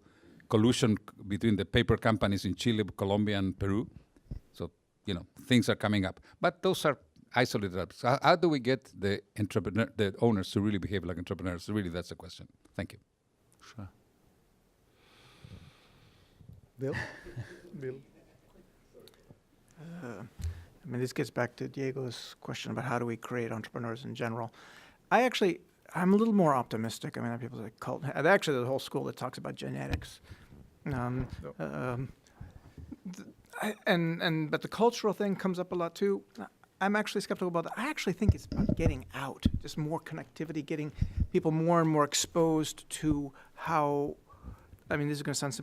collusion between the paper companies in Chile, Colombia, and Peru. So, things are coming up. But those are isolated ups. How do we get the owners to really behave like entrepreneurs? Really, that's the question. Thank you. Sure. Bill? This gets back to Diego's question about how do we create entrepreneurs in general. I'm a little more optimistic. People say cult. Actually, there's a whole school that talks about genetics. But the cultural thing comes up a lot too. I'm actually skeptical about that. I actually think it's about getting out, just more connectivity, getting people more and more exposed to how, this is going to sound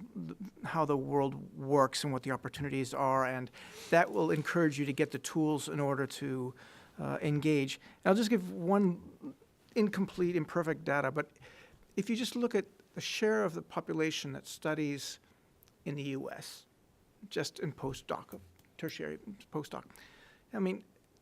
how the world works and what the opportunities are, and that will encourage you to get the tools in order to engage. And I'll just give one incomplete, imperfect data, but if you just look at the share of the population that studies in the U.S., just in tertiary postdoc,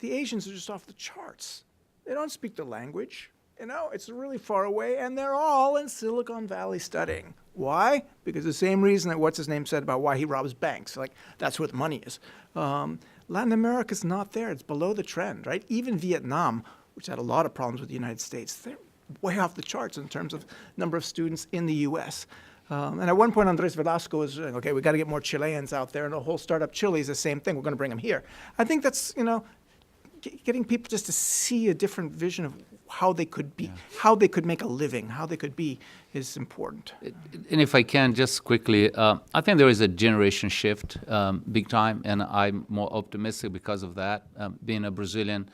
the Asians are just off the charts. They don't speak the language. It's really far away, and they're all in Silicon Valley studying. Why? Because the same reason that what's-his-name said about why he robs banks. That's where the money is. Latin America's not there. It's below the trend, right? Even Vietnam, which had a lot of problems with the United States, they're way off the charts in terms of number of students in the U.S. And at one point, Andres Velasco was saying, okay, we got to get more Chileans out there, and the whole startup Chile is the same thing. We're going to bring them here. I think that's, getting people just to see a different vision of how they could be, how they could make a living, how they could be, is important. And if I can, just quickly, I think there is a generation shift, big time, and I'm more optimistic because of that. Being a Brazilian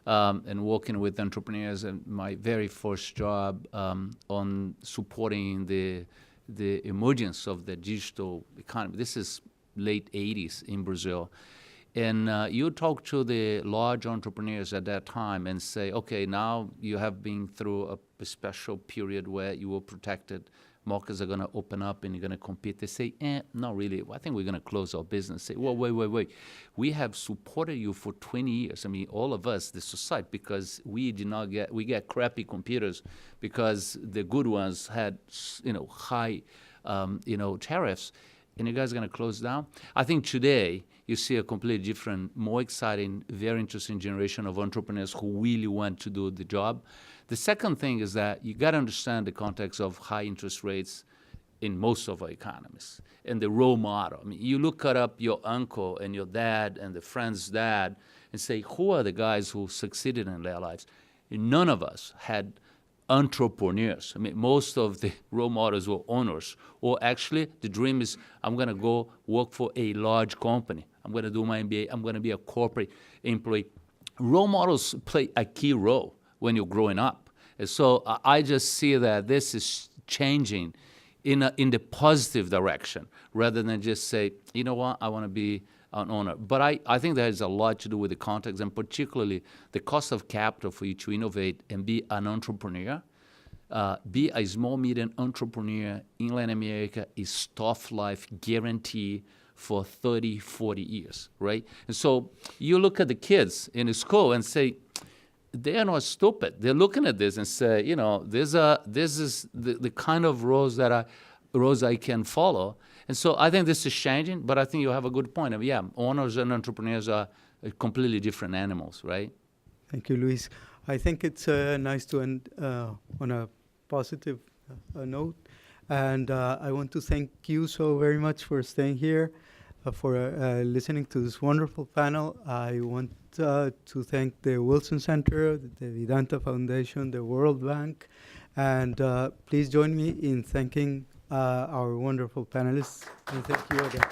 and working with entrepreneurs, and my very first job on supporting the emergence of the digital economy. This is late 80s in Brazil. And you talk to the large entrepreneurs at that time and say, okay, now you have been through a special period where you were protected. Markets are going to open up and you're going to compete. They say, not really. I think we're going to close our business. Say, well, wait. We have supported you for 20 years. All of us, the society, because we get crappy computers because the good ones had, high, tariffs. And you guys are going to close down? I think today you see a completely different, more exciting, very interesting generation of entrepreneurs who really want to do the job. The second thing is that you got to understand the context of high interest rates in most of our economies and the role model. You look up your uncle and your dad and the friend's dad and say, who are the guys who succeeded in their lives? And none of us had entrepreneurs. Most of the role models were owners. Or actually, the dream is, I'm going to go work for a large company. I'm going to do my MBA. I'm going to be a corporate employee. Role models play a key role when you're growing up. And so I just see that this is changing in the positive direction, rather than just say, you know what, I want to be an owner. But I think that has a lot to do with the context, and particularly the cost of capital for you to innovate and be an entrepreneur. Be a small, medium entrepreneur in Latin America is tough life guarantee for 30, 40 years, right? And so you look at the kids in the school and say, they are not stupid. They're looking at this and say, this is the kind of roles I can follow. And so I think this is changing, but I think you have a good point. Owners and entrepreneurs are completely different animals, right? Thank you, Luis. I think it's nice to end on a positive note. And I want to thank you so very much for staying here, for listening to this wonderful panel. I want to thank the Wilson Center, the Vidanta Foundation, the World Bank, and please join me in thanking our wonderful panelists. And thank you again.